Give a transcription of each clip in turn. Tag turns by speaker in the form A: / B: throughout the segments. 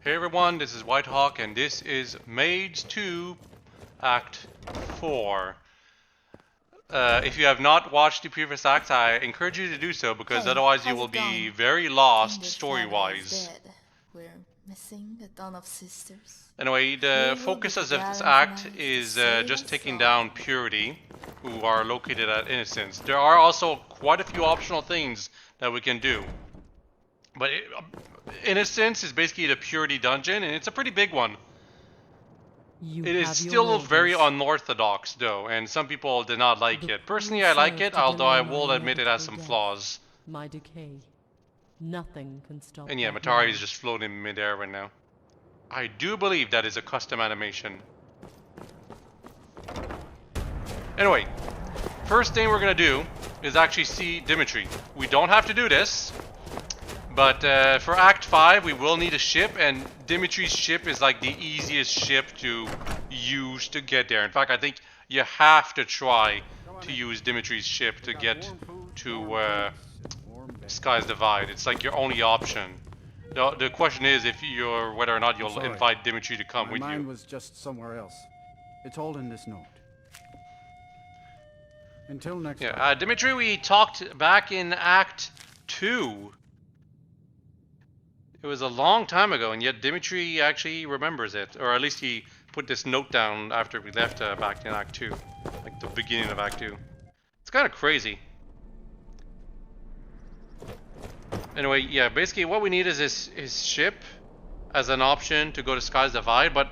A: Hey everyone, this is WhiteHawke and this is Maids 2 Act 4. If you have not watched the previous acts, I encourage you to do so because otherwise you will be very lost story-wise.
B: We're missing a ton of sisters.
A: Anyway, the focus of this act is just taking down Purity, who are located at Innocence. There are also quite a few optional things that we can do. But Innocence is basically the Purity dungeon, and it's a pretty big one. It is still very unorthodox, though, and some people did not like it. Personally, I like it, although I will admit it has some flaws.
C: My decay. Nothing can stop.
A: And yeah, Matari is just floating in midair right now. I do believe that is a custom animation. Anyway, first thing we're gonna do is actually see Dimitri. We don't have to do this. But for Act 5, we will need a ship, and Dimitri's ship is like the easiest ship to use to get there. In fact, I think you have to try to use Dimitri's ship to get to Sky's Divide. It's like your only option. The question is if you're whether or not you'll invite Dimitri to come with you.
D: My mind was just somewhere else. It's all in this note. Until next time.
A: Dimitri, we talked back in Act 2. It was a long time ago, and yet Dimitri actually remembers it. Or at least he put this note down after we left back in Act 2. Like the beginning of Act 2. It's kind of crazy. Anyway, yeah, basically what we need is his ship as an option to go to Sky's Divide. But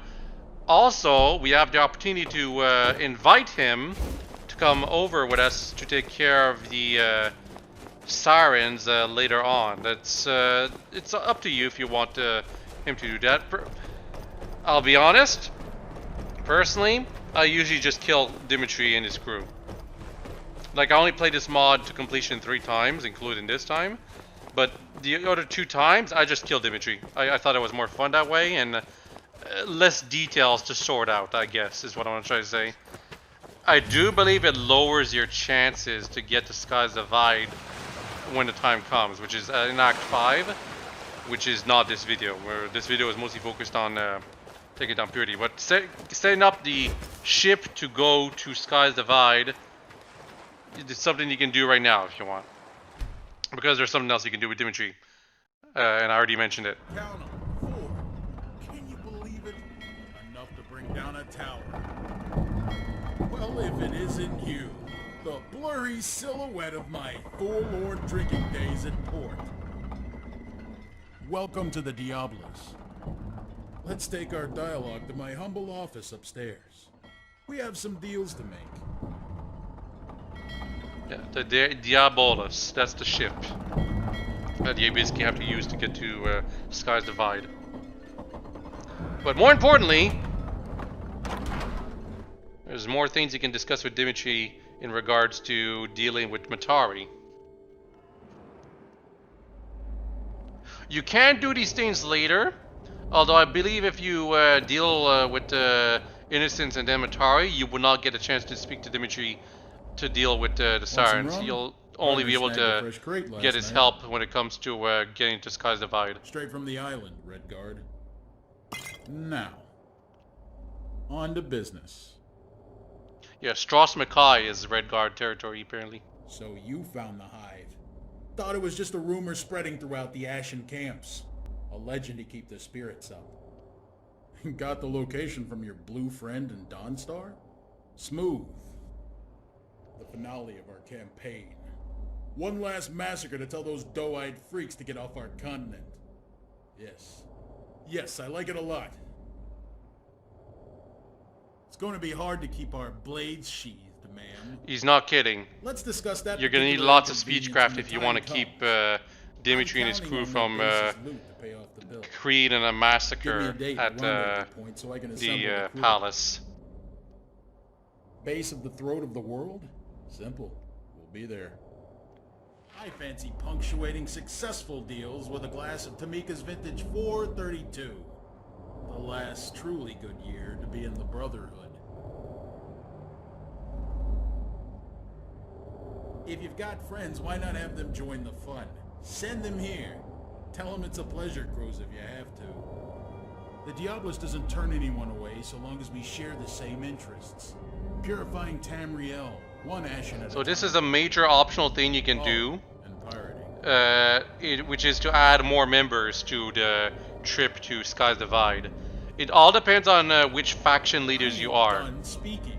A: also, we have the opportunity to invite him to come over with us to take care of the sirens later on. That's it's up to you if you want him to do that. I'll be honest, personally, I usually just kill Dimitri and his crew. Like, I only played this mod to completion 3 times, including this time, but the other 2 times I just killed Dimitri. I thought it was more fun that way, and less details to sort out, I guess, is what I want to try to say. I do believe it lowers your chances to get to Sky's Divide when the time comes, which is in Act 5, which is not this video, where this video is mostly focused on taking down Purity. But setting up the ship to go to Sky's Divide is something you can do right now if you want, because there's something else you can do with Dimitri, and I already mentioned it.
E: Count 'em. 4. Can you believe it? Enough to bring down a tower. Well, if it isn't you. The blurry silhouette of my forlorn drinking days at port. Welcome to the Diablos. Let's take our dialogue to my humble office upstairs. We have some deals to make.
A: Yeah, the Diabolos, that's the ship that you basically have to use to get to Sky's Divide. But more importantly, there's more things you can discuss with Dimitri in regards to dealing with Matari. You can do these things later, although I believe if you deal with Innocence and then Matari, you will not get a chance to speak to Dimitri to deal with the sirens. You'll only be able to get his help when it comes to getting to Sky's Divide.
E: Straight from the island, Redguard. Now, on to business.
A: Yeah, Strauss Mackay is Redguard territory, apparently.
E: So you found the hive. Thought it was just a rumor spreading throughout the Ashen camps. A legend to keep the spirits up. Got the location from your blue friend in Dawnstar? Smooth. The finale of our campaign. One last massacre to tell those doe-eyed freaks to get off our continent. Yes. Yes, I like it a lot. It's going to be hard to keep our blades sheathed, man.
A: He's not kidding.
E: Let's discuss that.
A: You're gonna need lots of speechcraft if you want to keep Dimitri and his crew from creating a massacre at the palace.
E: Base of the throat of the world? Simple. We'll be there. I fancy punctuating successful deals with a glass of Tamika's Vintage 432. The last truly good year to be in the Brotherhood. If you've got friends, why not have them join the fun? Send them here. Tell them it's a pleasure cruise if you have to. The Diablos doesn't turn anyone away so long as we share the same interests. Purifying Tamriel, one ashen at a
A: So this
E: time.
A: is a major optional thing you can do,
E: And pirating.
A: which is to add more members to the trip to Sky's Divide. It all depends on which faction leaders you are.
E: Done speaking.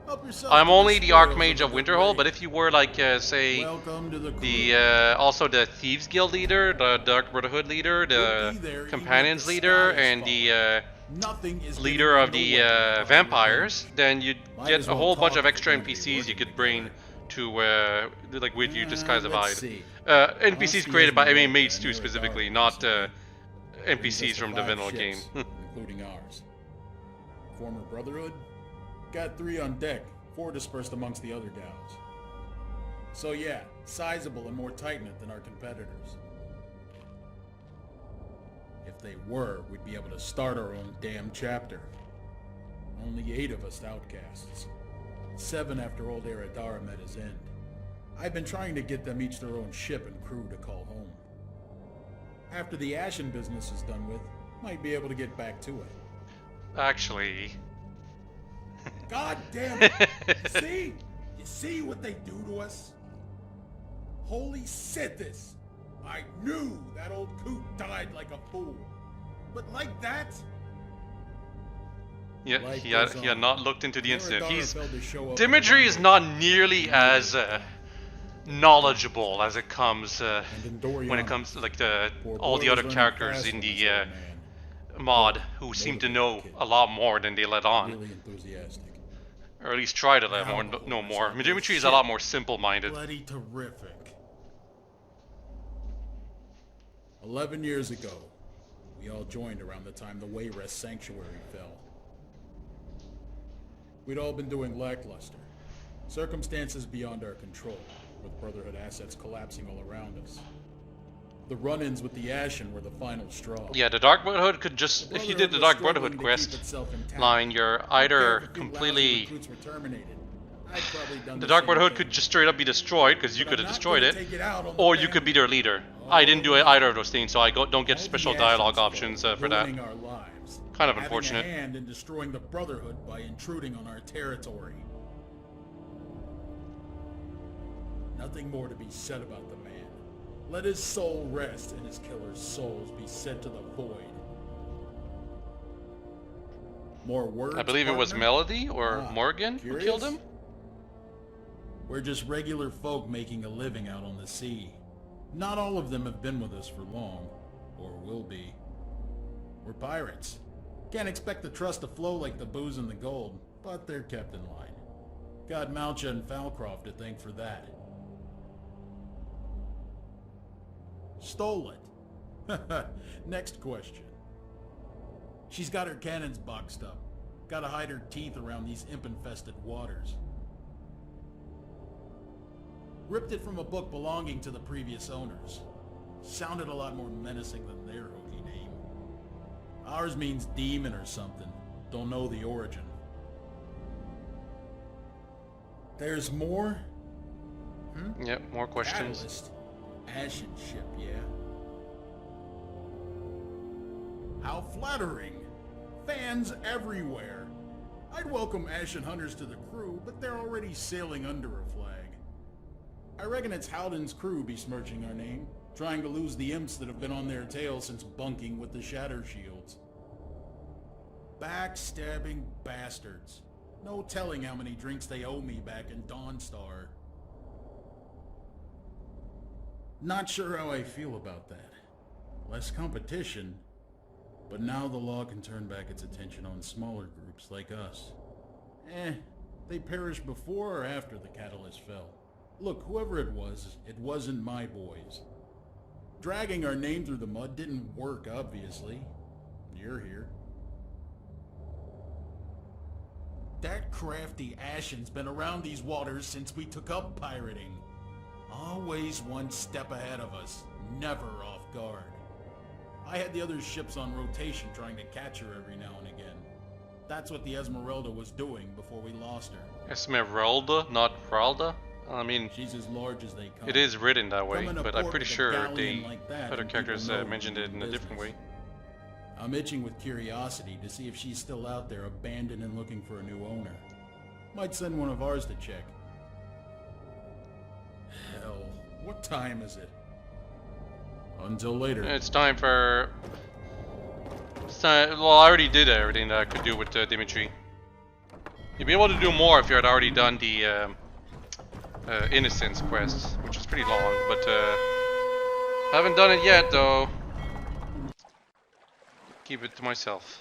E: Help yourself
A: I'm
E: to
A: only the
E: spoils
A: Archmage
E: of
A: of
E: a good
A: Winterhold,
E: raid.
A: but if you were like, say,
E: Welcome to the crew.
A: the also the Thieves Guild leader, the Dark Brotherhood leader,
E: We'll be there
A: the
E: even
A: Companions
E: if the
A: leader,
E: sky is
A: and the
E: falling. Nothing is
A: leader
E: getting
A: of the
E: in way of our
A: vampires, then you'd
E: Might
A: get
E: as
A: a
E: well
A: whole bunch
E: talk
A: of
E: if
A: extra
E: we're gonna be
A: NPCs you
E: working
A: could bring to like with you to Sky's Divide.
E: Let's see.
A: NPCs
E: Honestly,
A: created by
E: Esmeralda
A: Maids
E: and
A: too
E: Eric
A: specifically,
E: Darwin
A: not
E: brings us
A: NPCs
E: to
A: from the
E: 5
A: vanilla
E: ships,
A: game.
E: including ours. Former Brotherhood? Got 3 on deck, 4 dispersed amongst the other gals. So yeah, sizable and more tight-knit than our competitors. If they were, we'd be able to start our own damn chapter. Only 8 of us outcasts. 7 after old Eridara met his end. I've been trying to get them each their own ship and crew to call home. After the Ashen business is done with, might be able to get back to it.
A: Actually,
E: God damn it! You see what they do to us? Holy Sithis! I knew that old coot died like a fool. But like that?
A: yeah,
E: Life
A: he
E: goes
A: had
E: on.
A: not looked into the incident.
E: Eridara
A: He's
E: failed to show up
A: Dimitri
E: at
A: is
E: the
A: not
E: rendezvous.
A: nearly as knowledgeable as it comes
E: And in
A: when it
E: Doriana,
A: comes to like
E: poor
A: all
E: boy
A: the
E: was
A: other
E: learning
A: characters
E: fast
A: in
E: from
A: the
E: his old man.
A: mod who seem to know
E: kid.
A: a lot more than they let on,
E: Really enthusiastic.
A: or at least try to let more
E: Alcohol
A: know
E: is
A: more.
E: like
A: Dimitri is a
E: shit.
A: lot more simple-minded.
E: Bloody terrific. 11 years ago, we all joined around the time the Wayrest Sanctuary fell. We'd all been doing lackluster. Circumstances beyond our control, with Brotherhood assets collapsing all around us. The run-ins with the Ashen were the final straw.
A: Yeah, the Dark Brotherhood could just, if you did the Dark Brotherhood quest line, you're either completely, the Dark Brotherhood could just straight up be destroyed because you could have destroyed it, or you could be their leader. I didn't do either of those things, so I don't get special dialogue options for that.
E: Our lives,
A: Kind of
E: having
A: unfortunate.
E: a hand in destroying the Brotherhood by intruding on our territory. Nothing more to be said about the man. Let his soul rest and his killer's souls be sent to the void. More words,
A: I believe it was
E: partner?
A: Melody or
E: Ah,
A: Morgan who killed
E: curious?
A: him.
E: We're just regular folk making a living out on the sea. Not all of them have been with us for long, or will be. We're pirates. Can't expect the trust to flow like the booze and the gold, but they're kept in line. Got Malcha and Falcroft to thank for that. Stole it. Next question. She's got her cannons boxed up. Gotta hide her teeth around these imp-infested waters. Ripped it from a book belonging to the previous owners. Sounded a lot more menacing than their hokey name. Ours means demon or something. Don't know the origin. There's more?
A: Yep, more questions.
E: Catalyst. Ashen ship, yeah? How flattering! Fans everywhere! I'd welcome Ashen Hunters to the crew, but they're already sailing under a flag. I reckon it's Howden's crew besmirching our name, trying to lose the imps that have been on their tail since bunking with the Shatter Shields. Backstabbing bastards. No telling how many drinks they owe me back in Dawnstar. Not sure how I feel about that. Less competition, but now the law can turn back its attention on smaller groups like us. They perished before or after the catalyst fell. Look, whoever it wasn't my boys. Dragging our name through the mud didn't work, obviously. You're here. That crafty Ashen's been around these waters since we took up pirating. Always one step ahead of us, never off guard. I had the other ships on rotation trying to catch her every now and again. That's what the Esmeralda was doing before we lost her.
A: Esmeralda, not Ralda? I mean,
E: She's as large as they come.
A: it is written that way,
E: Coming
A: but I'm
E: aboard
A: pretty
E: with a
A: sure
E: galleon
A: the
E: like that
A: other
E: and
A: characters
E: people know
A: mentioned it in a
E: business.
A: different way.
E: I'm itching with curiosity to see if she's still out there abandoned and looking for a new owner. Might send one of ours to check. Hell, what time is it? Until later.
A: It's time for... well, I already did everything that I could do with Dimitri. You'd be able to do more if you had already done the Innocence quest, which is pretty long, but haven't done it yet, though. Keep it to myself.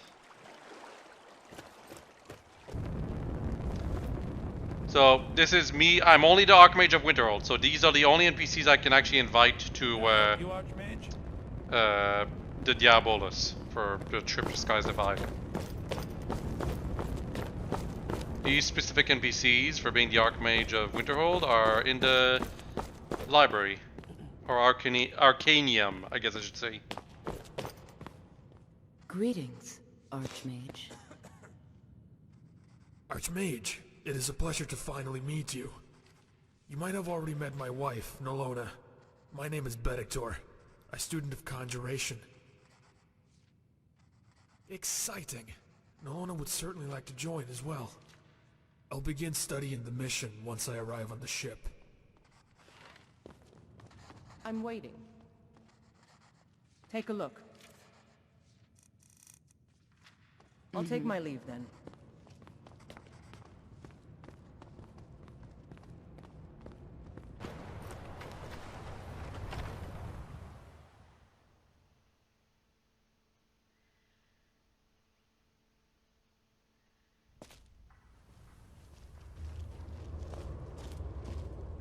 A: So, this is me. I'm only the Archmage of Winterhold, so these are the only NPCs I can actually invite to the Diabolus for the trip to Skies Divide. These specific NPCs for being the Archmage of Winterhold are in the library. Or Arcanium, I guess I should say.
C: Greetings, Archmage.
F: Archmage, it is a pleasure to finally meet you. You might have already met my wife, Nolona. My name is Bedictor, a student of conjuration. Exciting. Nolona would certainly like to join as well. I'll begin studying the mission once I arrive on the ship.
C: I'm waiting. Take a look. I'll take my leave then.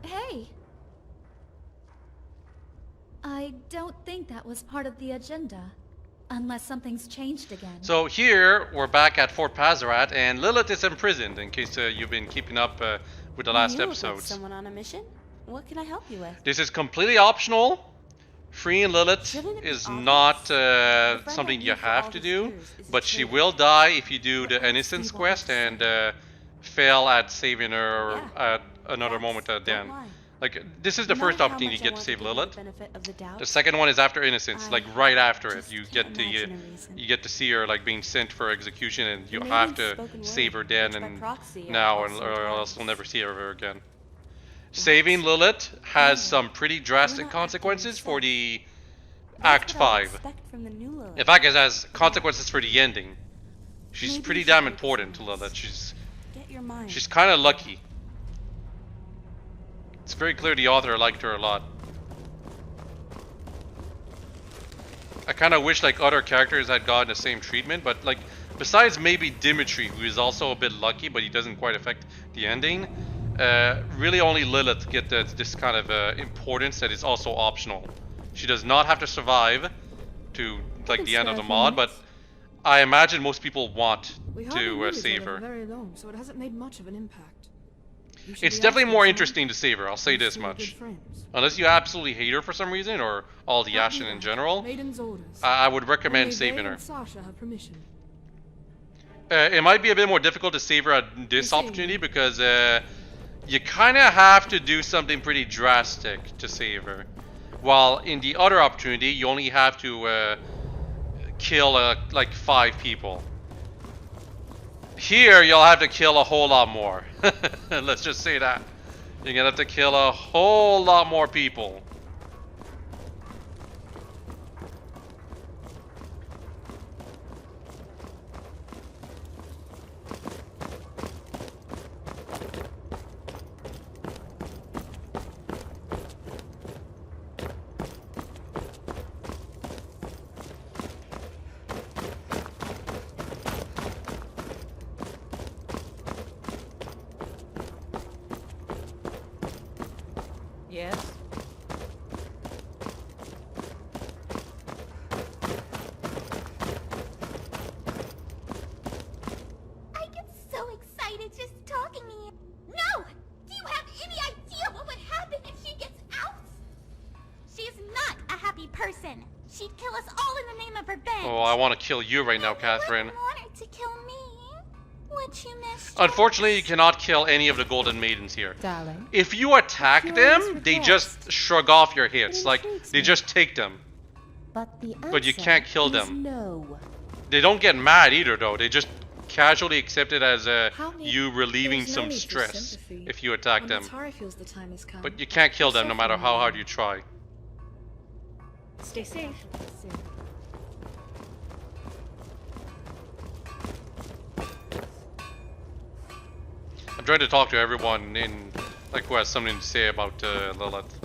G: Hey! I don't think that was part of the agenda. Unless something's changed again.
A: So here, we're back at Fort Pazarat, and Lilith is imprisoned, in case you've been keeping up with the last
H: You look like
A: episodes.
H: someone on a mission? What can I help you with?
A: This is completely optional. Freeing Lilith
H: Shouldn't it be
A: is
H: obvious?
A: not
H: The friend
A: something
H: I
A: you
H: need for
A: have
H: all
A: to
H: his
A: do,
H: crews is a
A: but she
H: traitor.
A: will die if you do the
H: But let's
A: Innocence
H: see what
A: quest
H: they
A: and
H: say.
A: fail at saving her
H: Yeah.
A: at another
H: Facts,
A: moment at the
H: don't
A: end.
H: lie.
A: Like, this is the
H: No
A: first
H: matter how
A: opportunity
H: much
A: you
H: I
A: get to
H: want
A: save
H: give you
A: Lilith.
H: the benefit of the doubt,
A: The second one is after Innocence,
H: I
A: like right after it.
H: just
A: You
H: can't
A: get to
H: imagine a reason.
A: you get to see her like being sent for execution, and you
H: Maybe
A: have
H: it's
A: to
H: spoken
A: save her
H: word,
A: then
H: which by
A: and
H: proxy are
A: now,
H: also
A: or else
H: times.
A: we'll never see her ever again. Saving Lilith has some pretty drastic
H: not
A: consequences
H: acting
A: for
H: yourself.
A: the
H: That's
A: Act
H: what I would
A: 5.
H: expect from the new Lilith.
A: In fact, it has consequences for the ending. She's
H: Maybe
A: pretty
H: you
A: damn
H: should focus
A: important to
H: on this.
A: Lilith.
H: Get your mind.
A: She's kind of lucky. It's very clear the author liked her a lot. I kind of wish like other characters had gotten the same treatment, but like besides maybe Dimitri, who is also a bit lucky, but he doesn't quite affect the ending. Really only Lilith get this kind of importance that is also optional. She does not have to survive to like the end of the mod, but I imagine most people want
I: We hardly knew
A: to
I: each
A: save
I: other
A: her.
I: for very long, so it hasn't made much of an impact. You should
A: It's
I: be
A: definitely
I: asking
A: more
I: someone
A: interesting to save her, I'll say
I: who's
A: this
I: still
A: much.
I: good friends.
A: Unless you absolutely hate her for some reason, or all the
I: Can't do
A: Ashen in
I: that.
A: general,
I: Maiden's orders.
A: I would recommend
I: Only
A: saving
I: they
A: her.
I: and Sasha have permission.
A: It might be a bit more difficult to save her at this
I: see.
A: opportunity because you kind of have to do something pretty drastic to save her. While in the other opportunity, you only have to kill like 5 people. Here, you'll have to kill a whole lot more. Let's just say that. You're gonna have to kill a whole lot more people.
C: Yes?
G: I get so excited just talking to you. No! Do you have any idea what would happen if she gets out? She's not a happy person. She'd kill us all in the name of revenge.
A: Oh, I want to kill you right now, Catherine.
G: You wouldn't want her to kill me. Would you, miss?
A: Unfortunately, you cannot kill any of the Golden Maidens here.
C: Darling.
A: If you attack
H: Curious
A: them, they
H: request.
A: just shrug off your hits.
H: It
A: Like,
H: intrigues
A: they
H: me.
A: just take them.
H: But the answer
A: But you can't kill
H: is
A: them.
H: No.
A: They don't get mad either, though. They just casually accept it as
I: How neat.
A: you relieving
I: There's no
A: some
I: need for
A: stress
I: sympathy.
A: if you attack
I: When
A: them.
I: Atari feels the time has come.
A: But you can't kill them no matter how hard you try.
I: Stay safe.
A: I'm trying to talk to everyone in, like, who has something to say about Lilith.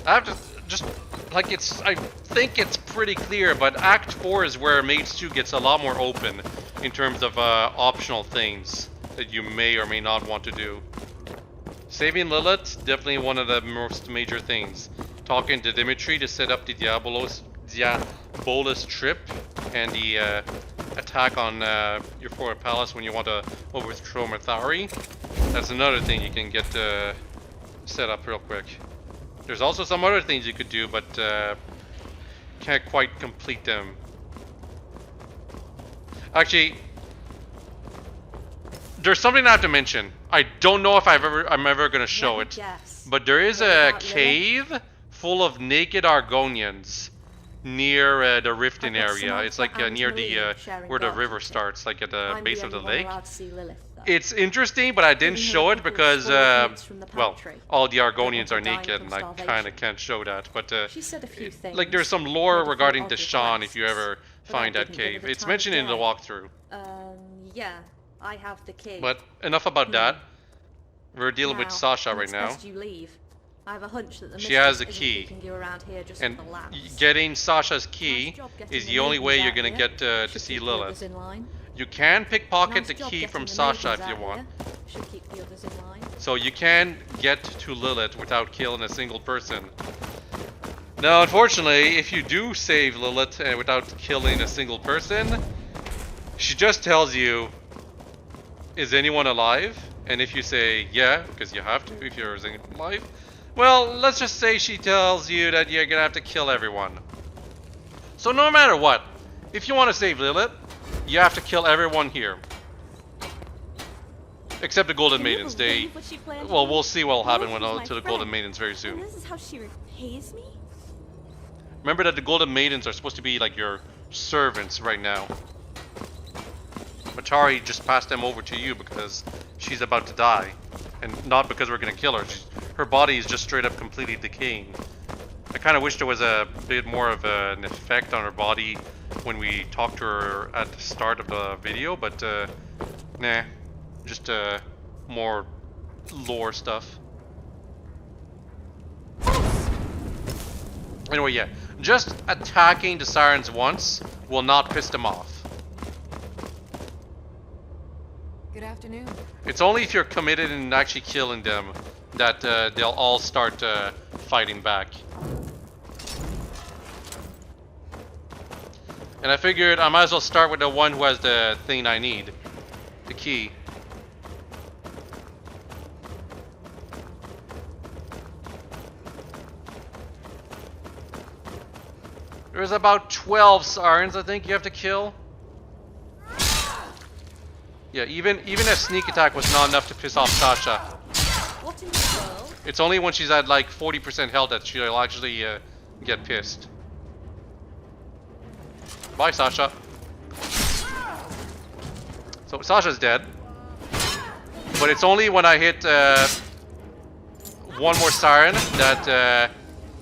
A: I have to just, like, I think it's pretty clear, but Act 4 is where Maids 2 gets a lot more open in terms of optional things that you may or may not want to do. Saving Lilith, definitely one of the most major things. Talking to Dimitri to set up the Diabolus trip and the attack on your forward palace when you want to overthrow Mathari. That's another thing you can get set up real quick. There's also some other things you could do, but can't quite complete them. Actually, there's something I have to mention. I don't know if I'm ever gonna show it, but there is a cave full of naked Argonians near the Riften area. It's like near the where the river starts, like at the base of the lake. It's interesting, but I didn't show it because, well, all the Argonians are naked, and I kind of can't show that. But like, there's some lore regarding Deshaun if you ever find that cave. It's mentioned in the walkthrough.
J: Yeah, I have the key.
A: But enough about that. We're dealing with Sasha right now.
J: I have a hunch that the
A: she has the key,
J: you around here just
A: and
J: for the laughs.
A: getting Sasha's key is the only way you're gonna get to see Lilith. You can pickpocket the key from Sasha if you want.
J: Should keep the others in line.
A: So you can get to Lilith without killing a single person. Now, unfortunately, if you do save Lilith without killing a single person, she just tells you, is anyone alive? And if you say yeah, because you have to if you're alive, well, let's just say she tells you that you're gonna have to kill everyone. So no matter what, if you want to save Lilith, you have to kill everyone here. Except the Golden Maidens. Well, we'll see what'll happen to the Golden Maidens very soon.
H: And this is how she repays me?
A: Remember that the Golden Maidens are supposed to be like your servants right now. Matari just passed them over to you because she's about to die. And not because we're gonna kill her. Her body is just straight up completely decaying. I kind of wish there was a bit more of an effect on her body when we talked to her at the start of the video, but nah, just more lore stuff. Anyway, yeah, just attacking the sirens once will not piss them off.
I: Good afternoon.
A: It's only if you're committed in actually killing them that they'll all start fighting back. And I figured I might as well start with the one who has the thing I need. The key. There's about 12 sirens I think you have to kill. Yeah, even a sneak attack was not enough to piss off Sasha.
J: What in the world?
A: It's only when she's at like 40% health that she'll actually get pissed. Bye, Sasha. So Sasha's dead. But it's only when I hit one more siren that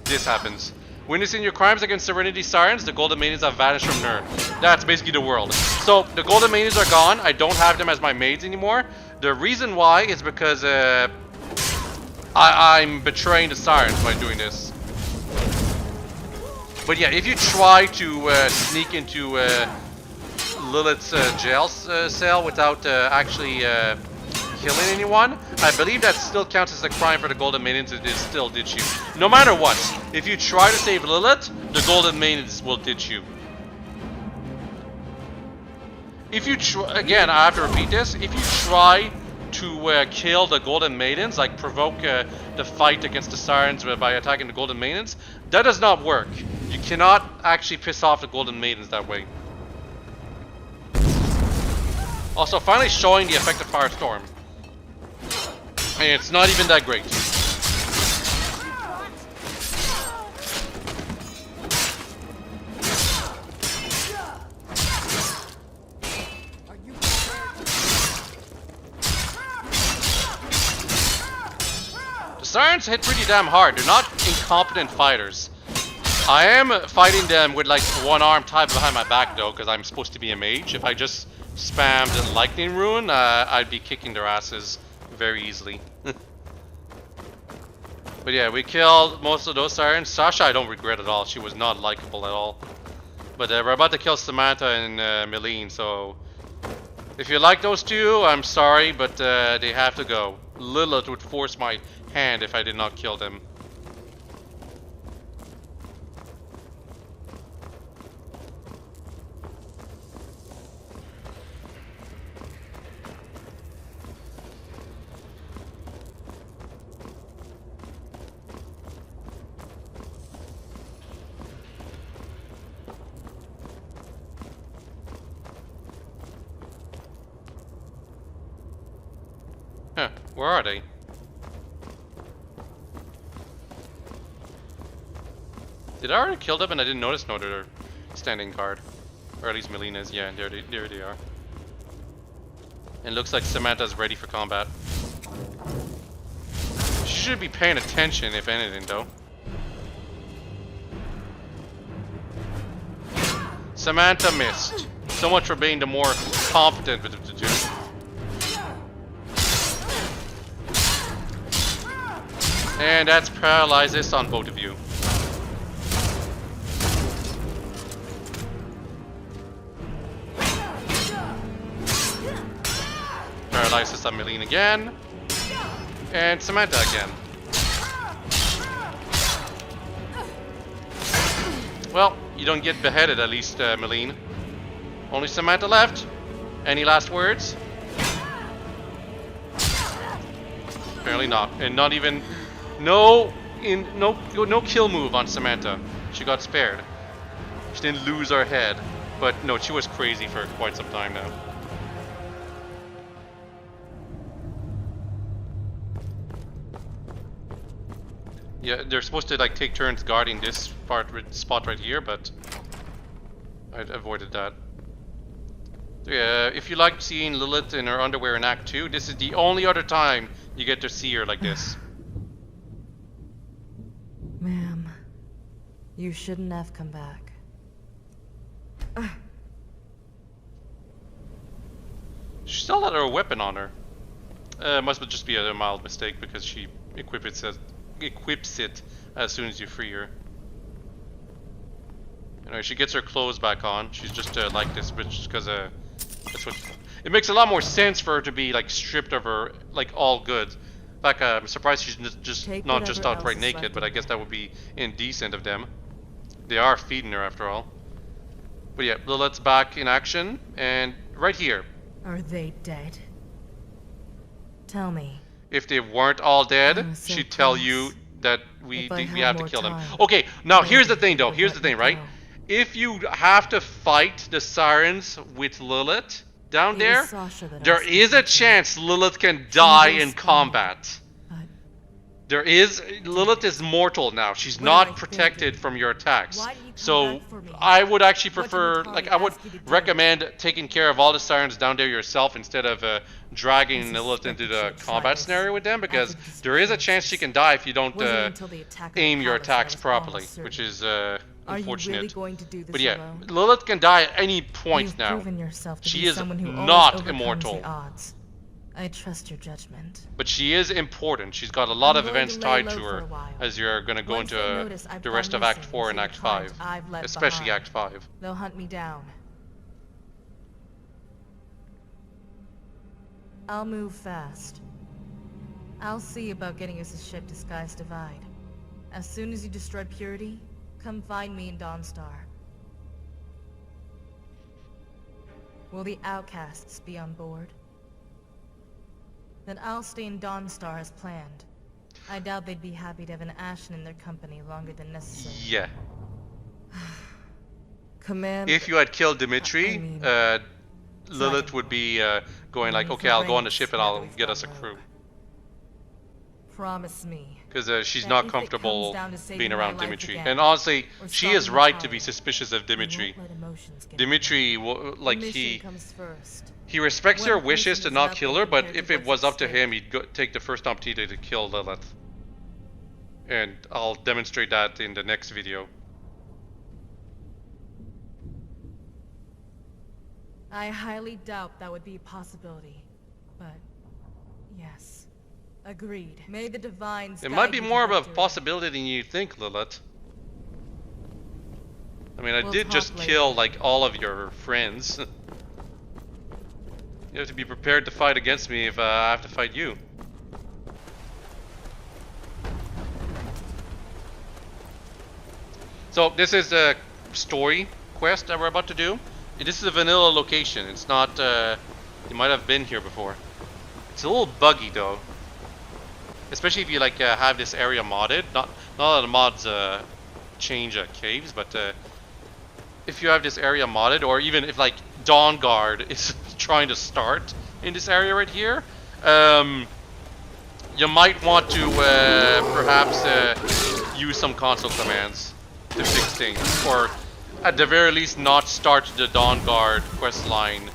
A: this happens. Witnessing your crimes against Serenity Sirens, the Golden Maidens have vanished from Nerd. That's basically the world. So, the Golden Maidens are gone. I don't have them as my maids anymore. The reason why is because I'm betraying the Sirens by doing this. But yeah, if you try to sneak into Lilith's jail cell without actually killing anyone, I believe that still counts as a crime for the Golden Maidens. It is still ditch you. No matter what, if you try to save Lilith, the Golden Maidens will ditch you. If you again, I have to repeat this. If you try to kill the Golden Maidens, like provoke the fight against the Sirens by attacking the Golden Maidens, that does not work. You cannot actually piss off the Golden Maidens that way. Also, finally showing the effect of Firestorm. And it's not even that great. Sirens hit pretty damn hard. They're not incompetent fighters. I am fighting them with like one arm tied behind my back though, because I'm supposed to be a mage. If I just spammed Lightning Rune, I'd be kicking their asses very easily. But yeah, we killed most of those Sirens. Sasha I don't regret at all. She was not likable at all. But we're about to kill Samantha and Meline, so... If you like those two, I'm sorry, but they have to go. Lilith would force my hand if I did not kill them. Huh, where are they? Did I already kill them and I didn't notice? No, they're standing guard. Or at least Melina's. Yeah, there they are. And looks like Samantha's ready for combat. She should be paying attention, if anything, though. Samantha missed. So much for being the more competent of the two. And that's paralyzes on both of you. Paralyzes on Meline again. And Samantha again. Well, you don't get beheaded at least, Meline. Only Samantha left. Any last words? Apparently not. And not even... No kill move on Samantha. She got spared. She didn't lose her head. But no, she was crazy for quite some time now. Yeah, they're supposed to like take turns guarding this spot right here, but I avoided that. Yeah, if you liked seeing Lilith in her underwear in Act 2, this is the only other time you get to see her like this.
C: Ma'am, you shouldn't have come back.
A: She still had her weapon on her. Must just be a mild mistake because she equips it as soon as you free her. Anyway, she gets her clothes back on. She's just like this, bitch, because that's what. It makes a lot more sense for her to be like stripped of her like all goods. In fact, I'm surprised she's not just outright naked, but I guess that would be indecent of them. They are feeding her after all. But yeah, Lilith's back in action, and right here.
C: Are they dead? Tell me.
A: If they weren't all dead,
C: so
A: she'd tell you that we have to kill them.
C: time,
A: Okay, now here's the thing though. Here's the thing, right? If you have to fight the Sirens with Lilith down there, there is a chance Lilith can die in combat. Lilith is mortal now. She's not protected from your attacks. So I would actually prefer, like, I would recommend taking care of all the Sirens down there yourself instead of dragging Lilith into the combat scenario with them, because there is a chance she can die if you don't aim your attacks properly, which is unfortunate. But yeah, Lilith can die at any point now. She is not immortal.
C: I trust your judgment.
A: But she is important. She's got a lot of events tied to her as you're going to go into the rest of Act 4 and Act 5. Especially Act 5.
C: They'll hunt me down. I'll move fast. I'll see about getting us a ship disguised Divide. As soon as you destroy Purity, come find me in Dawnstar. Will the outcasts be on board? Then I'll stay in Dawnstar as planned. I doubt they'd be happy to have an Ashen in their company longer than necessary.
A: Yeah.
C: Command.
A: If you had killed Dimitri, Lilith would be going like, okay, I'll go on the ship and I'll get us a crew.
C: Promise me.
A: Because she's not comfortable being around Dimitri. And honestly, she is right to be suspicious of Dimitri. Dimitri, like, he respects her wishes to not kill her, but if it was up to him, he'd take the first opportunity to kill Lilith. And I'll demonstrate that in the next video.
C: I highly doubt that would be a possibility. But, yes. Agreed. May the divines
A: It
C: guide
A: might be
C: you to
A: more of a
C: victory.
A: possibility than you think, Lilith. I mean, I
C: We'll
A: did
C: talk
A: just
C: later.
A: kill, like, all of your friends. You have to be prepared to fight against me if I have to fight you. So, this is a story quest that we're about to do. This is a vanilla location. It's not, you might have been here before. It's a little buggy, though. Especially if you, like, have this area modded. Not all of the mods, change caves, but, if you have this area modded, or even if, like, Dawn Guard is trying to start in this area right here, you might want to, perhaps, use some console commands to fix things, or at the very least not start the Dawn Guard quest line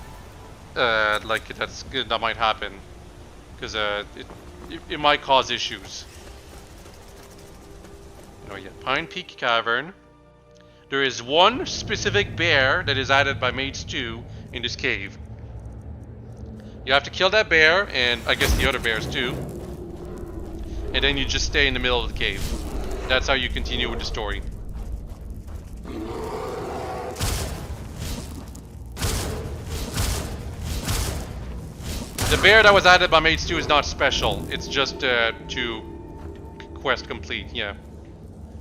A: like that might happen, because it might cause issues. Oh yeah, Pine Peak Cavern. There is one specific bear that is added by Maids 2 in this cave. You have to kill that bear, and I guess the other bears too, and then you just stay in the middle of the cave. That's how you continue with the story. The bear that was added by Maids 2 is not special. It's just to quest complete, yeah.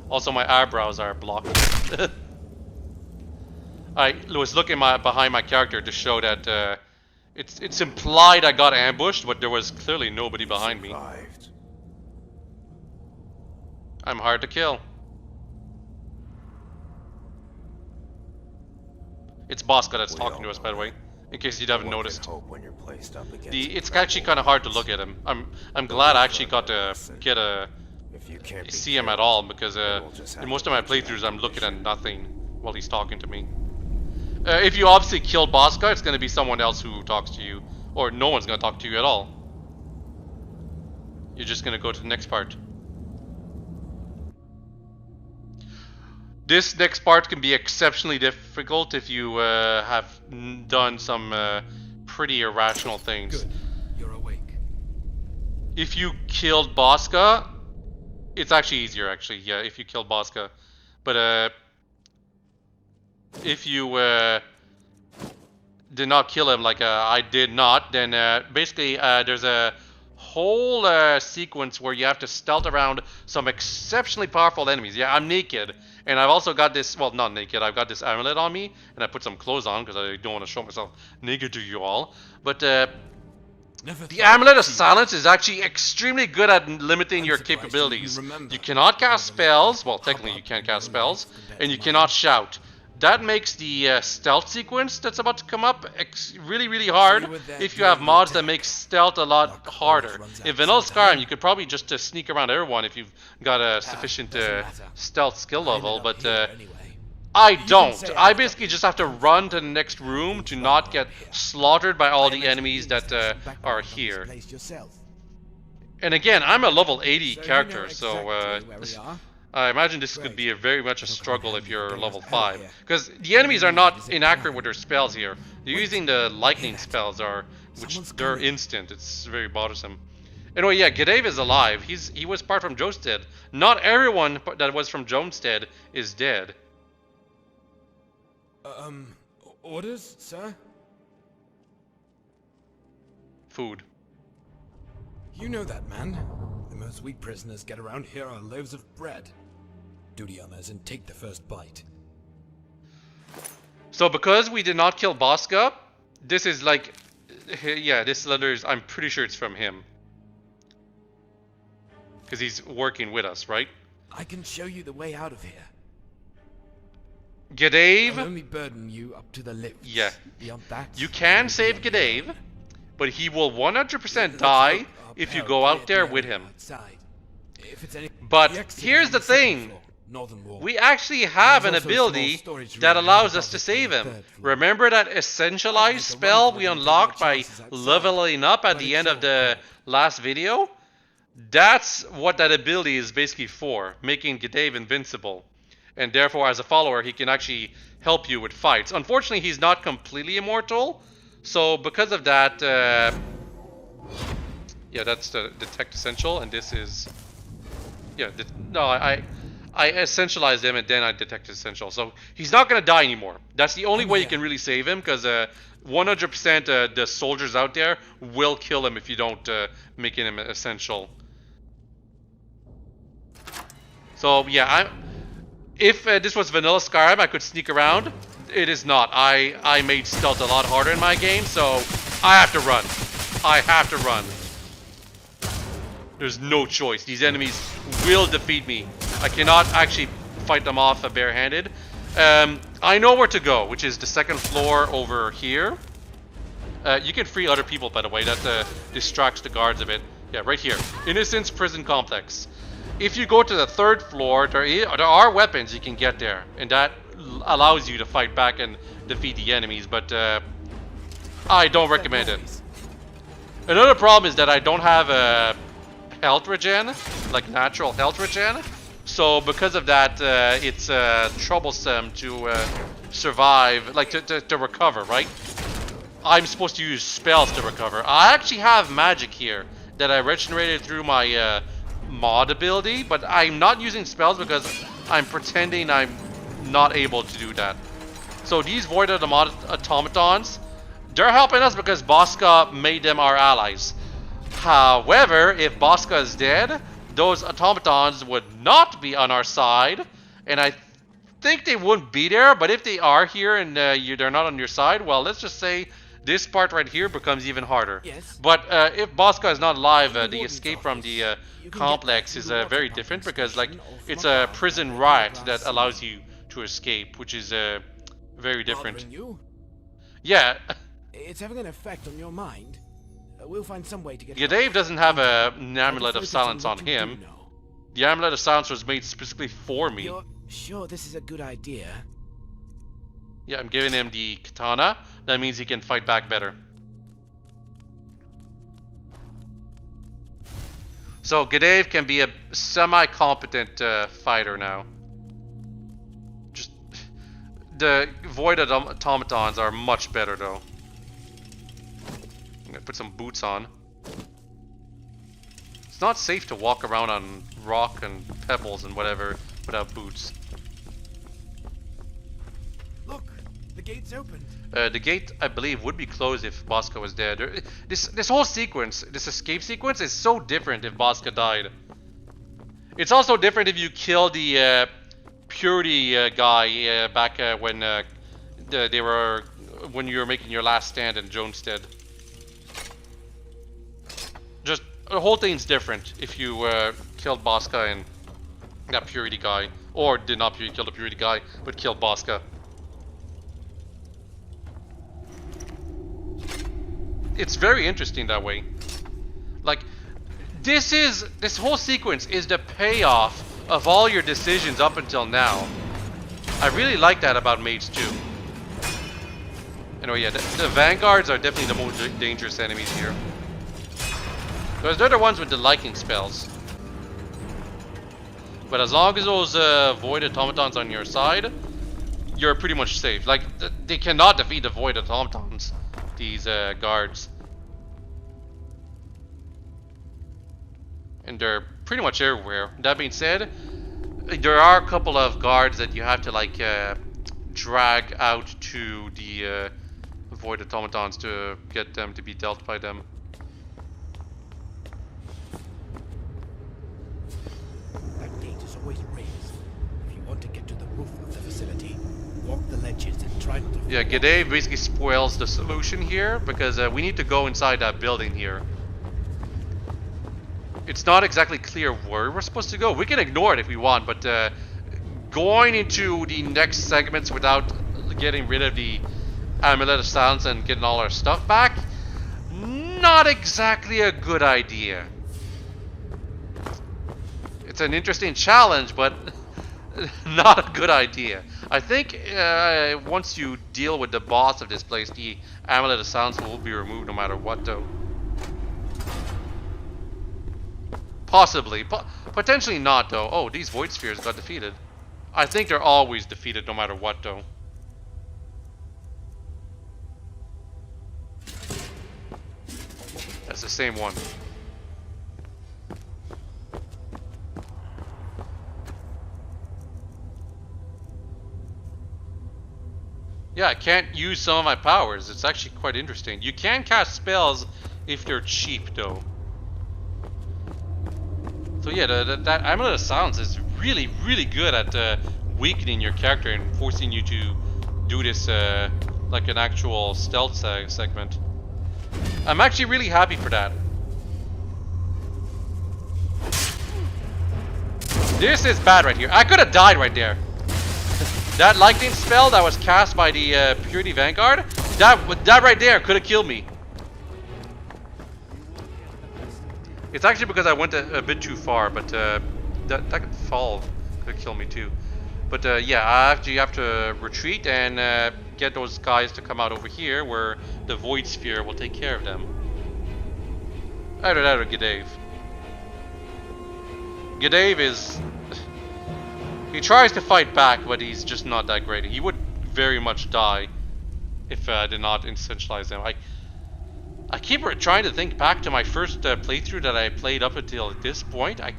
A: Also, my eyebrows are blocked. I was looking behind my character to show that it's implied I got ambushed, but there was clearly nobody behind me. I'm hard to kill. It's Bosca that's talking to us, by the way, in case you haven't noticed. It's actually kind of hard to look at him. I'm glad I actually got to see him at all, because in most of my playthroughs I'm looking at nothing while he's talking to me. If you obviously kill Bosca, it's going to be someone else who talks to you, or no one's going to talk to you at all. You're just going to go to the next part. This next part can be exceptionally difficult if you have done some pretty irrational things.
F: Good. You're awake.
A: If you killed Bosca, it's actually easier, actually, yeah, if you kill Bosca. But if you did not kill him like I did not, then basically there's a whole sequence where you have to stealth around some exceptionally powerful enemies. Yeah, I'm naked, and I've also got this, well, not naked, I've got this amulet on me, and I put some clothes on because I don't want to show myself naked to you all. But the Amulet of Silence is actually extremely good at limiting your capabilities. You cannot cast spells, well, technically you can't cast spells, and you cannot shout. That makes the stealth sequence that's about to come up really, really hard if you have mods that make stealth a lot harder. In Vanilla Skyrim, you could probably just sneak around everyone if you've got a sufficient stealth skill level, but I don't. I basically just have to run to the next room to not get slaughtered by all the enemies that are here. And again, I'm a level 80 character, so I imagine this could be very much a struggle if you're level 5. Because the enemies are not inaccurate with their spells here. They're using the lightning spells, which they're instant. It's very bothersome. Anyway, yeah, Gedave is alive. He was part from Jomstead. Not everyone that was from Jomstead is dead.
F: Orders, sir?
A: Food.
F: You know that, man. The most we prisoners get around here are loaves of bread. Duty honors and take the first bite.
A: So because we did not kill Bosca, this is like, yeah, this letter is, I'm pretty sure it's from him. Because he's working with us, right?
F: I can show you the way out of here.
A: Gedave.
F: I'll only burden you up to the lift.
A: Yeah.
F: Beyond that,
A: You can save Gedave, but he will 100% die if you go out there with him. But here's the thing. We actually have an ability that allows us to save him. Remember that Essentialize spell we unlocked by leveling up at the end of the last video? That's what that ability is basically for, making Gidave invincible. And therefore, as a follower, he can actually help you with fights. Unfortunately, he's not completely immortal. So because of that, yeah, that's the Detect Essential, and this is... Yeah, no, I essentialized him, and then I Detect Essential. So he's not going to die anymore. That's the only way you can really save him, because 100% the soldiers out there will kill him if you don't make him essential. So yeah, if this was vanilla Skyrim, I could sneak around. It is not. I made stealth a lot harder in my game, so I have to run. I have to run. There's no choice. These enemies will defeat me. I cannot actually fight them off barehanded. I know where to go, which is the second floor over here. You can free other people, by the way. That distracts the guards a bit. Yeah, right here. Innocence Prison Complex. If you go to the third floor, there are weapons you can get there. And that allows you to fight back and defeat the enemies. But I don't recommend it. Another problem is that I don't have a health regen, like natural health regen. So because of that, it's troublesome to survive, like to recover, right? I'm supposed to use spells to recover. I actually have magic here that I regenerated through my mod ability, but I'm not using spells because I'm pretending I'm not able to do that. So these void automatons, they're helping us because Bosca made them our allies. However, if Bosca is dead, those automatons would not be on our side, and I think they wouldn't be there, but if they are here and they're not on your side, well, let's just say this part right here becomes even harder.
K: Yes.
A: But if Bosca is not alive, the escape from the complex is very different, because like it's a prison riot that allows you to escape, which is very different. Yeah.
K: It's having an effect on your mind. We'll find some way to get.
A: Gidave doesn't have an amulet of silence on him. The amulet of silence was made specifically for me.
K: You're sure this is a good idea?
A: Yeah, I'm giving him the katana. That means he can fight back better. So Gidave can be a semi-competent fighter now. Just the void automatons are much better though. I'm gonna put some boots on. It's not safe to walk around on rock and pebbles and whatever without boots.
K: Look, the gate's open.
A: The gate, I believe, would be closed if Bosca was dead. This whole sequence, this escape sequence, is so different if Bosca died. It's also different if you kill the Purity guy back when when you were making your last stand in Jonestead. Just the whole thing's different if you killed Bosca and that Purity guy, or did not kill the Purity guy, but killed Bosca. It's very interesting that way. Like, this whole sequence is the payoff of all your decisions up until now. I really like that about Maids 2. Anyway, yeah, the Vanguards are definitely the most dangerous enemies here. Because they're the ones with the liking spells. But as long as those Void Automatons on your side, you're pretty much safe. Like, they cannot defeat the Void Automatons, these guards. And they're pretty much everywhere. That being said, there are a couple of guards that you have to like drag out to the Void Automatons to get them to be dealt by them.
K: That gate is always raised. If you want to get to the roof of the facility, walk the ledges and try not to...
A: Yeah, Gidave basically spoils the solution here, because we need to go inside that building here. It's not exactly clear where we're supposed to go. We can ignore it if we want, but going into the next segments without getting rid of the Amulet of Silence and getting all our stuff back, not exactly a good idea. It's an interesting challenge, but not a good idea. I think once you deal with the boss of this place, the Amulet of Silence will be removed no matter what, though. Possibly. Potentially not, though. Oh, these Void Spheres got defeated. I think they're always defeated no matter what, though. That's the same one. Yeah, I can't use some of my powers. It's actually quite interesting. You can cast spells if they're cheap, though. So yeah, that Amulet of Silence is really, really good at weakening your character and forcing you to do this like an actual stealth segment. I'm actually really happy for that. This is bad right here. I could have died right there. That lightning spell that was cast by the Purity Vanguard, that right there could have killed me. It's actually because I went a bit too far, but that fall could have killed me too. But yeah, you have to retreat and get those guys to come out over here where the Void Sphere will take care of them. Either that or Gidave. Gidave is... He tries to fight back, but he's just not that great. He would very much die if I did not essentialize him. I keep trying to think back to my first playthrough that I played up until this point. I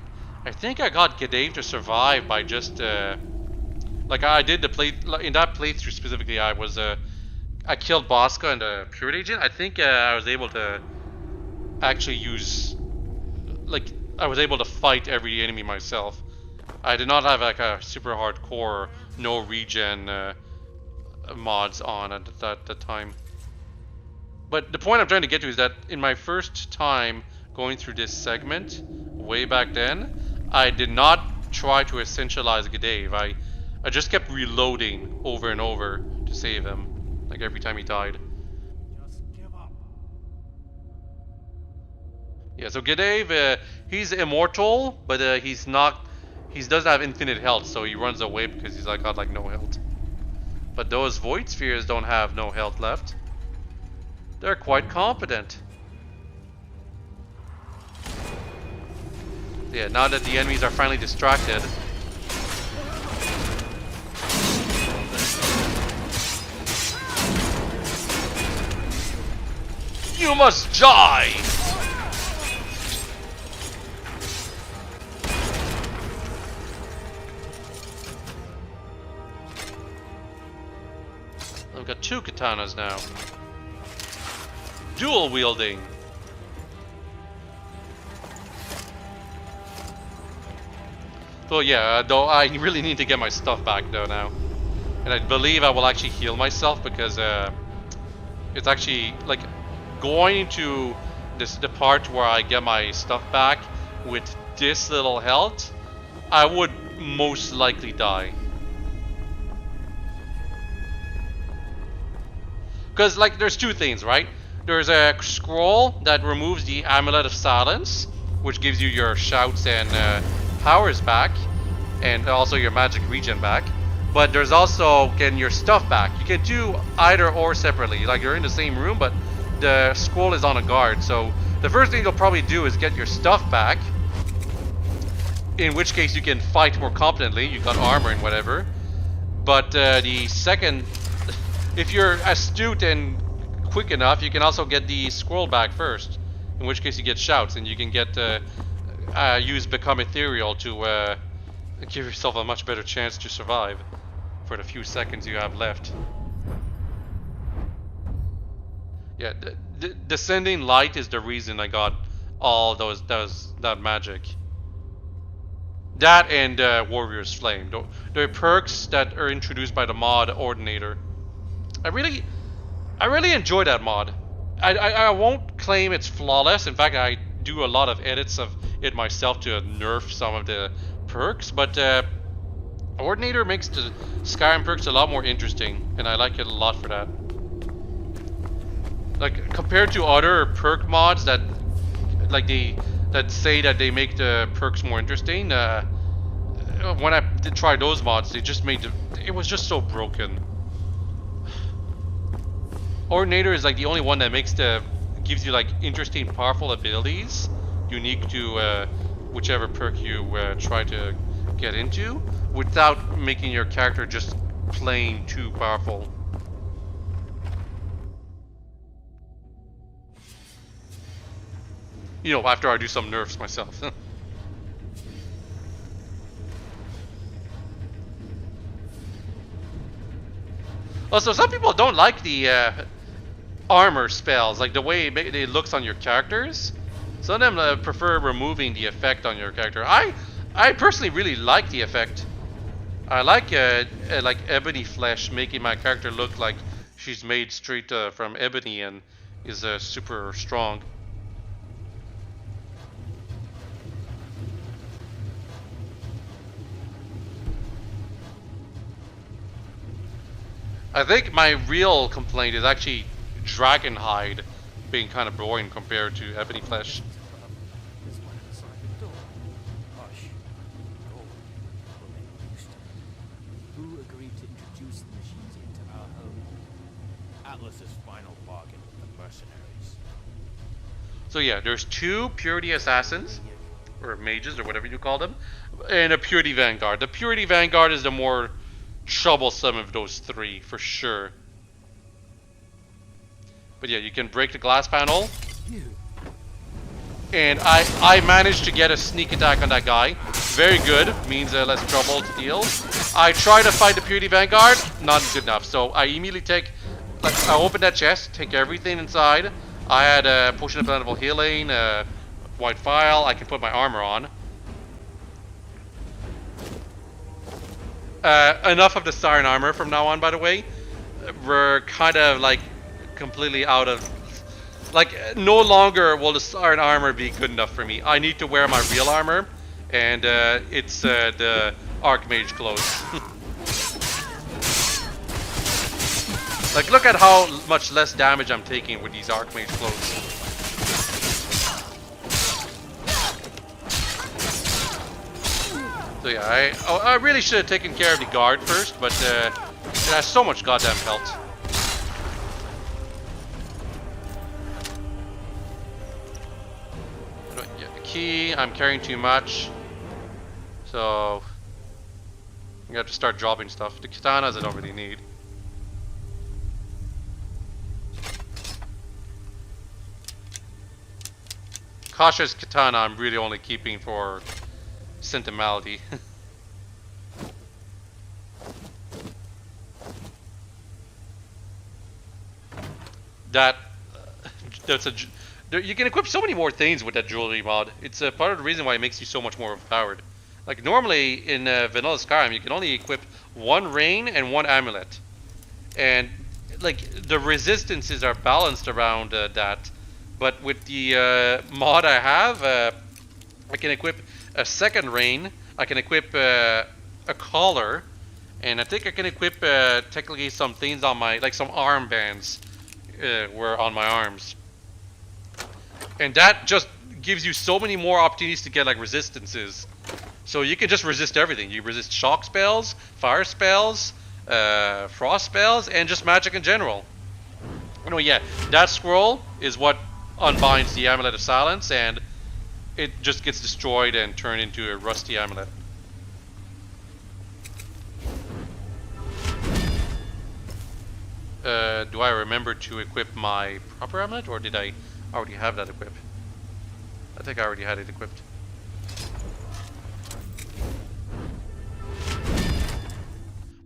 A: think I got Gidave to survive by just like I did in that playthrough specifically. I killed Bosca and the Purity Agent. I think I was able to actually use I was able to fight every enemy myself. I did not have like a super hardcore no regen mods on at that time. But the point I'm trying to get to is that in my first time going through this segment, way back then, I did not try to essentialize Gidave. I just kept reloading over and over to save him, like every time he died.
F: Just give up.
A: Yeah, so Gidave, he's immortal, but he's not. He doesn't have infinite health, so he runs away because he's got like no health. But those Void Spheres don't have no health left. They're quite competent. Yeah, now that the enemies are finally distracted. You must die! I've got 2 katanas now. Dual wielding. So yeah, though I really need to get my stuff back though now. And I believe I will actually heal myself because it's actually like going to the part where I get my stuff back with this little health, I would most likely die. Because like there's 2 things, right? There's a scroll that removes the Amulet of Silence, which gives you your shouts and powers back, and also your magic regen back. But there's also getting your stuff back. You can do either or separately. Like you're in the same room, but the scroll is on a guard. So the first thing you'll probably do is get your stuff back, in which case you can fight more competently. You got armor and whatever. But the second, if you're astute and quick enough, you can also get the scroll back first, in which case you get shouts and you can get use Become Ethereal to give yourself a much better chance to survive for the few seconds you have left. Yeah, the Descending Light is the reason I got all that magic. That and Warrior's Flame. The perks that are introduced by the mod Ordinator. I really enjoy that mod. I won't claim it's flawless. In fact, I do a lot of edits of it myself to nerf some of the perks. But Ordinator makes the Skyrim perks a lot more interesting, and I like it a lot for that. Like compared to other perk mods that say that they make the perks more interesting. When I did try those mods, they just made it was just so broken. Ordinator is like the only one that gives you like interesting, powerful abilities unique to whichever perk you try to get into, without making your character just plain too powerful. You know, after I do some nerfs myself. Also, some people don't like the armor spells, like the way it looks on your characters. Some of them prefer removing the effect on your character. I personally really like the effect. I like ebony flesh, making my character look like she's made straight from ebony and is super strong. I think my real complaint is actually dragon hide being kind of boring compared to ebony flesh.
K: Who agreed to introduce the machines into our home? Atlas's final bargain with the mercenaries.
A: So yeah, there's 2 Purity Assassins, or Mages, or whatever you call them, and a Purity Vanguard. The Purity Vanguard is the more troublesome of those 3, for sure. But yeah, you can break the glass panel. And I managed to get a sneak attack on that guy. Very good. Means less trouble to deal. I try to fight the Purity Vanguard. Not good enough. So I immediately take... I open that chest. Take everything inside. I had a Potion of Plentiful Healing. White Vial. I can put my armor on. Enough of the Siren Armor from now on, by the way. We're kind of like completely out of... Like, no longer will the Siren Armor be good enough for me. I need to wear my real armor, and it's the Archmage clothes. Like, look at how much less damage I'm taking with these Archmage clothes. So yeah, I really should have taken care of the guard first, but it has so much goddamn health. Key, I'm carrying too much, so I'm gonna have to start dropping stuff. The katanas I don't really need. Kasha's katana I'm really only keeping for sentimentality. That's a... You can equip so many more things with that jewelry mod. It's part of the reason why it makes you so much more overpowered. Like normally in vanilla Skyrim, you can only equip 1 rain and 1 amulet, and like the resistances are balanced around that. But with the mod I have, I can equip a 2nd rain. I can equip a collar, and I think I can equip technically some things on my, like some armbands, were on my arms. And that just gives you so many more opportunities to get like resistances. So you can just resist everything. You resist shock spells, fire spells, frost spells, and just magic in general. Anyway, yeah, that scroll is what unbinds the Amulet of Silence, and it just gets destroyed and turned into a rusty amulet. Do I remember to equip my proper amulet, or did I already have that equipped? I think I already had it equipped.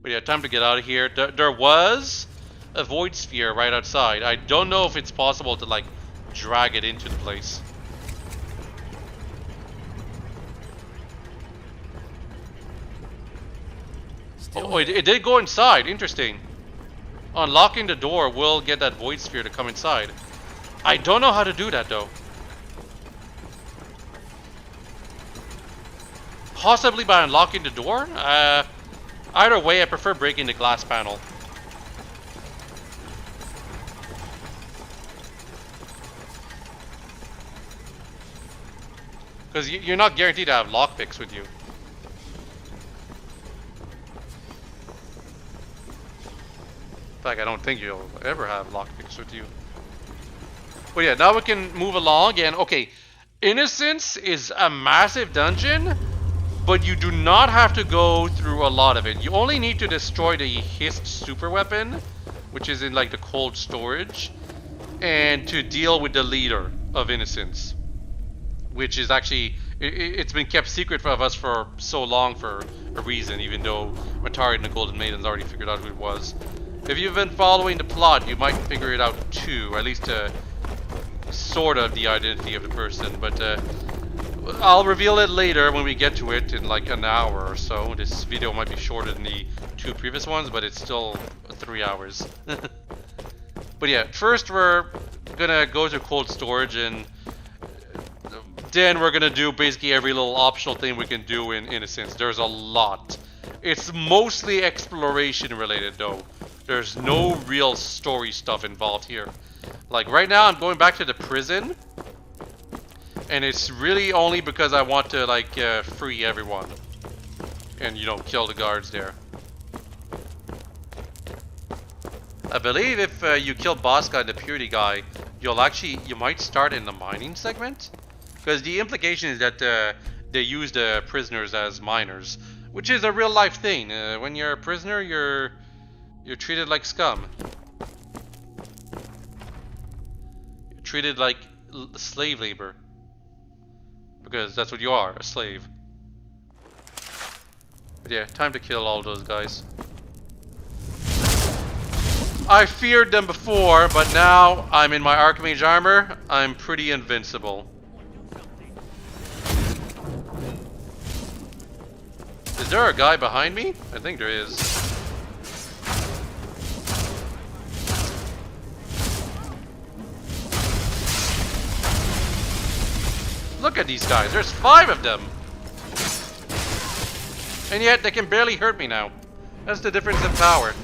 A: But yeah, time to get out of here. There was a void sphere right outside. I don't know if it's possible to like drag it into the place. Oh, it did go inside. Interesting. Unlocking the door will get that void sphere to come inside. I don't know how to do that though. Possibly by unlocking the door? Either way, I prefer breaking the glass panel. Because you're not guaranteed to have lockpicks with you. In fact, I don't think you'll ever have lockpicks with you. But yeah, now we can move along, and okay, Innocence is a massive dungeon, but you do not have to go through a lot of it. You only need to destroy the hissed super weapon, which is in like the cold storage, and to deal with the leader of Innocence, which is actually, it's been kept secret of us for so long for a reason, even though Matari and the Golden Maidens already figured out who it was. If you've been following the plot, you might figure it out too, at least sort of the identity of the person, but I'll reveal it later when we get to it in like an hour or so. This video might be shorter than the 2 previous ones, but it's still 3 hours. But yeah, first we're gonna go to cold storage, and then we're gonna do basically every little optional thing we can do in Innocence. There's a lot. It's mostly exploration related though. There's no real story stuff involved here. Like right now I'm going back to the prison, and it's really only because I want to like free everyone and, you know, kill the guards there. I believe if you kill boss guy and the purity guy, you might start in the mining segment, because the implication is that they use the prisoners as miners, which is a real life thing. When you're a prisoner, you're treated like scum. You're treated like slave labor, because that's what you are, a slave. But yeah, time to kill all those guys. I feared them before, but now I'm in my Archmage armor. I'm pretty invincible. Is there a guy behind me? I think there is. Look at these guys. There's 5 of them. And yet they can barely hurt me now. That's the difference in power.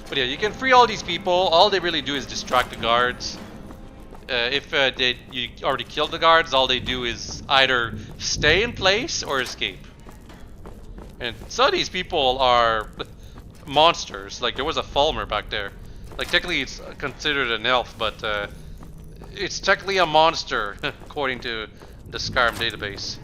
A: But yeah, you can free all these people. All they really do is distract the guards. If you already killed the guards, all they do is either stay in place or escape. And some of these people are monsters. Like there was a Falmer back there. Like technically it's considered an elf, but it's technically a monster according to the Skyrim database.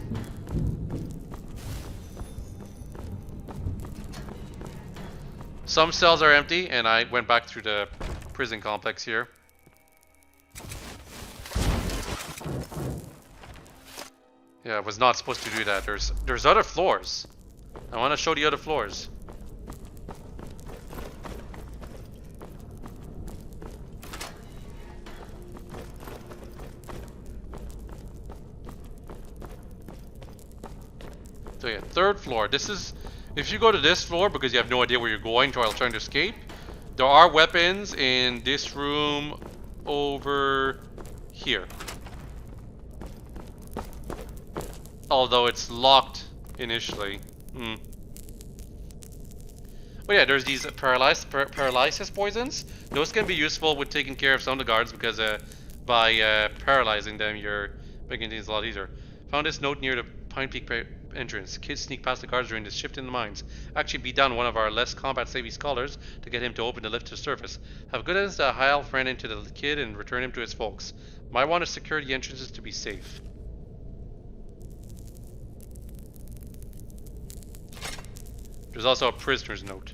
A: Some cells are empty, and I went back through the prison complex here. Yeah, I was not supposed to do that. There's other floors. I want to show the other floors. So yeah, 3rd floor. This is, if you go to this floor because you have no idea where you're going while trying to escape, there are weapons in this room over here. Although it's locked initially. But yeah, there's these paralysis poisons. Those can be useful with taking care of some of the guards, because by paralyzing them, you're making things a lot easier. Found this note near the Pine Peak entrance. Kids sneak past the guards during this shift in the mines. Actually beat down one of our less combat savvy scholars to get him to open the lift to the surface. Have good evidence that Hyle ran into the kid and return him to his folks. Might want to secure the entrances to be safe. There's also a prisoner's note.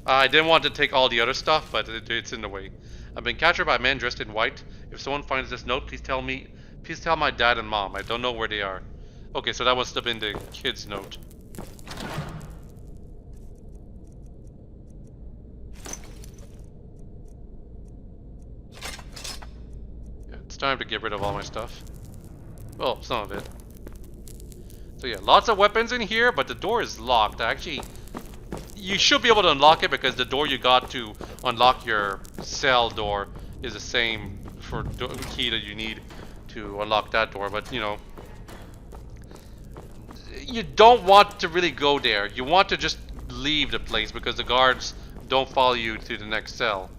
A: I didn't want to take all the other stuff, but it's in the way. I've been captured by men dressed in white. If someone finds this note, please tell my dad and mom. I don't know where they are. Okay, so that must have been the kid's note. Yeah, it's time to get rid of all my stuff. Well, some of it. So yeah, lots of weapons in here, but the door is locked. Actually, you should be able to unlock it because the door you got to unlock your cell door is the same for the key that you need to unlock that door. But you know, you don't want to really go there. You want to just leave the place because the guards don't follow you to the next cell.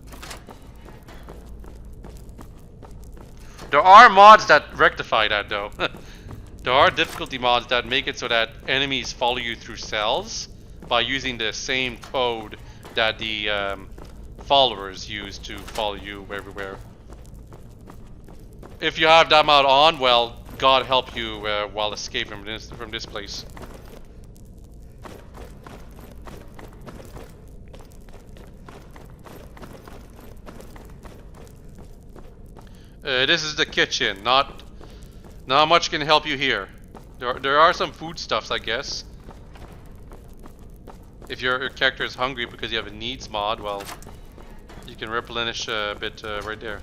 A: There are mods that rectify that though. There are difficulty mods that make it so that enemies follow you through cells by using the same code that the followers use to follow you everywhere. If you have that mod on, well, God help you while escaping from this place. This is the kitchen. Not much can help you here. There are some foodstuffs, I guess. If your character is hungry because you have a needs mod, well, you can replenish a bit right there.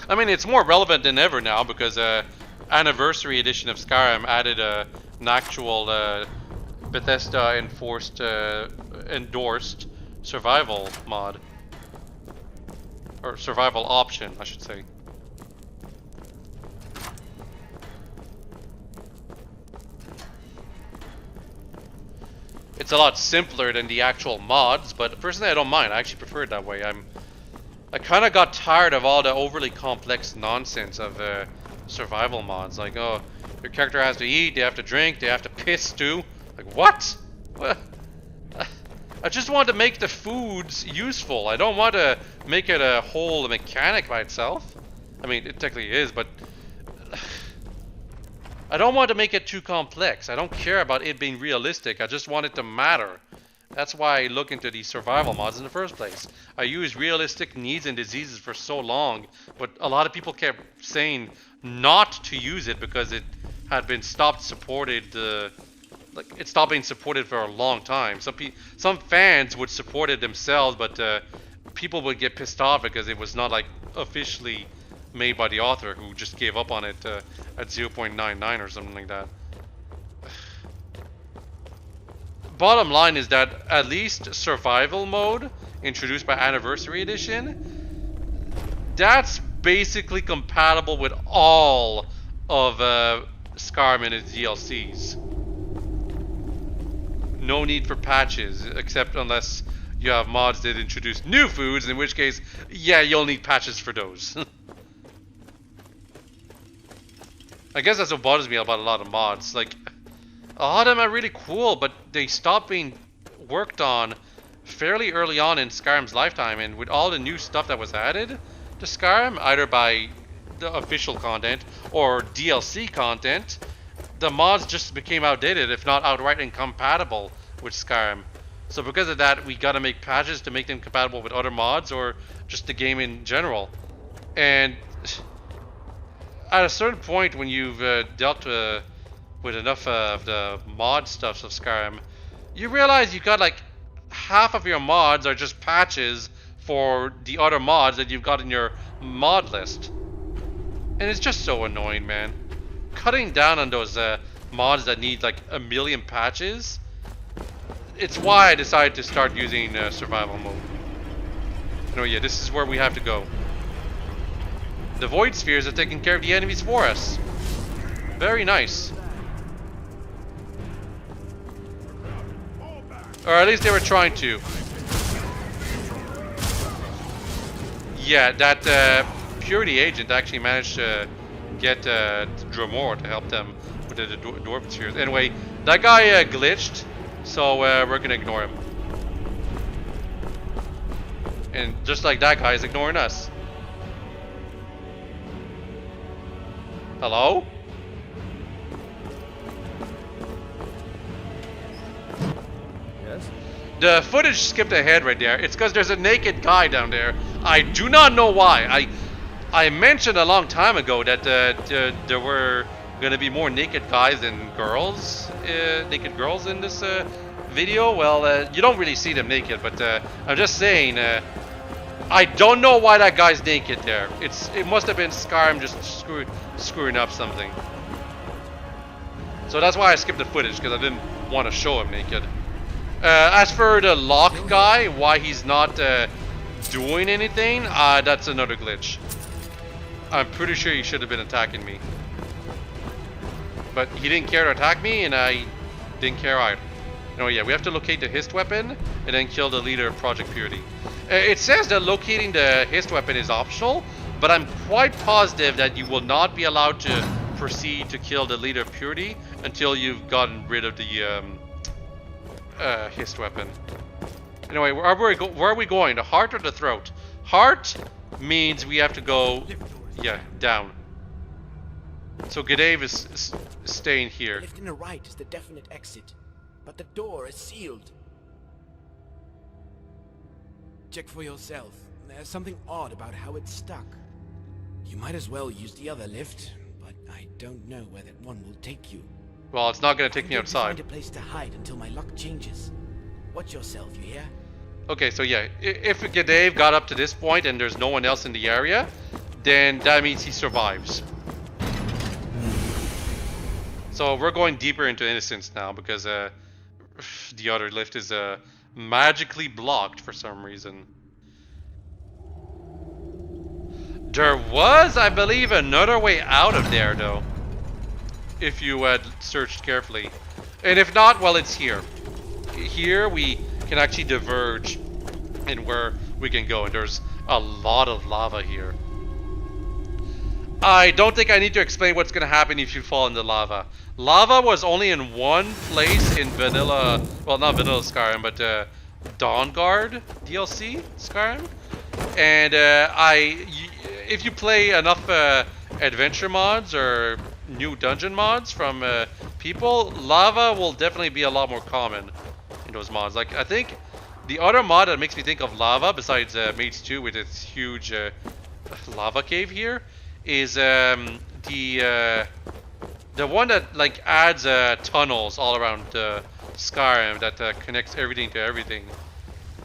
A: I mean, it's more relevant than ever now because anniversary edition of Skyrim added an actual Bethesda endorsed survival mod. Or survival option, I should say. It's a lot simpler than the actual mods, but personally I don't mind. I actually prefer it that way. I kind of got tired of all the overly complex nonsense of survival mods. Like, oh, your character has to eat, they have to drink, they have to piss too. Like, what? What? I just want to make the foods useful. I don't want to make it a whole mechanic by itself. I mean, it technically is, but I don't want to make it too complex. I don't care about it being realistic. I just want it to matter. That's why I look into these survival mods in the first place. I used realistic needs and diseases for so long, but a lot of people kept saying not to use it because it had been stopped supported. Like, it stopped being supported for a long time. Some fans would support it themselves, but people would get pissed off because it was not like officially made by the author, who just gave up on it at 0.99 or something like that. Bottom line is that at least survival mode introduced by Anniversary Edition, that's basically compatible with all of Skyrim and its DLCs. No need for patches, except unless you have mods that introduce new foods, in which case, yeah, you'll need patches for those. I guess that's what bothers me about a lot of mods. Like, a lot of them are really cool, but they stopped being worked on fairly early on in Skyrim's lifetime, and with all the new stuff that was added to Skyrim, either by the official content or DLC content, the mods just became outdated, if not outright incompatible with Skyrim. So because of that, we gotta make patches to make them compatible with other mods or just the game in general. And at a certain point, when you've dealt with enough of the mod stuff of Skyrim, you realize you got like half of your mods are just patches for the other mods that you've got in your mod list. And it's just so annoying, man. Cutting down on those mods that need like a million patches, it's why I decided to start using survival mode. Oh yeah, this is where we have to go. The void spheres are taking care of the enemies for us. Very nice. Or at least they were trying to. Yeah, that Purity agent actually managed to get Dromore to help them with the dwarf spheres. Anyway, that guy glitched, so we're gonna ignore him. And just like that guy is ignoring us. Hello?
D: Yes?
A: The footage skipped ahead right there. It's because there's a naked guy down there. I do not know why. I mentioned a long time ago that there were going to be more naked guys than girls, naked girls in this video. Well, you don't really see them naked, but I'm just saying, I don't know why that guy's naked there. It must have been Skyrim just screwing up something. So that's why I skipped the footage, because I didn't want to show him naked. As for the lock guy, why he's not doing anything, that's another glitch. I'm pretty sure he should have been attacking me. But he didn't care to attack me, and I didn't care either. Oh yeah, we have to locate the Hist weapon, and then kill the leader of Project Purity. It says that locating the Hist weapon is optional, but I'm quite positive that you will not be allowed to proceed to kill the leader of Purity until you've gotten rid of the hist weapon. Anyway, where are we going? The heart or the throat? Heart means we have to go, yeah, down. So G'Dave is staying here.
K: The lift in the right is the definite exit, but the door is sealed. Check for yourself. There's something odd about how it's stuck. You might as well use the other lift, but I don't know where that one will take you.
A: Well, it's not going to take me outside.
K: Find a place to hide until my luck changes. Watch yourself, you hear?
A: Okay, so yeah, if G'Dave got up to this point and there's no one else in the area, then that means he survives. So we're going deeper into Innocence now because the other lift is magically blocked for some reason. There was, I believe, another way out of there though, if you had searched carefully. And if not, well, it's here. Here we can actually diverge in where we can go, and there's a lot of lava here. I don't think I need to explain what's going to happen if you fall into lava. Lava was only in one place in vanilla, well, not vanilla Skyrim, but Dawnguard DLC Skyrim. And if you play enough adventure mods or new dungeon mods from people, lava will definitely be a lot more common in those mods. Like, I think the other mod that makes me think of lava, besides Maids 2 with its huge lava cave here, is the one that like adds tunnels all around Skyrim that connects everything to everything.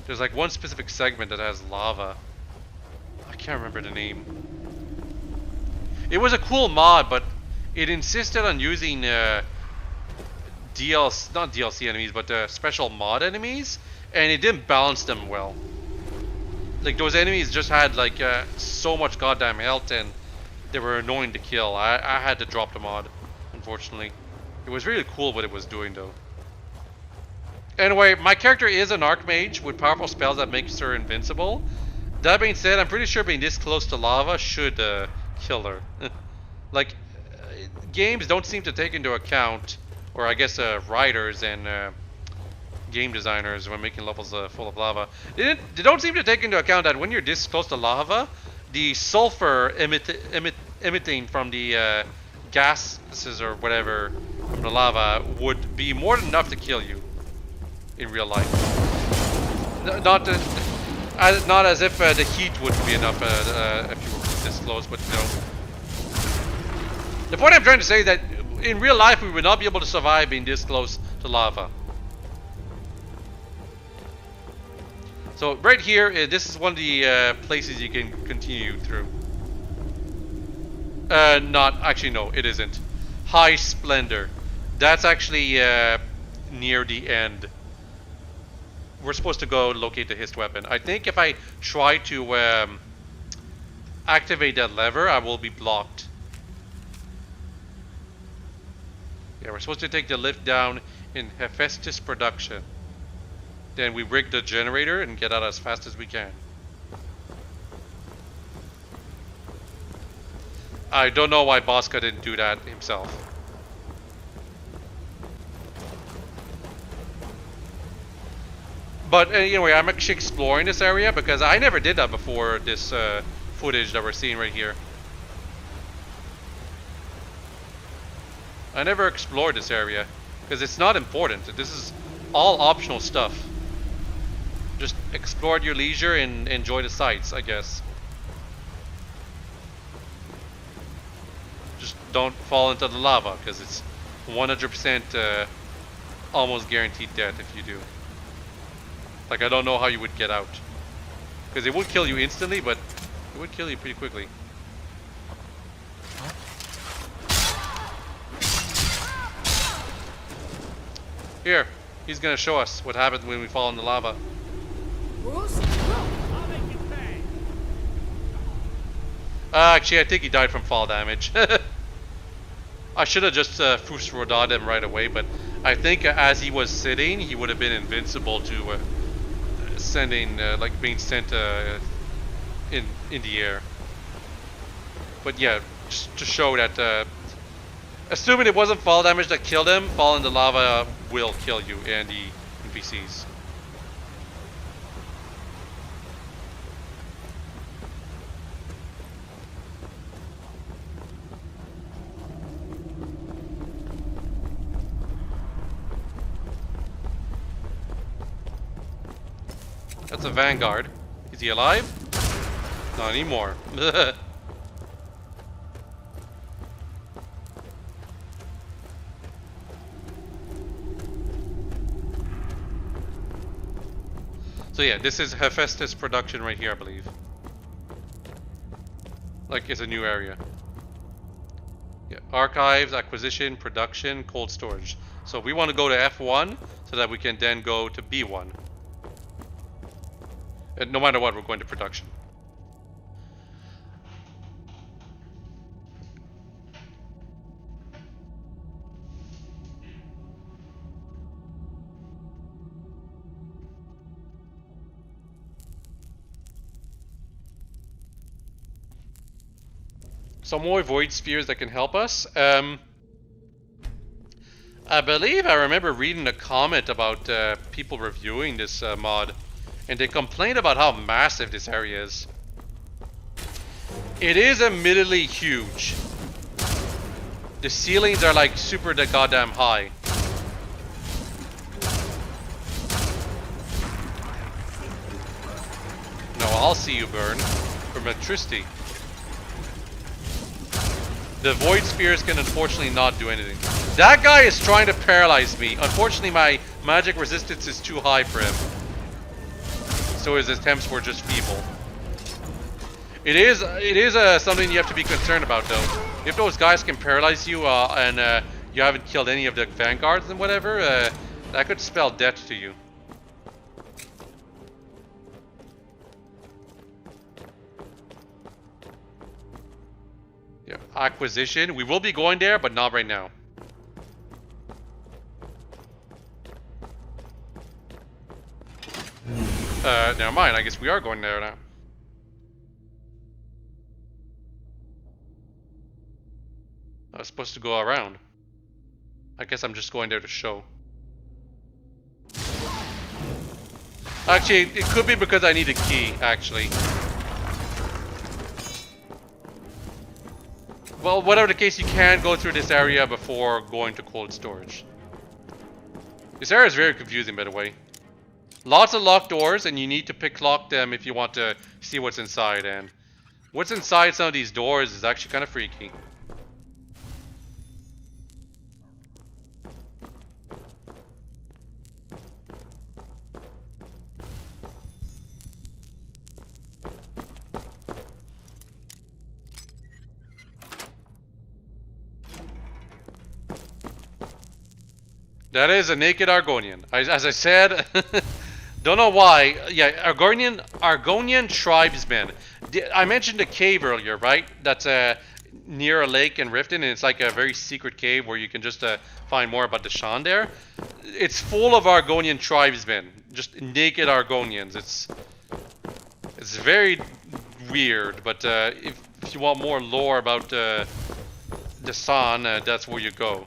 A: There's like one specific segment that has lava. I can't remember the name. It was a cool mod, but it insisted on using not DLC enemies, but special mod enemies, and it didn't balance them well. Like, those enemies just had like so much goddamn health, and they were annoying to kill. I had to drop the mod, unfortunately. It was really cool what it was doing though. Anyway, my character is an Archmage with powerful spells that makes her invincible. That being said, I'm pretty sure being this close to lava should kill her. Like, games don't seem to take into account, or I guess writers and game designers when making levels full of lava, they don't seem to take into account that when you're this close to lava, the sulfur emitting from the gases or whatever from the lava would be more than enough to kill you in real life. Not as if the heat wouldn't be enough if you were this close, but you know. The point I'm trying to say is that in real life we would not be able to survive being this close to lava. So right here, this is one of the places you can continue through. Actually no, it isn't. High Splendor. That's actually near the end. We're supposed to go locate the hist weapon. I think if I try to activate that lever, I will be blocked. Yeah, we're supposed to take the lift down in Hephaestus production. Then we rig the generator and get out as fast as we can. I don't know why Bosca didn't do that himself. But anyway, I'm actually exploring this area because I never did that before this footage that we're seeing right here. I never explored this area because it's not important. This is all optional stuff. Just explore at your leisure and enjoy the sights, I guess. Just don't fall into the lava because it's 100% almost guaranteed death if you do. Like, I don't know how you would get out. Because it would kill you instantly, but it would kill you pretty quickly. Here, he's gonna show us what happens when we fall in the lava. Actually, I think he died from fall damage. I should have just Fusrodad him right away, but I think as he was sitting, he would have been invincible to like being sent in the air. But yeah, just to show that, assuming it wasn't fall damage that killed him, fall in the lava will kill you and the NPCs. That's a Vanguard. Is he alive? Not anymore. So yeah, this is Hephaestus production right here, I believe. Like, it's a new area. Yeah, archives, acquisition, production, cold storage. So we want to go to F1 so that we can then go to B1. And no matter what, we're going to production. Some more void spheres that can help us. I believe I remember reading a comment about people reviewing this mod, and they complained about how massive this area is. It is admittedly huge. The ceilings are like super goddamn high. No, I'll see you burn from electricity. The void spears can unfortunately not do anything. That guy is trying to paralyze me. Unfortunately, my magic resistance is too high for him. So his attempts were just feeble. It is something you have to be concerned about, though. If those guys can paralyze you and you haven't killed any of the vanguards and whatever, that could spell death to you. Yeah, acquisition. We will be going there, but not right now. Never mind. I guess we are going there now. I was supposed to go around. I guess I'm just going there to show. Actually, it could be because I need a key, actually. Well, whatever the case, you can go through this area before going to cold storage. This area is very confusing, by the way. Lots of locked doors, and you need to pick-lock them if you want to see what's inside. And what's inside some of these doors is actually kind of freaky. That is a naked Argonian. As I said, don't know why. Yeah, Argonian tribesmen. I mentioned a cave earlier, right? That's near a lake in Riften, and it's like a very secret cave where you can just find more about the Shan there. It's full of Argonian tribesmen, just naked Argonians. It's very weird, but if you want more lore about the San, that's where you go.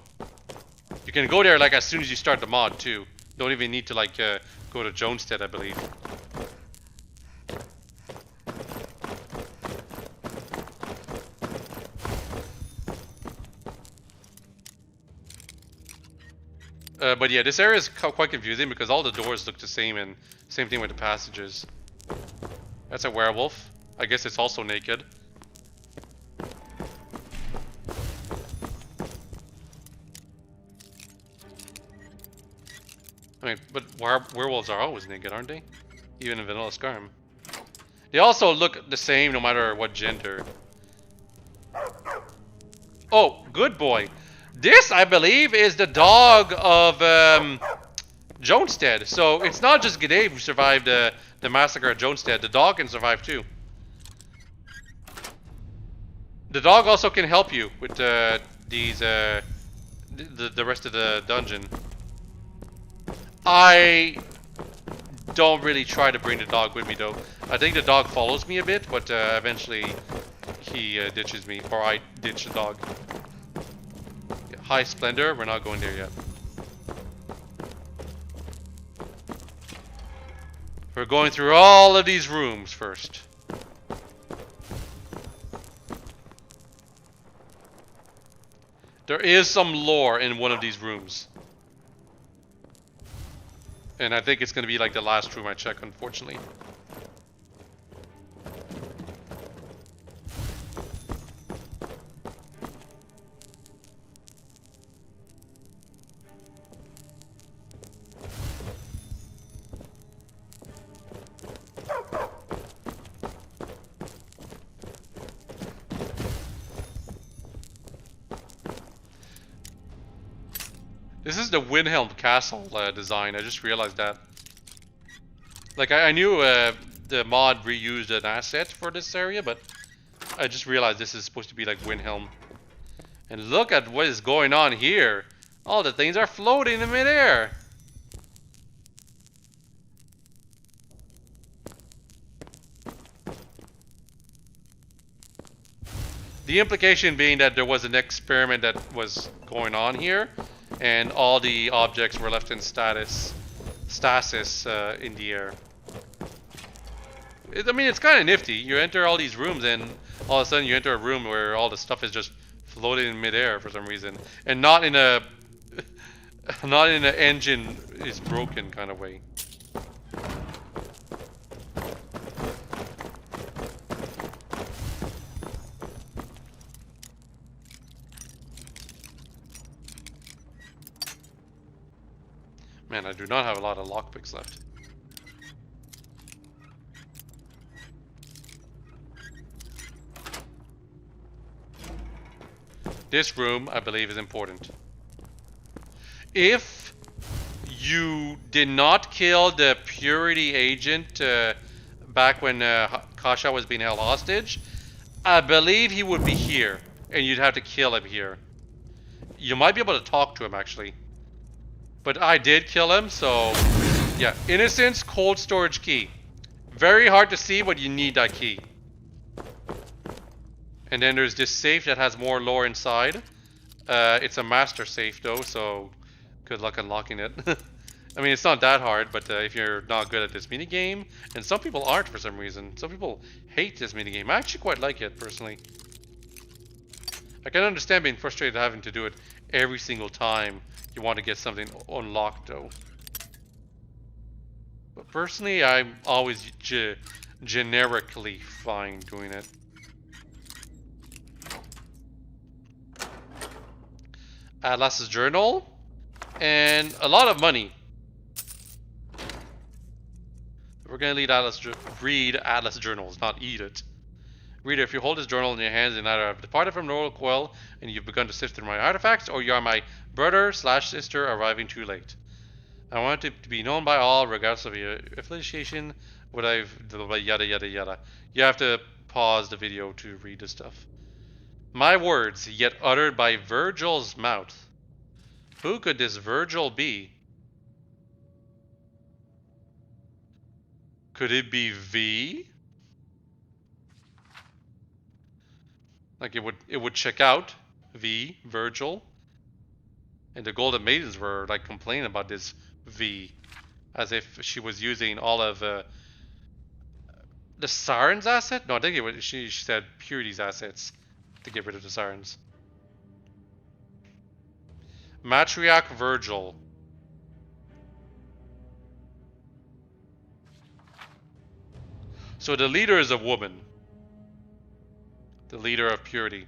A: You can go there like as soon as you start the mod too. Don't even need to like go to Jonestead, I believe. But yeah, this area is quite confusing because all the doors look the same, and same thing with the passages. That's a werewolf. I guess it's also naked. I mean, but werewolves are always naked, aren't they? Even in Vanilla Skyrim. They also look the same no matter what gender. Oh, good boy. This, I believe, is the dog of Jonestead. So it's not just G'day who survived the massacre at Jonestead. The dog can survive too. The dog also can help you with the rest of the dungeon. I don't really try to bring the dog with me though. I think the dog follows me a bit, but eventually he ditches me, or I ditch the dog. Yeah, high splendor, we're not going there yet. We're going through all of these rooms first. There is some lore in one of these rooms. And I think it's going to be like the last room I check, unfortunately. This is the Windhelm Castle design. I just realized that. Like, I knew the mod reused an asset for this area, but I just realized this is supposed to be like Windhelm. And look at what is going on here. All the things are floating in midair. The implication being that there was an experiment that was going on here, and all the objects were left in stasis in the air. I mean, it's kind of nifty. You enter all these rooms, and all of a sudden you enter a room where all the stuff is just floating in midair for some reason, and not in a not in an engine is broken kind of way. Man, I do not have a lot of lockpicks left. This room, I believe, is important. If you did not kill the Purity agent back when Kasha was being held hostage, I believe he would be here, and you'd have to kill him here. You might be able to talk to him, actually. But I did kill him, so yeah. Innocence, cold storage key. Very hard to see, but you need that key. And then there's this safe that has more lore inside. It's a master safe though, so good luck unlocking it. I mean, it's not that hard, but if you're not good at this minigame, and some people aren't for some reason. Some people hate this minigame. I actually quite like it, personally. I can understand being frustrated having to do it every single time you want to get something unlocked though. But personally, I'm always generically fine doing it. Atlas's journal and a lot of money. We're gonna read Atlas journals, not eat it. Reader, if you hold this journal in your hands, you either have departed from the royal coil and you've begun to sift through my artifacts, or you are my brother / sister arriving too late. I want it to be known by all, regardless of your affiliation, what I've yada yada yada. You have to pause the video to read this stuff. My words, yet uttered by Virgil's mouth. Who could this Virgil be? Could it be V? Like it would check out V, Virgil. And the Golden Maidens were like complaining about this V, as if she was using all of the Siren's asset. No, I think she said Purity's assets to get rid of the Sirens. Matriarch Virgil. So the leader is a woman. The leader of Purity.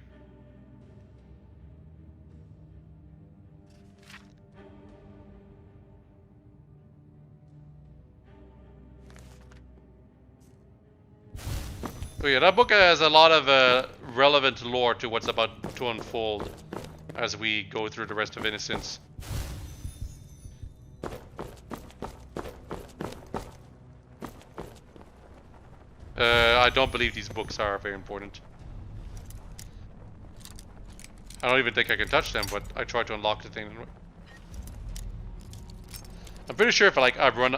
A: So yeah, that book has a lot of relevant lore to what's about to unfold as we go through the rest of Innocence. I don't believe these books are very important. I don't even think I can touch them, but I tried to unlock the thing. I'm pretty sure if I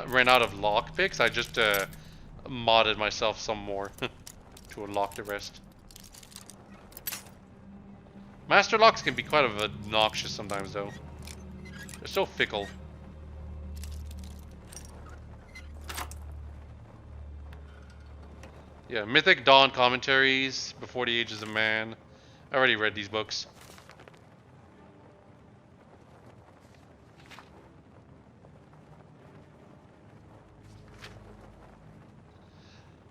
A: ran out of lockpicks, I just modded myself some more to unlock the rest. Master locks can be quite obnoxious sometimes, though. They're so fickle. Yeah, Mythic Dawn commentaries, Before the Ages of Man. I already read these books.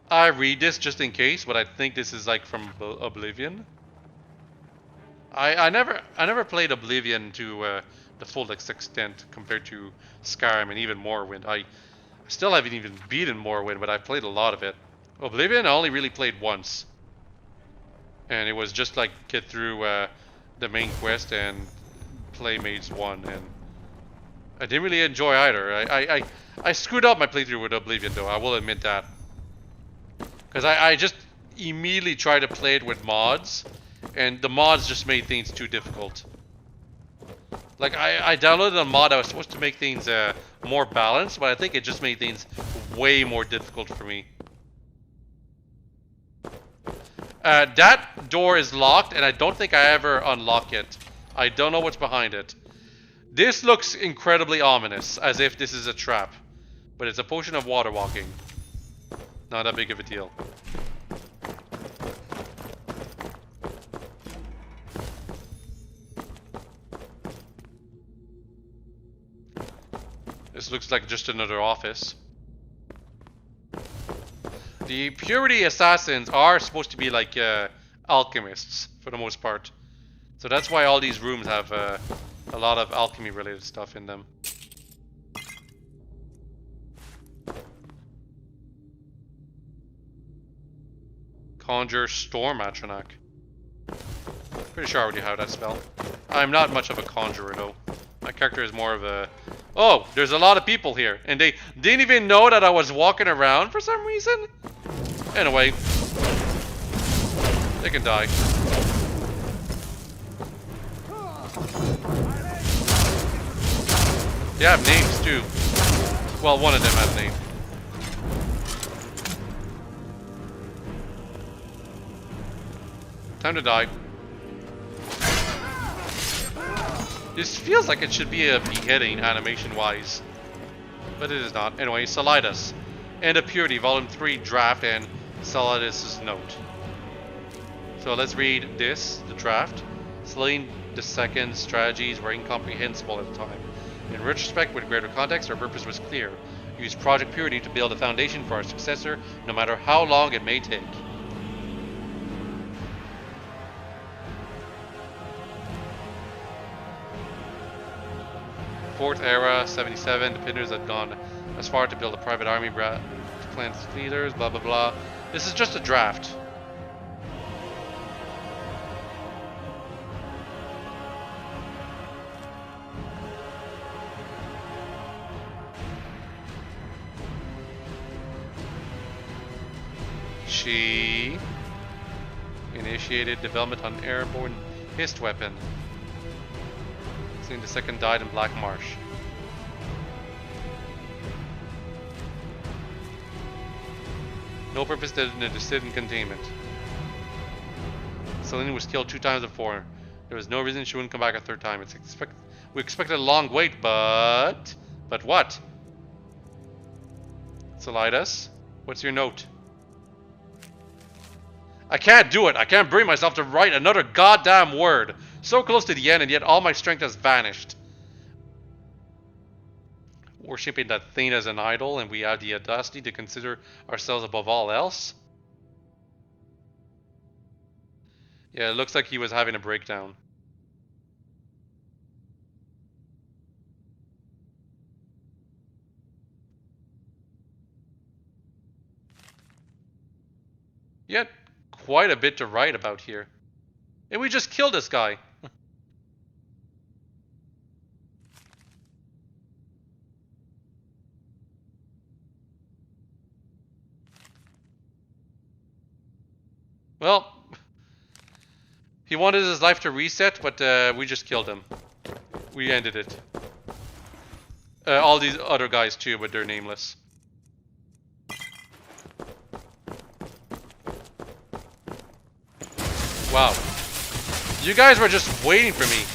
A: I read this just in case, but I think this is like from Oblivion. I never played Oblivion to the full extent compared to Skyrim and even Morrowind. I still haven't even beaten Morrowind, but I've played a lot of it. Oblivion I only really played once, and it was just like get through the main quest and play Maids 1, and I didn't really enjoy either. I screwed up my playthrough with Oblivion, though, I will admit that. Because I just immediately tried to play it with mods, and the mods just made things too difficult. Like, I downloaded a mod that was supposed to make things more balanced, but I think it just made things way more difficult for me. That door is locked, and I don't think I ever unlock it. I don't know what's behind it. This looks incredibly ominous, as if this is a trap. But it's a potion of water walking. Not that big of a deal. This looks like just another office. The Purity Assassins are supposed to be like alchemists, for the most part. So that's why all these rooms have a lot of alchemy related stuff in them. Conjure Storm Atronach. Pretty sure I already have that spell. I'm not much of a conjurer though. My character is more of a... Oh, there's a lot of people here. And they didn't even know that I was walking around for some reason. Anyway. They can die. They have names too. Well, one of them has a name. Time to die. This feels like it should be a beheading animation-wise, but it is not. Anyway, Solidus. End of Purity, Volume 3 draft, and Solidus' note. So let's read this, the draft. Slaying the Second's strategies were incomprehensible at the time. In retrospect, with greater context, our purpose was clear. Use Project Purity to build a foundation for our successor, no matter how long it may take. Fourth Era, 77, the Pinners had gone as far to build a private army to plant leaders, blah blah blah. This is just a draft. She initiated development on airborne hist weapon. The second died in Black Marsh. No purpose to sit in containment. Selene was killed 2 times before. There was no reason she wouldn't come back a 3rd time. We expected a long wait, but what? Solidus, what's your note? I can't do it. I can't bring myself to write another goddamn word. So close to the end, and yet all my strength has vanished. Worshipping that thing as an idol, and we have the audacity to consider ourselves above all else? Yeah, it looks like he was having a breakdown. Yet, quite a bit to write about here. And we just killed this guy. Well, he wanted his life to reset, but we just killed him. We ended it. All these other guys too, but they're nameless. Wow. You guys were just waiting for me.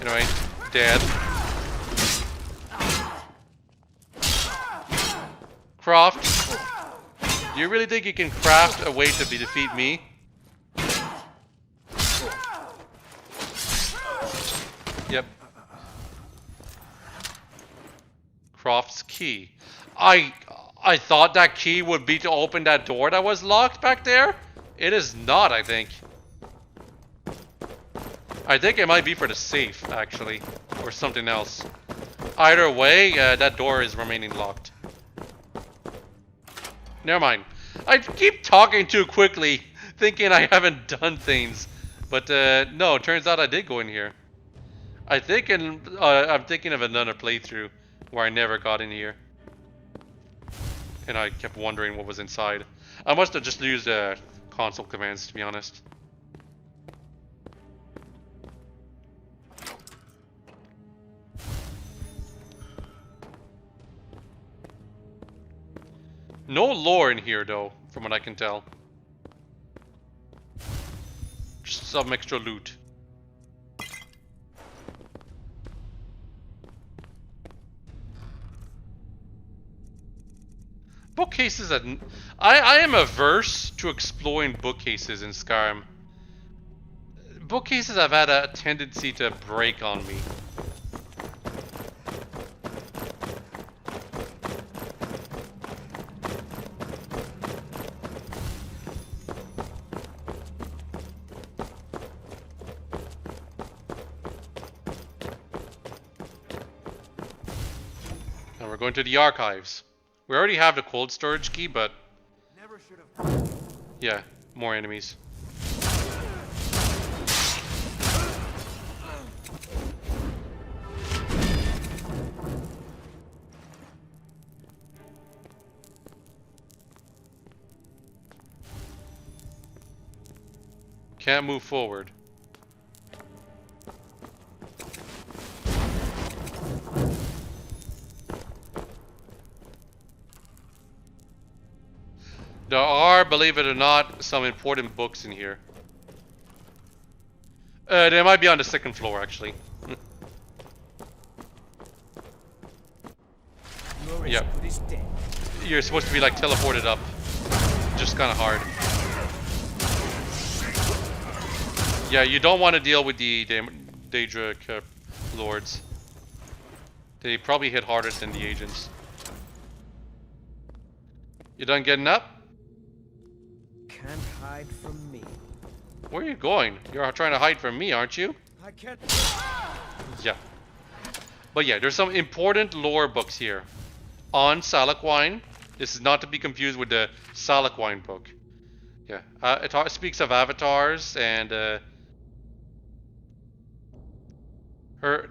A: Anyway, dead. Croft, do you really think you can craft a way to defeat me? Yep. Croft's key. I thought that key would be to open that door that was locked back there. It is not, I think. I think it might be for the safe, actually. Or something else. Either way, that door is remaining locked. Never mind. I keep talking too quickly, thinking I haven't done things. But no, it turns out I did go in here. I'm thinking of another playthrough where I never got in here. And I kept wondering what was inside. I must have just used console commands, to be honest. No lore in here, though, from what I can tell. Just some extra loot. Bookcases that... I am averse to exploring bookcases in Skyrim. Bookcases have had a tendency to break on me. Now we're going to the archives. We already have the cold storage key, but... yeah, more enemies. Can't move forward. There are, believe it or not, some important books in here. They might be on the second floor, actually. Yep. You're supposed to be like teleported up. Just kind of hard. Yeah, you don't want to deal with the Daedric lords. They probably hit harder than the agents. You done getting up?
D: Can't hide from me.
A: Where are you going? You're trying to hide from me, aren't you?
D: I can't.
A: Yeah. But yeah, there's some important lore books here. On Salaquine. This is not to be confused with the Salaquine book. Yeah. It speaks of avatars and...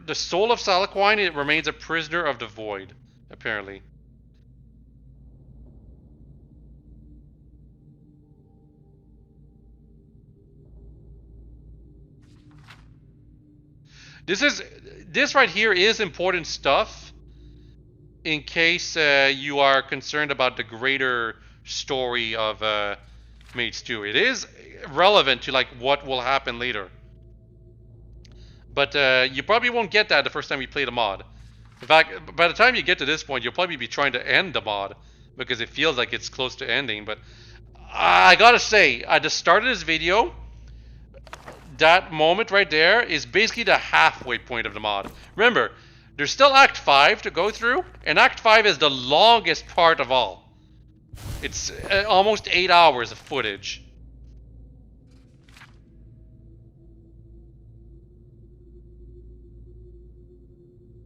A: the soul of Salaquine, it remains a prisoner of the void, apparently. This right here is important stuff in case you are concerned about the greater story of Maids 2. It is relevant to like what will happen later. But you probably won't get that the first time you play the mod. In fact, by the time you get to this point, you'll probably be trying to end the mod because it feels like it's close to ending. But I gotta say, at the start of this video, that moment right there is basically the halfway point of the mod. Remember, there's still Act 5 to go through, and Act 5 is the longest part of all. It's almost 8 hours of footage.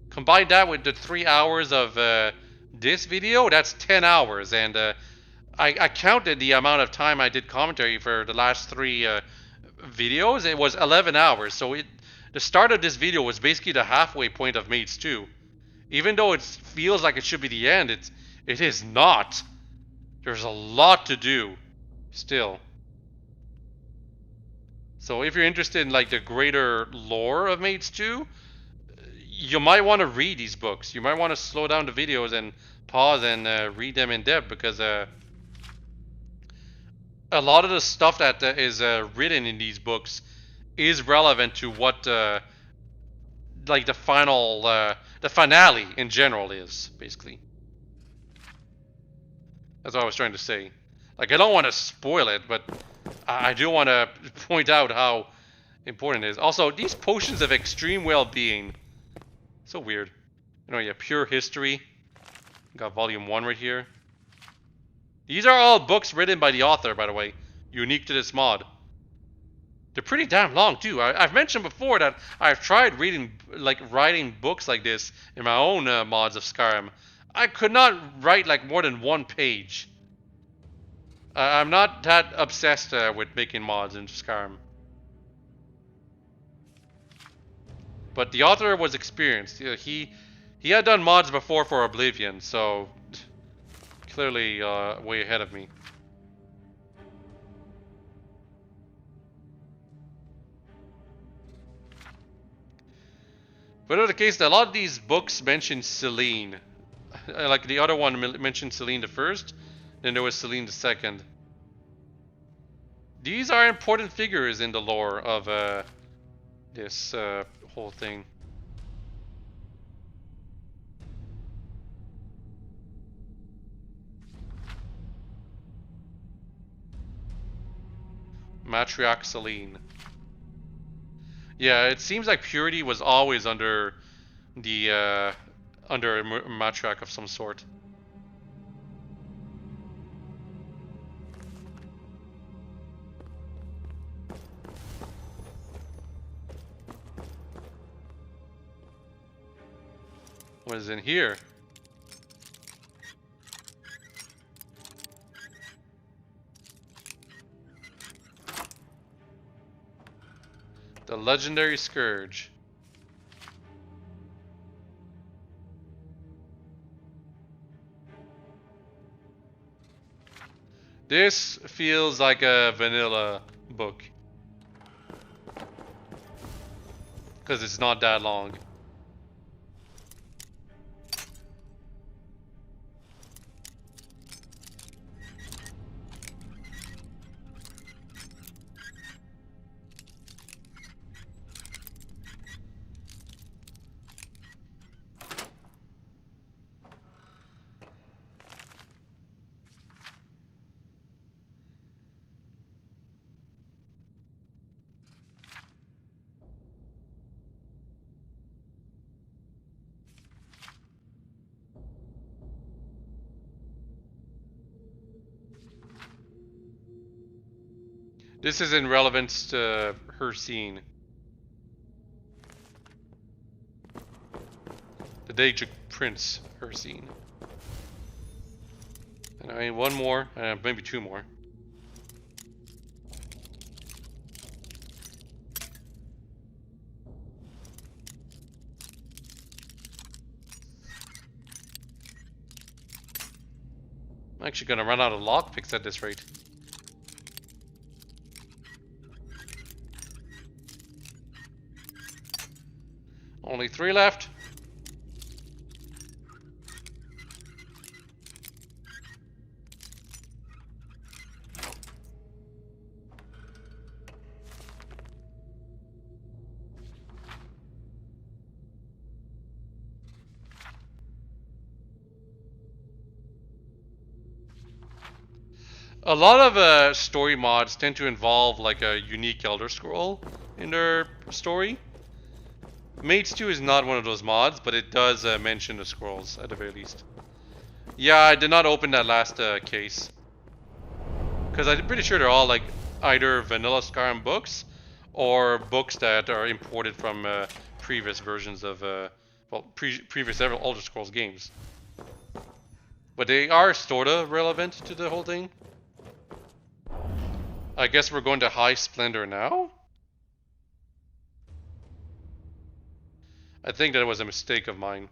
A: Combine that with the 3 hours of this video, that's 10 hours. And I counted the amount of time I did commentary for the last 3 videos. It was 11 hours. So the start of this video was basically the halfway point of Maids 2. Even though it feels like it should be the end, it is not. There's a lot to do still. So if you're interested in like the greater lore of Maids 2, you might want to read these books. You might want to slow down the videos and pause and read them in depth, because a lot of the stuff that is written in these books is relevant to what like the final the finale in general is, basically. That's what I was trying to say. Like, I don't want to spoil it, but I do want to point out how important it is. Also, these potions of extreme well-being, so weird. You know, yeah, pure history. Got volume 1 right here. These are all books written by the author, by the way, unique to this mod. They're pretty damn long too. I've mentioned before that I've tried writing books like this in my own mods of Skyrim. I could not write like more than 1 page. I'm not that obsessed with making mods in Skyrim. But the author was experienced. He had done mods before for Oblivion, so clearly way ahead of me. But in the case, a lot of these books mention Selene. Like the other one mentioned Selene the first, then there was Selene the second. These are important figures in the lore of this whole thing. Matriarch Selene. Yeah, it seems like purity was always under the under a matriarch of some sort. What is in here? The legendary Scourge. This feels like a vanilla book. Because it's not that long. This is in relevance to her scene. The Daedric Prince, her scene. And I need 1 more, maybe 2 more. I'm actually gonna run out of lockpicks at this rate. Only 3 left. A lot of story mods tend to involve like a unique Elder Scroll in their story. Maids 2 is not one of those mods, but it does mention the scrolls at the very least. Yeah, I did not open that last case. Because I'm pretty sure they're all like either vanilla Skyrim books or books that are imported from previous versions of, previous Elder Scrolls games. But they are sorta relevant to the whole thing. I guess we're going to High Splendor now? I think that was a mistake of mine.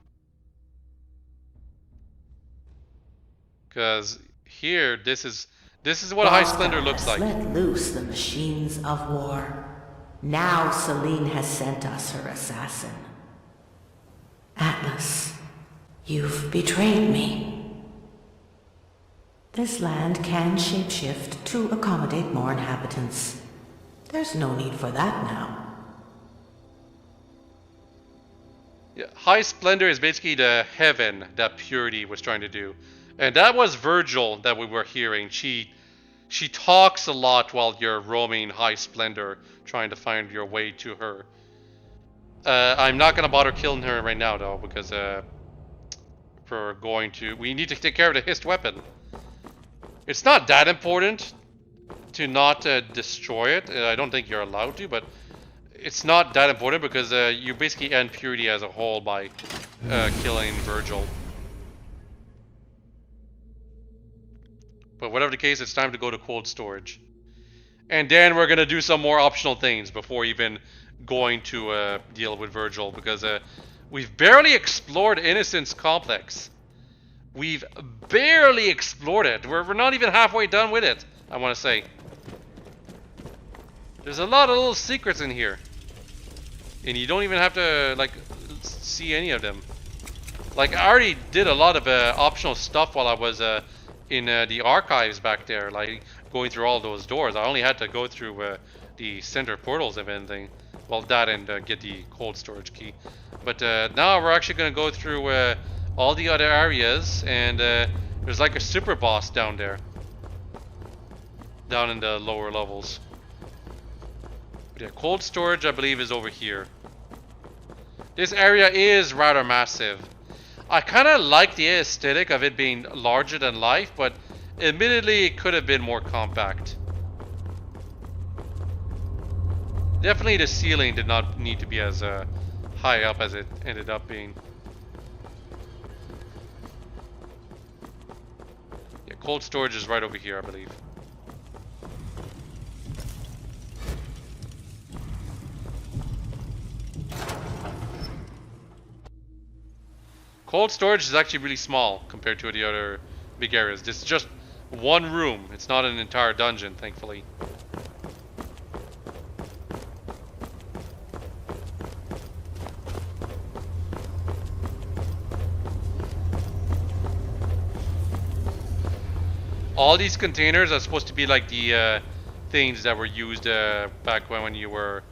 A: Because here, this is what High Splendor looks like.
L: Let loose the machines of war. Now Selene has sent us her assassin. Atlas, you've betrayed me. This land can shapeshift to accommodate more inhabitants. There's no need for that now.
A: Yeah, High Splendor is basically the heaven that Purity was trying to do. And that was Virgil that we were hearing. She talks a lot while you're roaming High Splendor, trying to find your way to her. I'm not gonna bother killing her right now though, because we need to take care of the Hist weapon. It's not that important to not destroy it. I don't think you're allowed to, but it's not that important because you basically end Purity as a whole by killing Virgil. But whatever the case, it's time to go to cold storage. And then we're gonna do some more optional things before even going to deal with Virgil, because we've barely explored Innocence Complex. We've barely explored it. We're not even halfway done with it, I want to say. There's a lot of little secrets in here. And you don't even have to, like, see any of them. Like, I already did a lot of optional stuff while I was in the archives back there, like going through all those doors. I only had to go through the center portals of anything. Well, that and get the cold storage key. But now we're actually going to go through all the other areas, and there's like a super boss down there. Down in the lower levels. But yeah, cold storage I believe is over here. This area is rather massive. I kind of like the aesthetic of it being larger than life, but admittedly it could have been more compact. Definitely the ceiling did not need to be as high up as it ended up being. Yeah, cold storage is right over here, I believe. Cold storage is actually really small compared to the other big areas. This is just one room. It's not an entire dungeon, thankfully. All these containers are supposed to be like the things that were used back when you were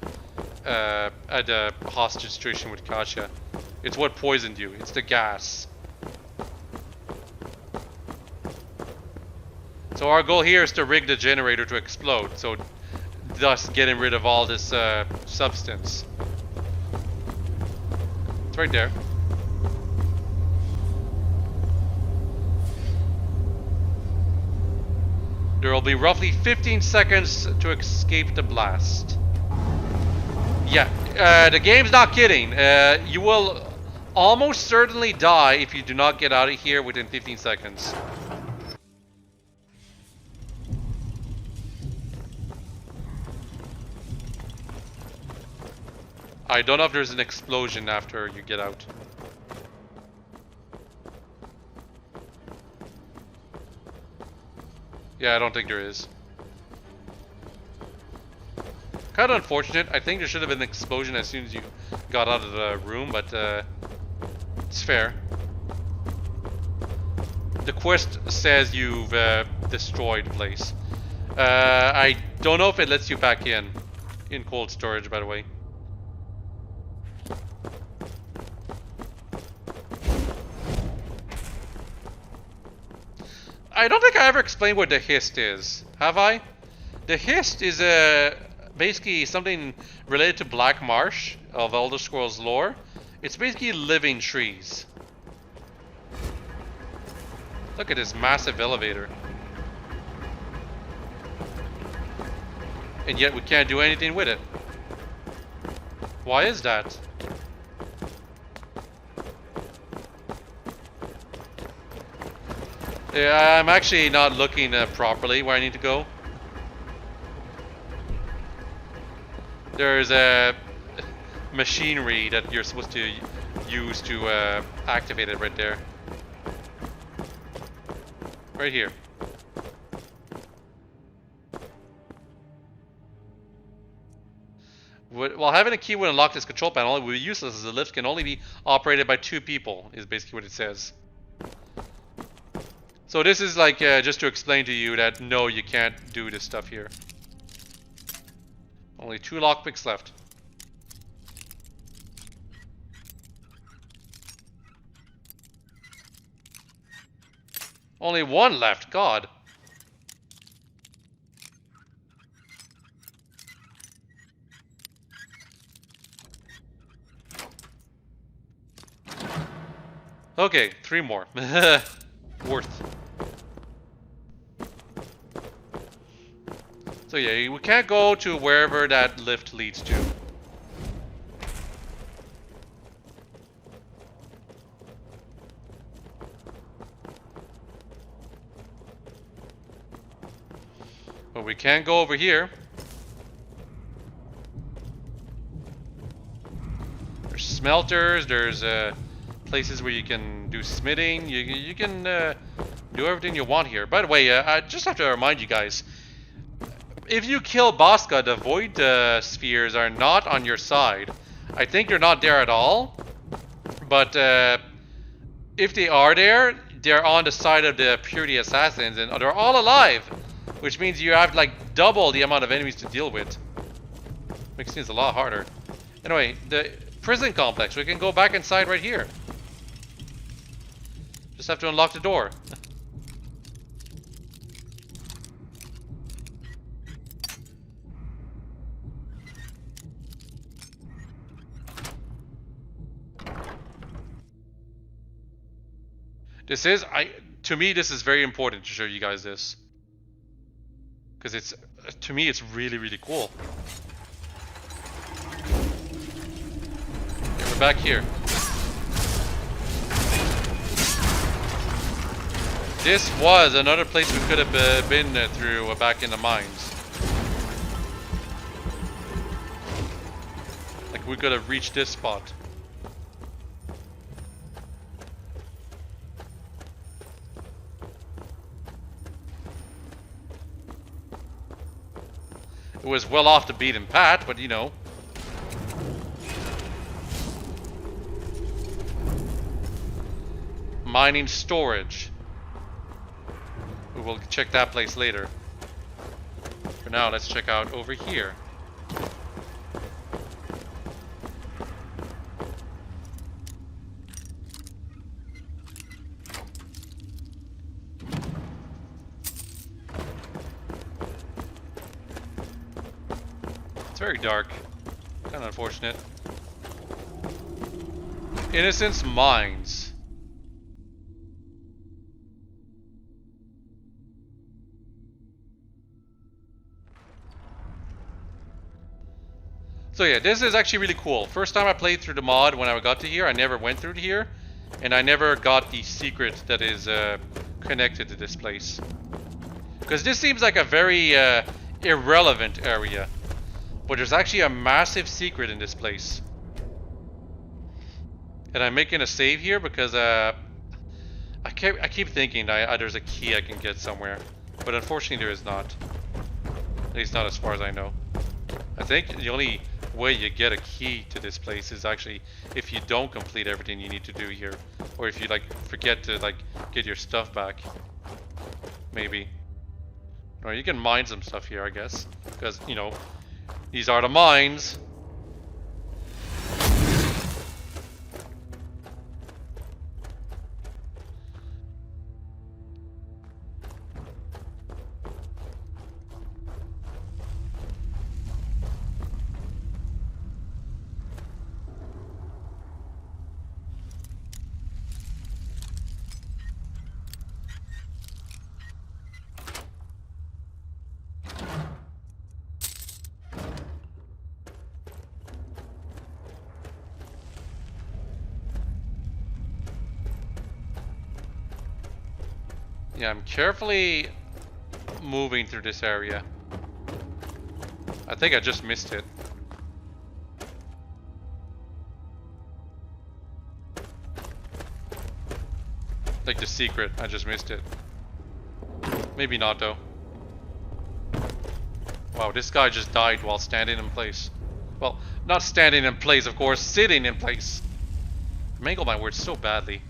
A: at the hostage situation with Kasia. It's what poisoned you. It's the gas. So our goal here is to rig the generator to explode, so thus getting rid of all this substance. It's right there. There will be roughly 15 seconds to escape the blast. Yeah, the game's not kidding. You will almost certainly die if you do not get out of here within 15 seconds. I don't know if there's an explosion after you get out. Yeah, I don't think there is. Kind of unfortunate. I think there should have been an explosion as soon as you got out of the room, but it's fair. The quest says you've destroyed the place. I don't know if it lets you back in cold storage, by the way. I don't think I ever explained what the Hist is. Have I? The Hist is basically something related to Black Marsh of Elder Scrolls lore. It's basically living trees. Look at this massive elevator. And yet we can't do anything with it. Why is that? Yeah, I'm actually not looking properly where I need to go. There's a machinery that you're supposed to use to activate it right there. Right here. While having a key would unlock this control panel, it would be useless as the lift can only be operated by 2 people, is basically what it says. So this is like just to explain to you that no, you can't do this stuff here. Only 2 lockpicks left. Only 1 left, God. Okay, 3 more. Worth. So yeah, we can't go to wherever that lift leads to. But we can go over here. There's smelters, there's places where you can do smithing. You can do everything you want here. By the way, I just have to remind you guys, if you kill Bosca, the void spheres are not on your side. I think they're not there at all. But if they are there, they're on the side of the Purity Assassins, and they're all alive. Which means you have like double the amount of enemies to deal with. Makes things a lot harder. Anyway, the prison complex. We can go back inside right here. Just have to unlock the door. This is, to me, this is very important to show you guys this. Because it's, to me, it's really, really cool. Okay, we're back here. This was another place we could have been through back in the mines. Like, we could have reached this spot. It was well off the beaten path, but you know. Mining storage. We will check that place later. For now, let's check out over here. Very dark. Kind of unfortunate. Innocence Mines. So yeah, this is actually really cool. First time I played through the mod when I got to here, I never went through to here. And I never got the secret that is connected to this place. Because this seems like a very irrelevant area. But there's actually a massive secret in this place. And I'm making a save here because I keep thinking there's a key I can get somewhere. But unfortunately there is not. At least not as far as I know. I think the only way you get a key to this place is actually if you don't complete everything you need to do here. Or if you like forget to like get your stuff back. Maybe. Or you can mine some stuff here, I guess. Because, you know, these are the mines. Yeah, I'm carefully moving through this area. I think I just missed it. Like the secret, I just missed it. Maybe not though. Wow, this guy just died while standing in place. Well, not standing in place, of course, sitting in place. I mangled my words so badly.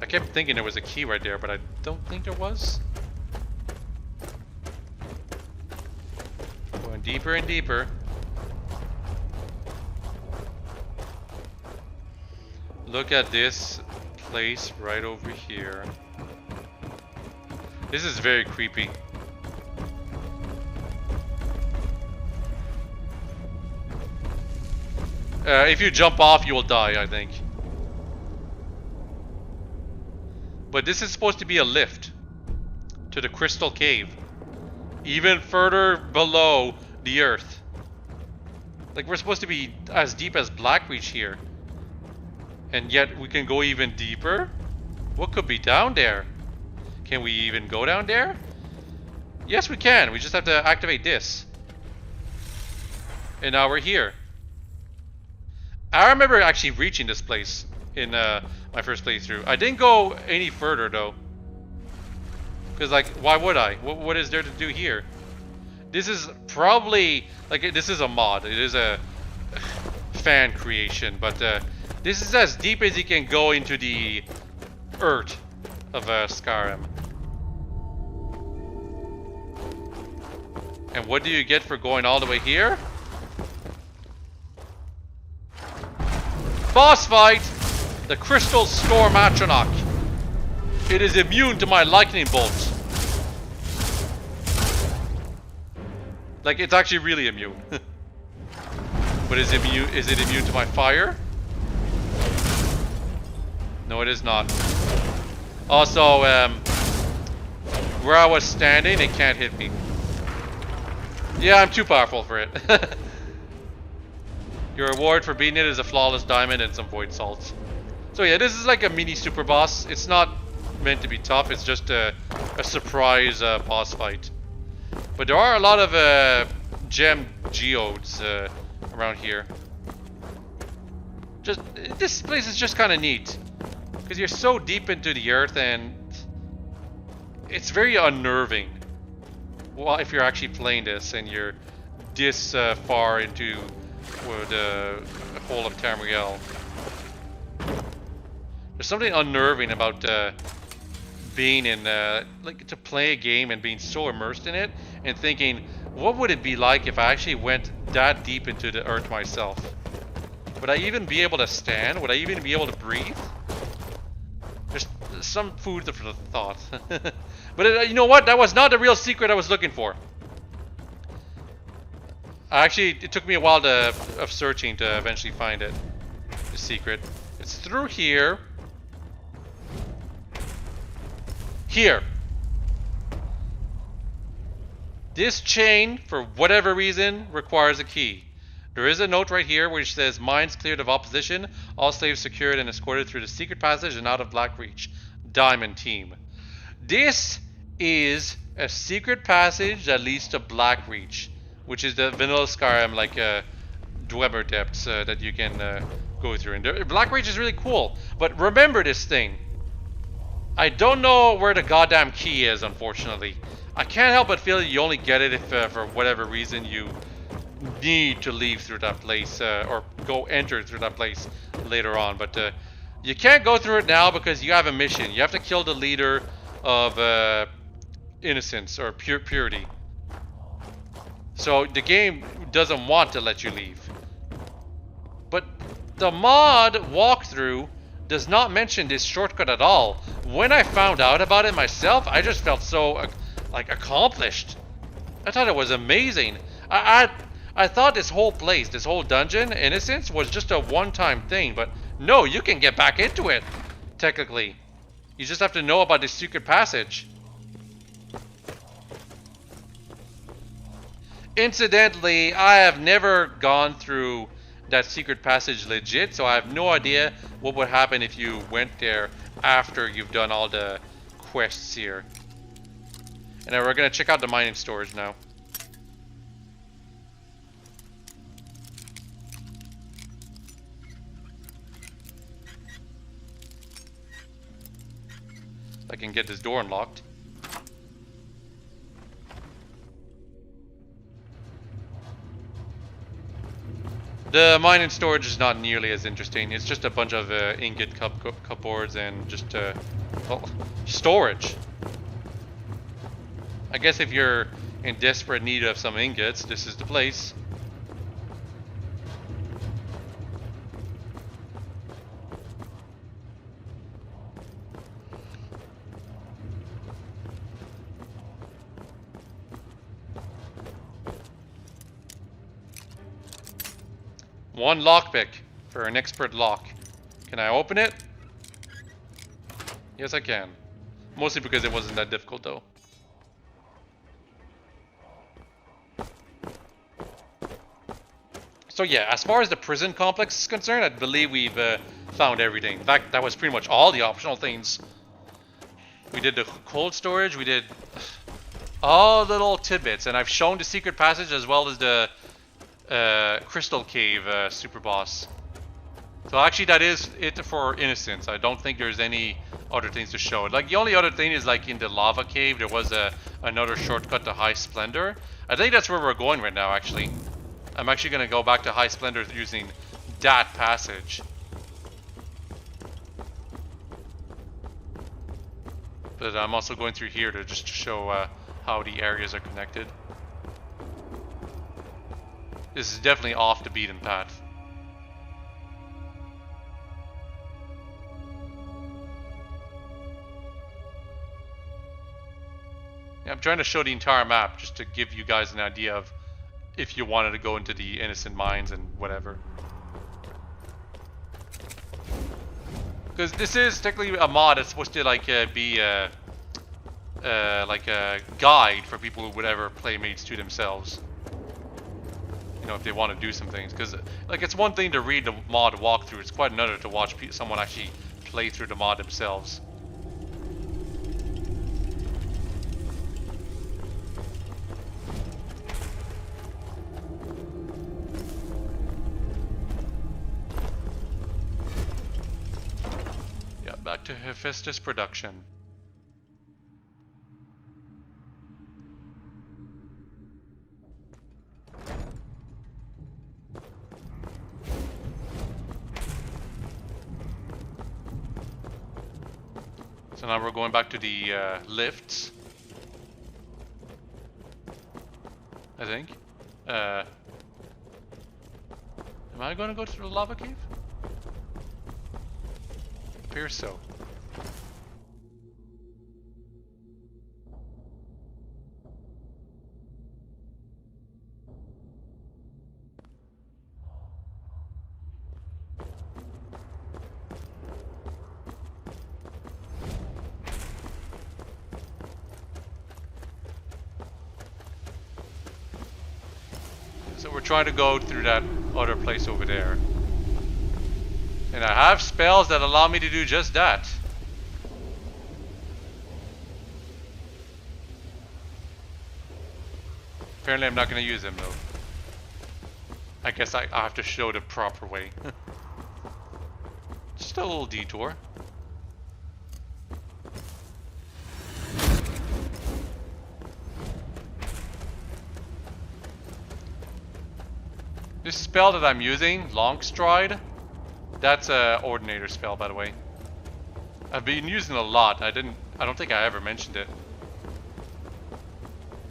A: I kept thinking there was a key right there, but I don't think there was. Going deeper and deeper. Look at this place right over here. This is very creepy. If you jump off, you will die, I think. But this is supposed to be a lift to the Crystal Cave. Even further below the earth. Like, we're supposed to be as deep as Blackreach here. And yet we can go even deeper? What could be down there? Can we even go down there? Yes, we can. We just have to activate this. And now we're here. I remember actually reaching this place in my first playthrough. I didn't go any further though. Because, like, why would I? What is there to do here? This is probably, like, this is a mod. It is a fan creation, but this is as deep as you can go into the earth of Skyrim. And what do you get for going all the way here? Boss fight! The Crystal Storm Atronach. It is immune to my lightning bolts. Like, it's actually really immune. But is it immune to my fire? No, it is not. Also, where I was standing, it can't hit me. Yeah, I'm too powerful for it. Your reward for beating it is a flawless diamond and some void salts. So yeah, this is like a mini super boss. It's not meant to be tough. It's just a surprise boss fight. But there are a lot of gem geodes around here. Just this place is just kind of neat because you're so deep into the earth and it's very unnerving. Well, if you're actually playing this and you're this far into the whole of Tamriel. There's something unnerving about being in, like, to play a game and being so immersed in it and thinking, what would it be like if I actually went that deep into the earth myself? Would I even be able to stand? Would I even be able to breathe? There's some food for thought. But you know what? That was not the real secret I was looking for. Actually, it took me a while of searching to eventually find it. The secret. It's through here. Here. This chain, for whatever reason, requires a key. There is a note right here which says, "Mines cleared of opposition. All slaves secured and escorted through the secret passage and out of Blackreach. Diamond Team." This is a secret passage that leads to Blackreach, which is the vanilla Skyrim, like Dwemer depths that you can go through. And Blackreach is really cool. But remember this thing. I don't know where the goddamn key is, unfortunately. I can't help but feel you only get it if, for whatever reason, you need to leave through that place or go enter through that place later on. But you can't go through it now because you have a mission. You have to kill the leader of innocence or purity. So the game doesn't want to let you leave. But the mod walkthrough does not mention this shortcut at all. When I found out about it myself, I just felt so like accomplished. I thought it was amazing. I thought this whole place, this whole dungeon, Innocence, was just a one-time thing, but no, you can get back into it, technically. You just have to know about this secret passage. Incidentally, I have never gone through that secret passage legit, so I have no idea what would happen if you went there after you've done all the quests here. And then we're gonna check out the mining storage now. I can get this door unlocked. The mining storage is not nearly as interesting. It's just a bunch of ingot cupboards and just well, storage. I guess if you're in desperate need of some ingots, this is the place. One lockpick for an expert lock. Can I open it? Yes, I can. Mostly because it wasn't that difficult, though. So yeah, as far as the prison complex is concerned, I believe we've found everything. In fact, that was pretty much all the optional things. We did the cold storage, we did all the little tidbits, and I've shown the secret passage as well as the Crystal Cave super boss. So actually that is it for Innocence. I don't think there's any other things to show. Like the only other thing is like in the lava cave there was another shortcut to High Splendor. I think that's where we're going right now actually. I'm actually going to go back to High Splendor using that passage. But I'm also going through here to just show how the areas are connected. This is definitely off the beaten path. Yeah, I'm trying to show the entire map just to give you guys an idea of if you wanted to go into the Innocent Mines and whatever. Because this is technically a mod that's supposed to like be like a guide for people who would ever play Maids 2 themselves. You know, if they want to do some things. Because like it's one thing to read the mod walkthrough, it's quite another to watch someone actually play through the mod themselves. Back to Hephaestus production. So now we're going back to the lifts, I think. Am I going to go through the lava cave? Appears so. So we're trying to go through that other place over there. And I have spells that allow me to do just that. Apparently I'm not going to use them though. I guess I have to show the proper way. Just a little detour. This spell that I'm using, Long Stride, that's a Ordinator spell, by the way. I've been using it a lot. I don't think I ever mentioned it.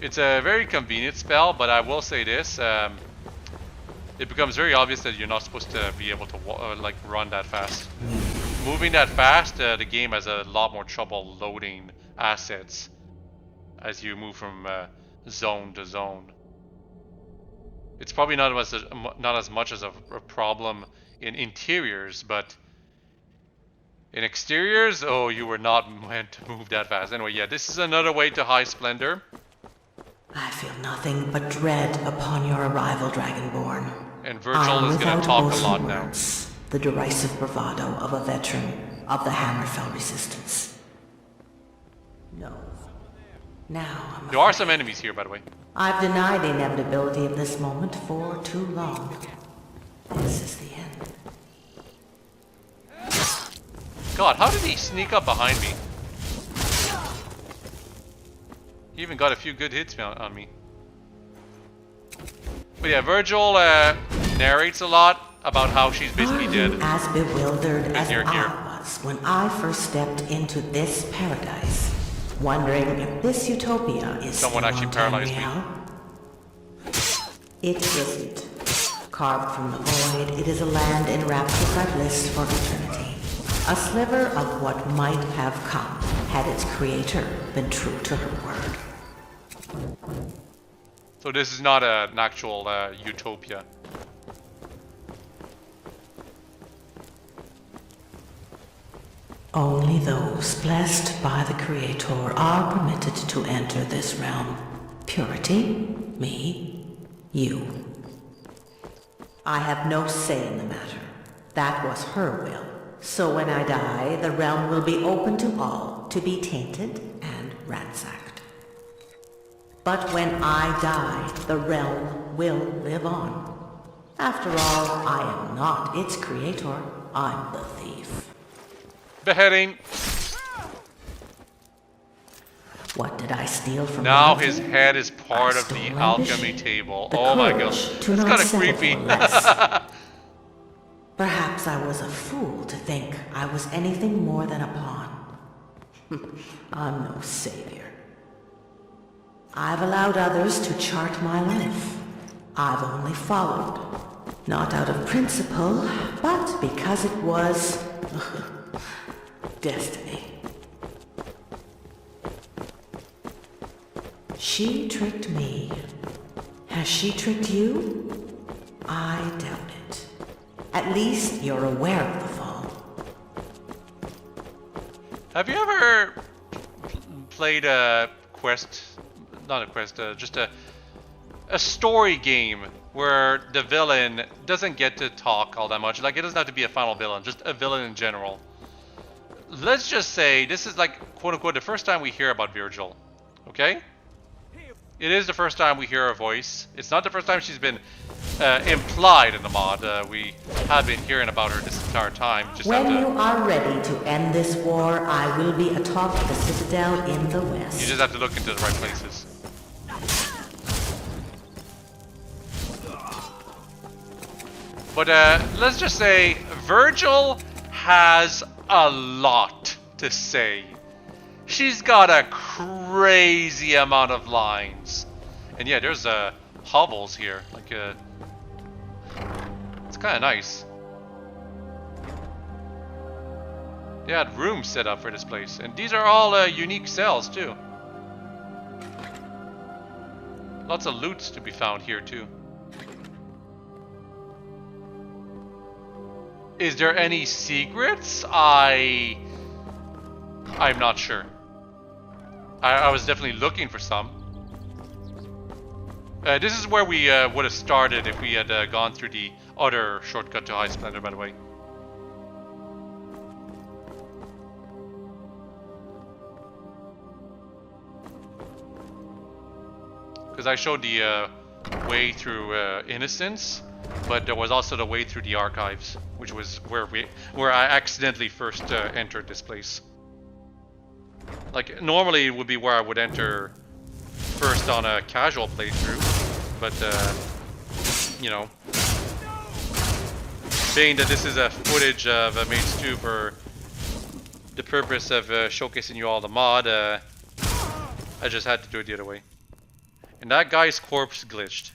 A: It's a very convenient spell, but I will say this: it becomes very obvious that you're not supposed to be able to like run that fast. Moving that fast, the game has a lot more trouble loading assets as you move from zone to zone. It's probably not as much as a problem in interiors, but in exteriors, oh, you were not meant to move that fast. Anyway, yeah, this is another way to High Splendor.
L: I feel nothing but dread upon your arrival, Dragonborn.
A: And Virgil is going to talk a lot now.
L: The derisive bravado of a veteran of the Hammerfell resistance. No. Now,
A: there are some enemies here, by the way.
L: I've denied the inevitability of this moment for too long. This is the end.
A: God, how did he sneak up behind me? He even got a few good hits on me. But yeah, Virgil narrates a lot about how she's basically dead.
L: As bewildered as I was when I first stepped into this paradise. wondering if this utopia is
A: Someone
L: still
A: actually
L: on time
A: paralyzed me.
L: real. It isn't. Carved from the void, it is a land enwrapped with our bliss for eternity. A sliver of what might have come had its creator been true to her word.
A: So this is not an actual utopia.
L: Only those blessed by the Creator are permitted to enter this realm. Purity, me, you. I have no say in the matter. That was her will. So when I die, the realm will be open to all, to be tainted and ransacked. But when I die, the realm will live on. After all, I am not its creator. I'm the thief.
A: Beheading.
L: What did I steal from
A: Now
L: you?
A: his head is part of the
L: stole
A: alchemy
L: ambition,
A: table.
L: the
A: Oh my
L: courage
A: god.
L: to
A: It's
L: not
A: kind of
L: settle
A: creepy.
L: for less. Perhaps I was a fool to think I was anything more than a pawn. I'm no savior. I've allowed others to chart my life. I've only followed. Not out of principle, but because it was destiny. She tricked me. Has she tricked you? I doubt it. At least you're aware of the fall.
A: Have you ever played a quest, not a quest, just a story game where the villain doesn't get to talk all that much? Like, it doesn't have to be a final villain, just a villain in general. Let's just say this is like, quote unquote, the first time we hear about Virgil, okay? It is the first time we hear her voice. It's not the first time she's been implied in the mod. We have been hearing about her this entire time. Just
L: when you are ready to end this war, I will be atop the citadel in the west.
A: You just have to look into the right places. But let's just say Virgil has a lot to say. She's got a crazy amount of lines. And yeah, there's hovels here. Like, it's kind of nice. They had rooms set up for this place. And these are all unique cells, too. Lots of loot to be found here, too. Is there any secrets? I'm not sure. I was definitely looking for some. This is where we would have started if we had gone through the other shortcut to High Splendor, by the way. Because I showed the way through Innocence, but there was also the way through the archives, which was where I accidentally first entered this place. Like, normally it would be where I would enter first on a casual playthrough, but you know, being that this is a footage of Maids 2 for the purpose of showcasing you all the mod, I just had to do it the other way. And that guy's corpse glitched.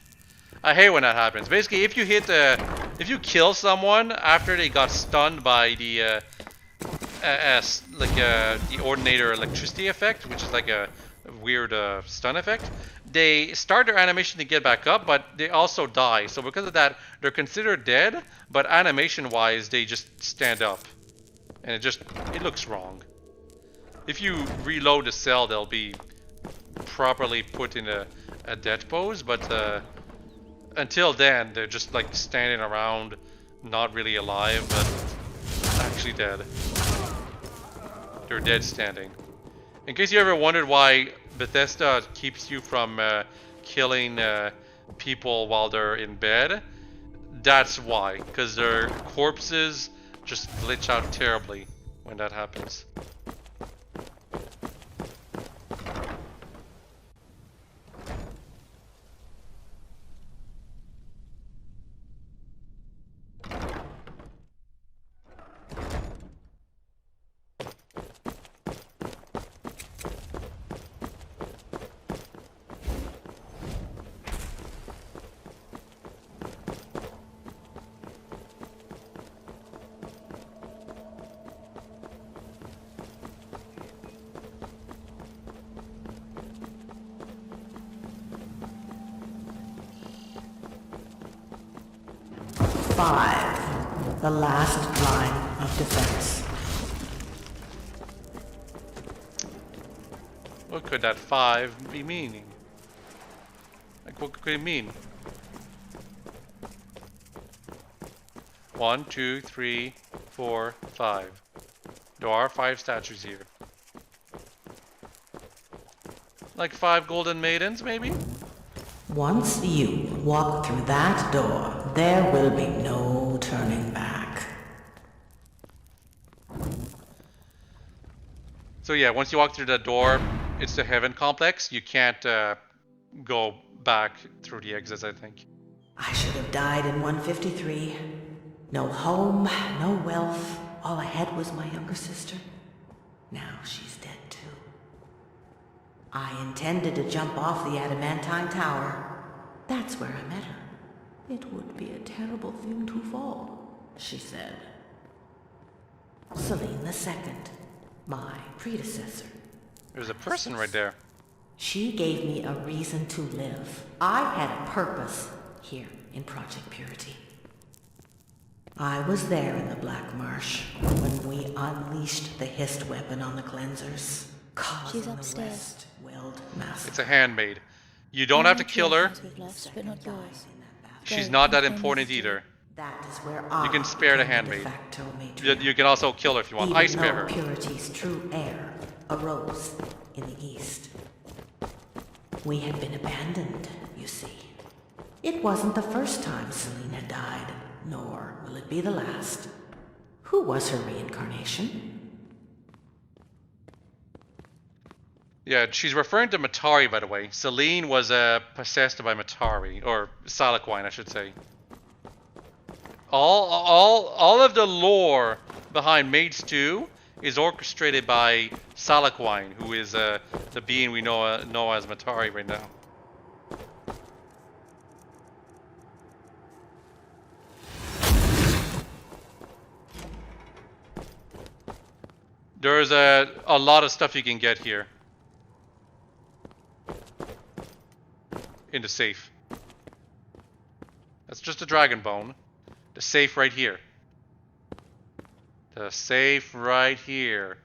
A: I hate when that happens. Basically, if you kill someone after they got stunned by the the ordinator electricity effect, which is like a weird stun effect, they start their animation to get back up, but they also die. So because of that, they're considered dead, but animation-wise, they just stand up, and it looks wrong. If you reload the cell, they'll be properly put in a death pose, but until then, they're just like standing around, not really alive, but actually dead. They're dead standing. In case you ever wondered why Bethesda keeps you from killing people while they're in bed, that's why. Because their corpses just glitch out terribly when that happens.
L: 5. The last line of defense.
A: What could that 5 be meaning? Like, what could it mean? 1, 2, 3, 4, 5. There are 5 statues here. Like 5 golden maidens, maybe?
L: Once you walk through that door, there will be no turning back.
A: So yeah, once you walk through that door, it's the heaven complex. You can't go back through the exits, I think.
L: I should have died in 153. No home, no wealth. All I had was my younger sister. Now she's dead too. I intended to jump off the adamantine tower. That's where I met her. It would be a terrible thing to fall, she said. Celine II, my predecessor.
A: There's a person right there.
L: She gave me a reason to live. I had a purpose here in Project Purity. I was there in the Black Marsh when we unleashed the hissed weapon on the cleansers.
B: She's upstairs.
A: It's a handmaid. You don't have to kill her.
B: Lost, but not yours.
A: She's not that important either.
L: That is where
A: You can spare the handmaid. You can also kill her if you want. I spare her.
L: Purity's true heir arose in the east. We had been abandoned, you see. It wasn't the first time Celine had died, nor will it be the last. Who was her reincarnation?
A: Yeah, she's referring to Matari, by the way. Celine was possessed by Matari, or Salaquine, I should say. All of the lore behind Maids 2 is orchestrated by Salaquine, who is the being we know as Matari right now. There's a lot of stuff you can get here. In the safe. That's just a dragon bone. The safe right here. The safe right here.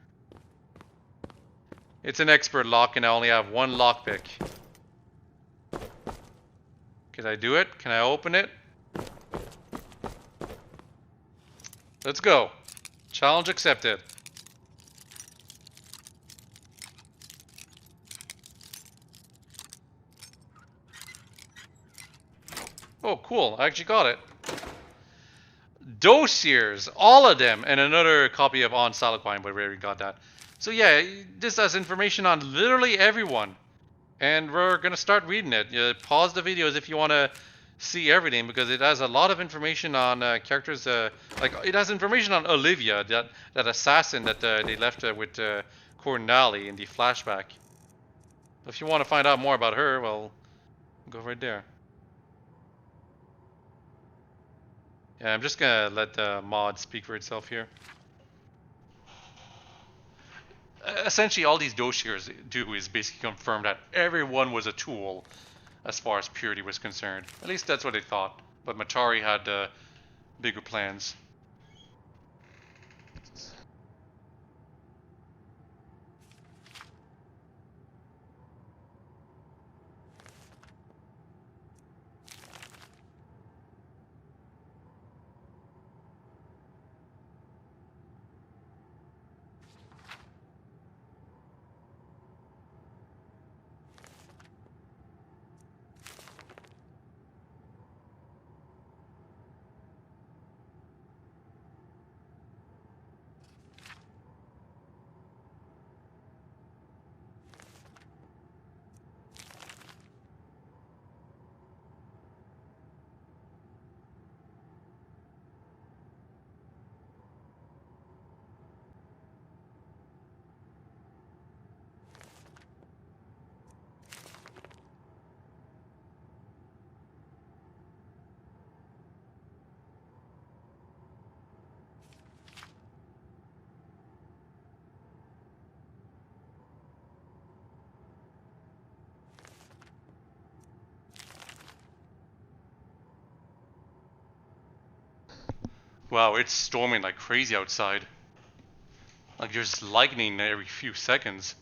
A: It's an expert lock and I only have one lockpick. Can I do it? Can I open it? Let's go. Challenge accepted. Oh, cool. I actually got it. Dossiers. All of them. And another copy of On Salaquine, but we already got that. So yeah, this has information on literally everyone. And we're going to start reading it. Pause the videos if you want to see everything, because it has a lot of information on characters. Like, it has information on Olivia, that assassin that they left with Cornali in the flashback. If you want to find out more about her, well, go right there. Yeah, I'm just gonna let the mod speak for itself here. Essentially, all these dossiers do is basically confirm that everyone was a tool as far as Purity was concerned. At least that's what they thought. But Matari had bigger plans. Wow, it's storming like crazy outside. Like there's lightning every few seconds.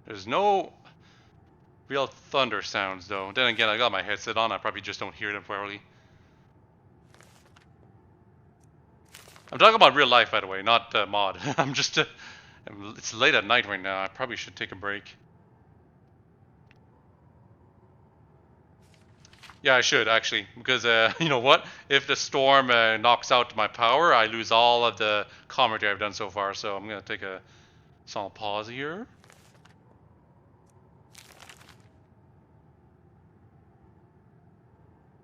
A: There's no real thunder sounds though. Then again, I got my headset on. I probably just don't hear them properly. I'm talking about real life, by the way, not mod. I'm just... it's late at night right now. I probably should take a break. Yeah, I should, actually. Because, you know what? If the storm knocks out my power, I lose all of the commentary I've done so far. So I'm going to take a small pause here.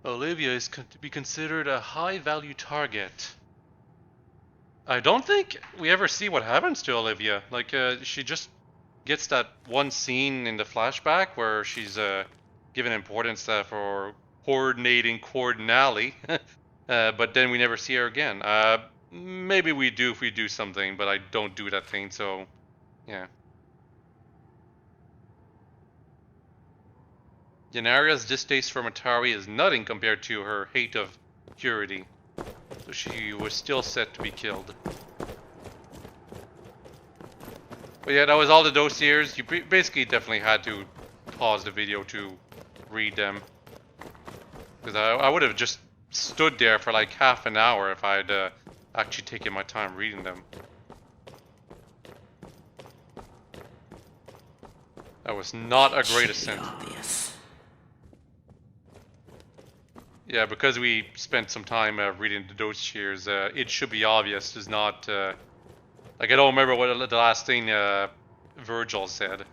A: Olivia is to be considered a high-value target. I don't think we ever see what happens to Olivia. Like, she just gets that one scene in the flashback where she's given importance for coordinating Coordinali, but then we never see her again. Maybe we do if we do something, but I don't do that thing, so yeah. Yanaria's distaste for Matari is nothing compared to her hate of Purity. So she was still set to be killed. But yeah, that was all the dossiers. You basically definitely had to pause the video to read them. Because I would have just stood there for like half an hour if I had actually taken my time reading them. That was not a great ascent. Yeah, because we spent some time reading the dossiers, it should be obvious. Is not like I don't remember what the last thing Virgil said.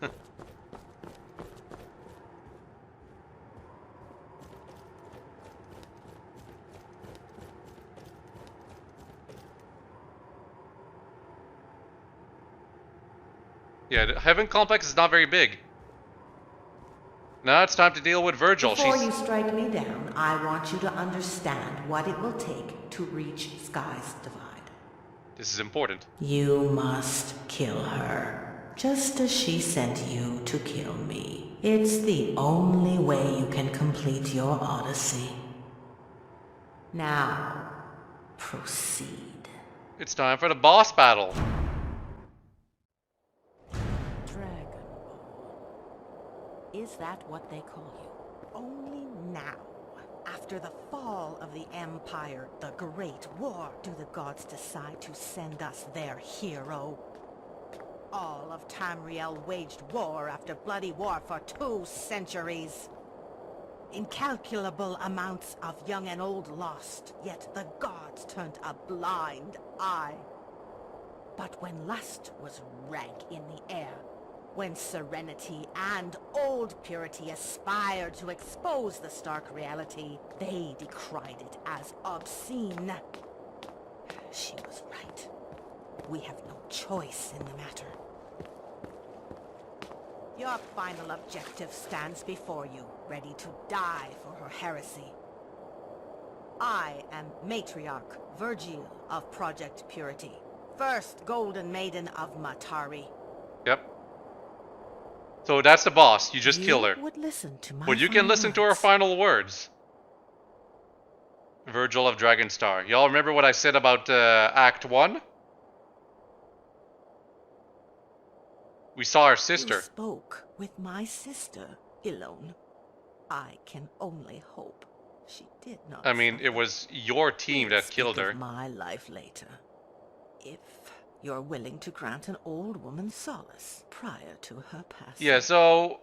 A: Yeah, the Heaven Complex is not very big. Now it's time to deal with Virgil.
L: Before you strike me down, I want you to understand what it will take to reach Sky's Divide.
A: This is important.
L: You must kill her, just as she sent you to kill me. It's the only way you can complete your odyssey. Now, proceed.
A: It's time for the boss battle.
L: Is that what they call you? Only now, after the fall of the Empire, the Great War, do the gods decide to send us their hero. All of Tamriel waged war after bloody war for 2 centuries. Incalculable amounts of young and old lost, yet the gods turned a blind eye. But when lust was rank in the air, when serenity and old purity aspired to expose the stark reality, they decried it as obscene. She was right. We have no choice in the matter. Your final objective stands before you, ready to die for her heresy. I am Matriarch Virgil of Project Purity, first Golden Maiden of Matari.
A: Yep. So that's the boss. You just kill her.
L: Would listen to my
A: but you can listen to her final words. Virgil of Dragonstar. Y'all remember what I said about Act 1? We saw her sister.
L: You spoke with my sister, Ilone. I can only hope she did not.
A: I mean, it was your team that killed her.
L: My life later. If you're willing to grant an old woman solace prior to her passing.
A: Yeah, so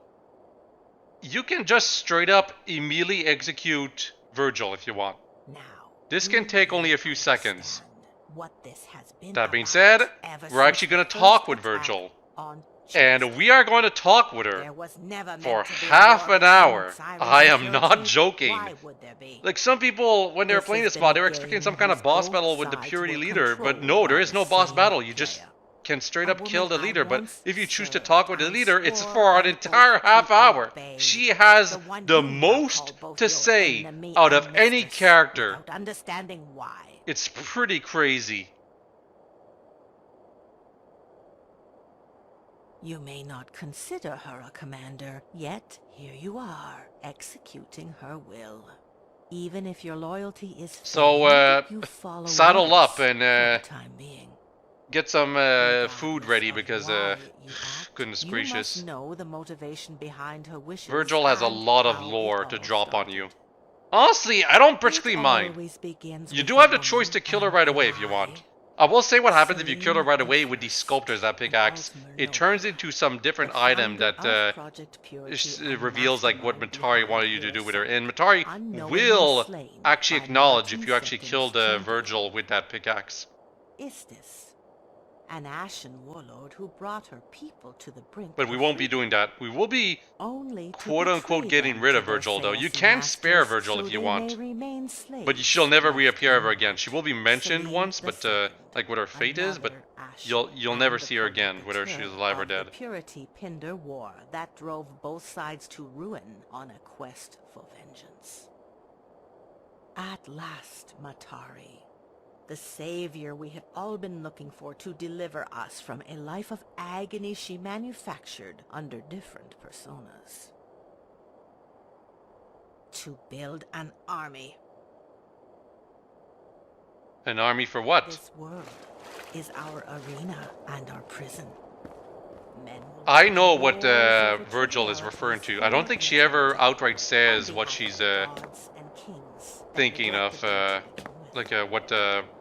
A: you can just straight up immediately execute Virgil if you want.
L: Now,
A: this can take only a few seconds.
L: What this has been
A: that being said, we're actually going to talk with Virgil. And we are going to talk with her for half an hour. I am not joking. Like some people, when they were playing this mod, they were expecting some kind of boss battle with the Purity leader. But no, there is no boss battle. You just can straight up kill the leader. But if you choose to talk with the leader, it's for an entire half hour. She has the most to say out of any character.
L: Understanding why.
A: It's pretty crazy.
L: You may not consider her a commander, yet here you are, executing her will. Even if your loyalty is
A: So,
L: feigned, you follow
A: saddle
L: orders
A: up and
L: for the time being.
A: get some food
L: Regardless
A: ready
L: of
A: because,
L: why you act,
A: goodness
L: you
A: gracious.
L: must know the motivation behind her wishes.
A: Virgil has a
L: and
A: lot of
L: how it
A: lore to
L: all
A: drop on you.
L: started.
A: Honestly, I don't
L: It
A: particularly mind.
L: always begins
A: You
L: with
A: do
L: a
A: have the
L: woman
A: choice to kill her
L: and
A: right
L: a
A: away if you
L: lie.
A: want. I will say what happens if you kill her
L: Celine
A: right
L: the
A: away with these
L: First
A: sculptors, that
L: and
A: pickaxe.
L: Ultima
A: It turns
L: Nova,
A: into some different
L: the
A: item
L: founder
A: that
L: of Project Purity and
A: reveals like what
L: mastermind
A: Matari
L: behind
A: wanted you to do with her.
L: Purity,
A: And Matari
L: unknowingly
A: will
L: slain
A: actually
L: by
A: acknowledge if
L: Martin
A: you actually
L: II's
A: killed
L: champion.
A: Virgil with that pickaxe.
L: Istis, an ashen warlord who brought her people to the brink
A: But we
L: of
A: won't be
L: freedom,
A: doing that. We will be
L: only to
A: quote-unquote
L: betray
A: getting
L: them
A: rid
L: to
A: of
L: their
A: Virgil, though. You
L: false
A: can spare
L: masters
A: Virgil
L: so
A: if you
L: they
A: want.
L: may remain slaves
A: But she'll never
L: left
A: reappear ever
L: and
A: again.
L: right.
A: She will be mentioned
L: Celine
A: once,
L: the
A: but
L: Second,
A: like what her fate is, but
L: another ashen
A: you'll never
L: and
A: see her again, whether she's
L: provocateur
A: alive or
L: of the
A: dead.
L: Purity Pinder War that drove both sides to ruin on a quest for vengeance. At last, Matari, the savior we had all been looking for to deliver us from a life of agony she manufactured under different personas. To build an army.
A: An army for what?
L: This world is our arena and our prison. Men will
A: I
L: wage
A: know what
L: wars over
A: Virgil is
L: terror
A: referring to.
L: for
A: I don't think she ever
L: immortality.
A: outright
L: On
A: says what
L: behalf
A: she's
L: of the gods and kings that
A: thinking of,
L: neglected them to begin with.
A: like what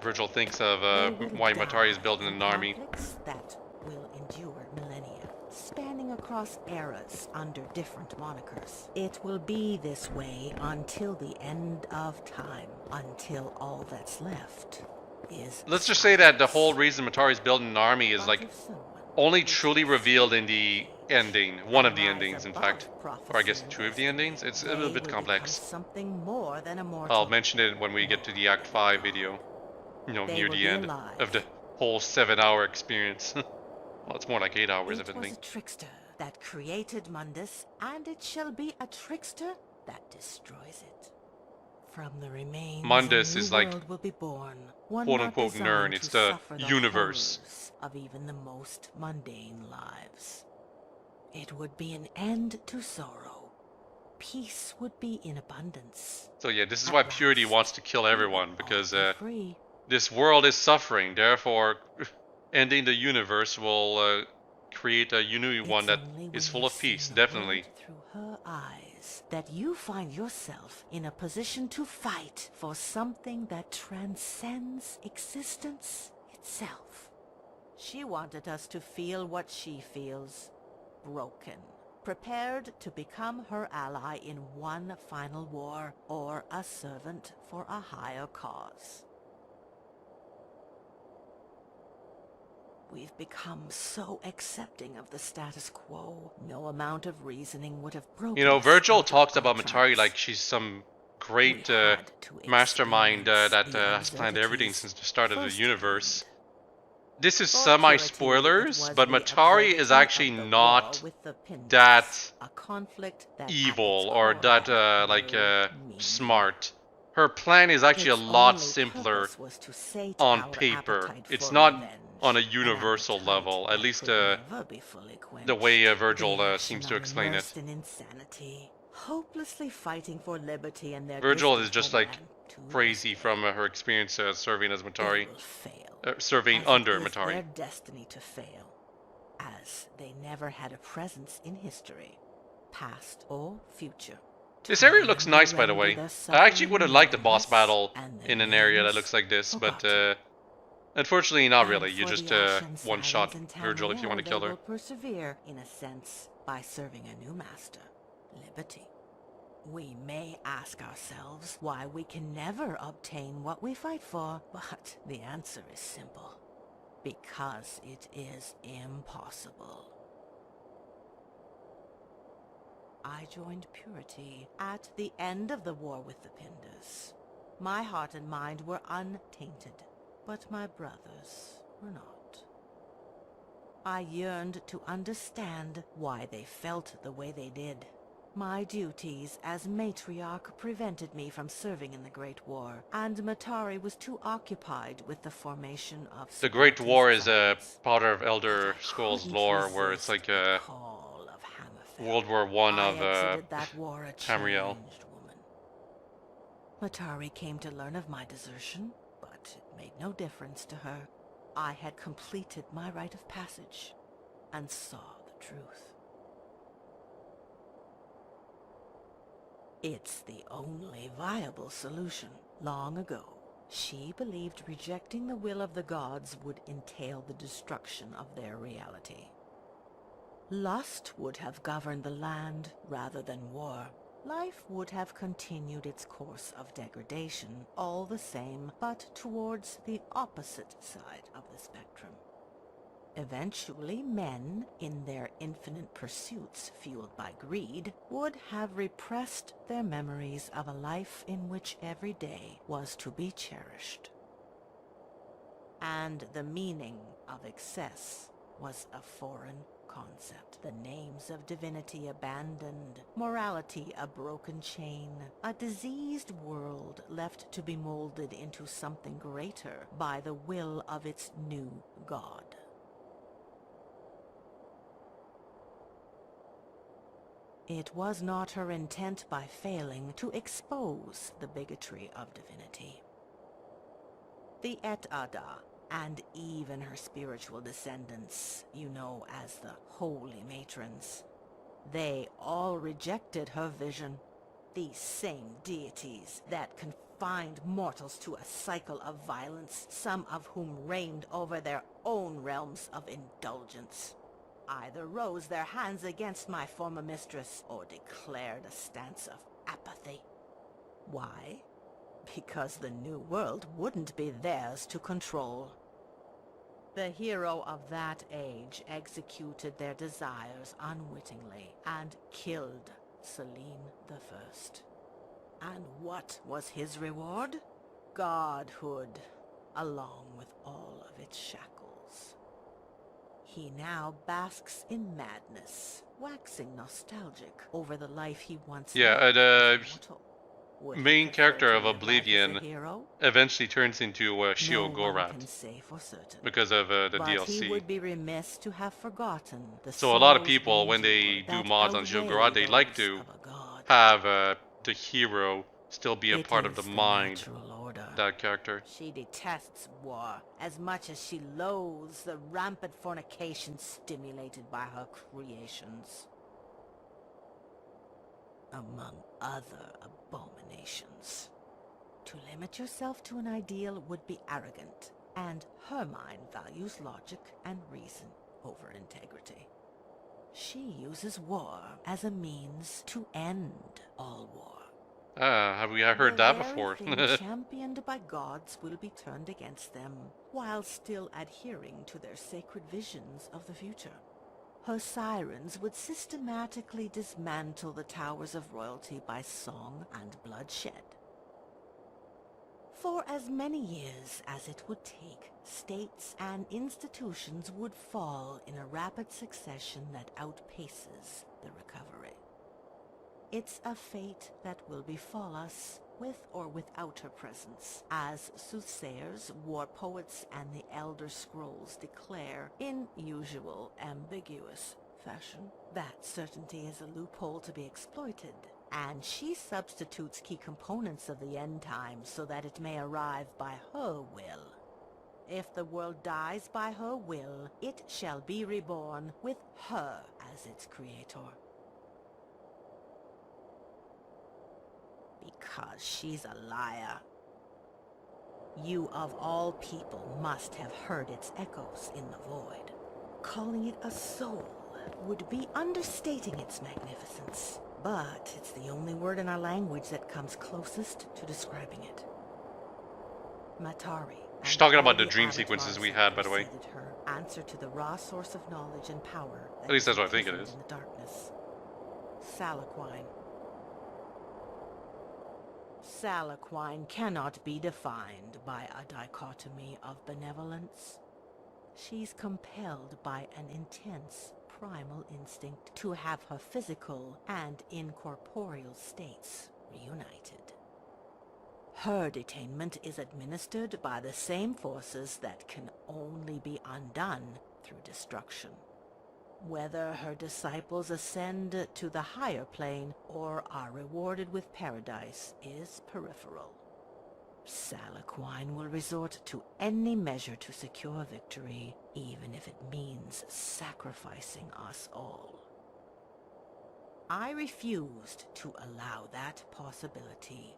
A: Virgil thinks of
L: They will
A: why Matari is
L: die
A: building
L: in
A: an army.
L: conflicts that will endure millennia, spanning across eras under different monikers. It will be this way until the end of time, until all that's left is
A: Let's just say that the whole reason Matari is building an army is
L: but
A: like
L: if someone
A: only
L: would
A: truly
L: take
A: revealed in
L: center
A: the
L: stage
A: ending. One of
L: and
A: the
L: rise
A: endings, in
L: above
A: fact. Or I guess
L: prophecy and
A: two of the endings. It's a
L: destiny,
A: little
L: they
A: bit
L: will
A: complex.
L: become something more than a mortal.
A: I'll mention it when we get to the Act 5 video. You know,
L: They
A: near
L: will
A: the
L: be
A: end
L: alive.
A: of the whole 7-hour experience. Well, it's more like 8 hours, if
L: It was
A: anything.
L: a trickster that created Mundus, and it shall be a trickster that destroys it. From the remains,
A: Mundus
L: a new
A: is like
L: world will be born, one
A: quote-unquote
L: not
A: Nern.
L: designed
A: It's
L: to
A: the
L: suffer the
A: universe.
L: horrors of even the most mundane lives. It would be an end to sorrow. Peace would be in abundance.
A: So yeah, this is
L: At
A: why Purity
L: last,
A: wants to kill
L: we will
A: everyone,
L: all
A: because
L: be free.
A: this world is suffering. Therefore, ending the universe will create a new one that
L: It's only
A: is
L: when
A: full
L: you
A: of
L: see
A: peace,
L: the
A: definitely.
L: world through her eyes that you find yourself in a position to fight for something that transcends existence itself. She wanted us to feel what she feels, broken, prepared to become her ally in one final war, or a servant for a higher cause. We've become so accepting of the status quo, no amount of reasoning would have broken
A: You know,
L: us
A: Virgil
L: out of
A: talks
L: our
A: about Matari
L: tracks.
A: like she's some great
L: We had to
A: mastermind
L: experience
A: that
L: the
A: has planned everything
L: absurdities
A: since the start of the
L: firsthand.
A: universe. This is
L: For
A: semi-spoilers,
L: Purity, it
A: but
L: was the
A: Matari is
L: absurdity
A: actually
L: of the war
A: not
L: with the Pindars,
A: that
L: a conflict that at
A: evil
L: its
A: or
L: core
A: that
L: had
A: like
L: no meaning.
A: smart. Her plan is actually
L: Its
A: a lot
L: only
A: simpler
L: purpose was to sate
A: on
L: our
A: paper.
L: appetite
A: It's
L: for
A: not
L: revenge,
A: on a
L: an
A: universal
L: appetite
A: level, at
L: that
A: least
L: could never be fully
A: the way
L: quenched.
A: Virgil seems to
L: Irrational,
A: explain it.
L: immersed in insanity, hopelessly fighting for liberty and their
A: Virgil
L: distant
A: is just like
L: homeland to
A: crazy
L: escape.
A: from her experience serving as
L: They
A: Matari,
L: will fail,
A: serving
L: as
A: under
L: it is
A: Matari.
L: their destiny to fail, as they never had a presence in history, past or future.
A: This area looks
L: Time
A: nice, by the
L: render
A: way.
L: their
A: I actually would have
L: suffering
A: liked a boss
L: meaningless
A: battle
L: and their
A: in an area that
L: names
A: looks like this, but
L: forgotten.
A: unfortunately not
L: And
A: really. You
L: for
A: just
L: the Ashen
A: one-shot
L: Sirens in
A: Virgil if you
L: Tamriel,
A: want to kill
L: they
A: her.
L: will persevere, in a sense, by serving a new master, liberty. We may ask ourselves why we can never obtain what we fight for, but the answer is simple. Because it is impossible. I joined Purity at the end of the war with the Pindars. My heart and mind were untainted, but my brothers were not. I yearned to understand why they felt the way they did. My duties as matriarch prevented me from serving in the Great War, and Matari was too occupied with the formation of
A: The Great War is a
L: Spartan
A: part of Elder
L: But I
A: Scrolls
L: couldn't
A: lore where it's
L: resist
A: like
L: the call of Hammerfell.
A: World War One
L: I
A: of
L: exited that war a
A: Tamriel.
L: changed woman. Matari came to learn of my desertion, but it made no difference to her. I had completed my rite of passage and saw the truth. It's the only viable solution. Long ago, she believed rejecting the will of the gods would entail the destruction of their reality. Lust would have governed the land rather than war. Life would have continued its course of degradation, all the same, but towards the opposite side of the spectrum. Eventually, men, in their infinite pursuits fueled by greed, would have repressed their memories of a life in which every day was to be cherished. And the meaning of excess was a foreign concept. The names of divinity abandoned, morality a broken chain, a diseased world left to be molded into something greater by the will of its new god. It was not her intent by failing to expose the bigotry of divinity. The Et-Ada, and even her spiritual descendants, you know as the Holy Matrons, they all rejected her vision. These same deities that confined mortals to a cycle of violence, some of whom reigned over their own realms of indulgence, either rose their hands against my former mistress or declared a stance of apathy. Why? Because the new world wouldn't be theirs to control. The hero of that age executed their desires unwittingly and killed Selene the First. And what was his reward? Godhood, along with all of its shackles. He now basks in madness, waxing nostalgic over the life he once lived as mortal. Would he
A: Main
L: prefer
A: character
L: to
A: of
L: live life as a
A: Oblivion
L: hero?
A: eventually turns into
L: No
A: Shio
L: one
A: Gorath
L: can say for certain.
A: because of the
L: But
A: DLC.
L: he would be remiss to have forgotten the
A: So a lot of
L: sorrows
A: people, when they
L: endure
A: do
L: that
A: mods on Shio
L: outweigh
A: Gorath, they like
L: those
A: to
L: of a god.
A: have the hero still be a
L: It
A: part of the
L: is the
A: mind
L: natural order.
A: of that character.
L: She detests war as much as she loathes the rampant fornication stimulated by her creations. Among other abominations. To limit yourself to an ideal would be arrogant, and her mind values logic and reason over integrity. She uses war as a means to end all war.
A: Have we heard that before?
L: The very thing championed by gods will be turned against them, while still adhering to their sacred visions of the future. Her sirens would systematically dismantle the towers of royalty by song and bloodshed. For as many years as it would take, states and institutions would fall in a rapid succession that outpaces the recovery. It's a fate that will befall us, with or without her presence, as soothsayers, war poets, and the Elder Scrolls declare in usual ambiguous fashion. That certainty is a loophole to be exploited, and she substitutes key components of the end times so that it may arrive by her will. If the world dies by her will, it shall be reborn with her as its creator. Because she's a liar. You of all people must have heard its echoes in the void. Calling it a soul would be understating its magnificence, but it's the only word in our language that comes closest to describing it. Matari.
A: She's talking about the dream sequences we had, by the way.
L: Her answer to the raw source of knowledge and power.
A: At least that's what I think it is.
L: In the darkness. Salaquine. Salaquine cannot be defined by a dichotomy of benevolence. She's compelled by an intense primal instinct to have her physical and incorporeal states reunited. Her detainment is administered by the same forces that can only be undone through destruction. Whether her disciples ascend to the higher plane or are rewarded with paradise is peripheral. Salaquine will resort to any measure to secure victory, even if it means sacrificing us all. I refused to allow that possibility.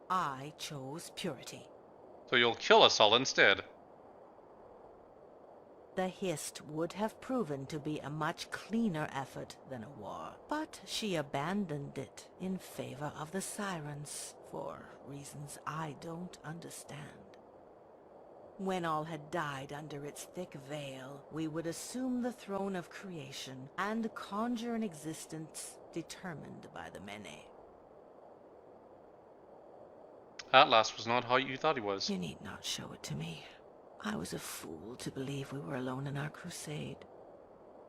L: I chose purity.
A: So you'll kill us all instead.
L: The Hist would have proven to be a much cleaner effort than a war, but she abandoned it in favor of the Sirens, for reasons I don't understand. When all had died under its thick veil, we would assume the throne of creation and conjure an existence determined by the Mene.
A: Atlas was not how you thought he was.
L: You need not show it to me. I was a fool to believe we were alone in our crusade.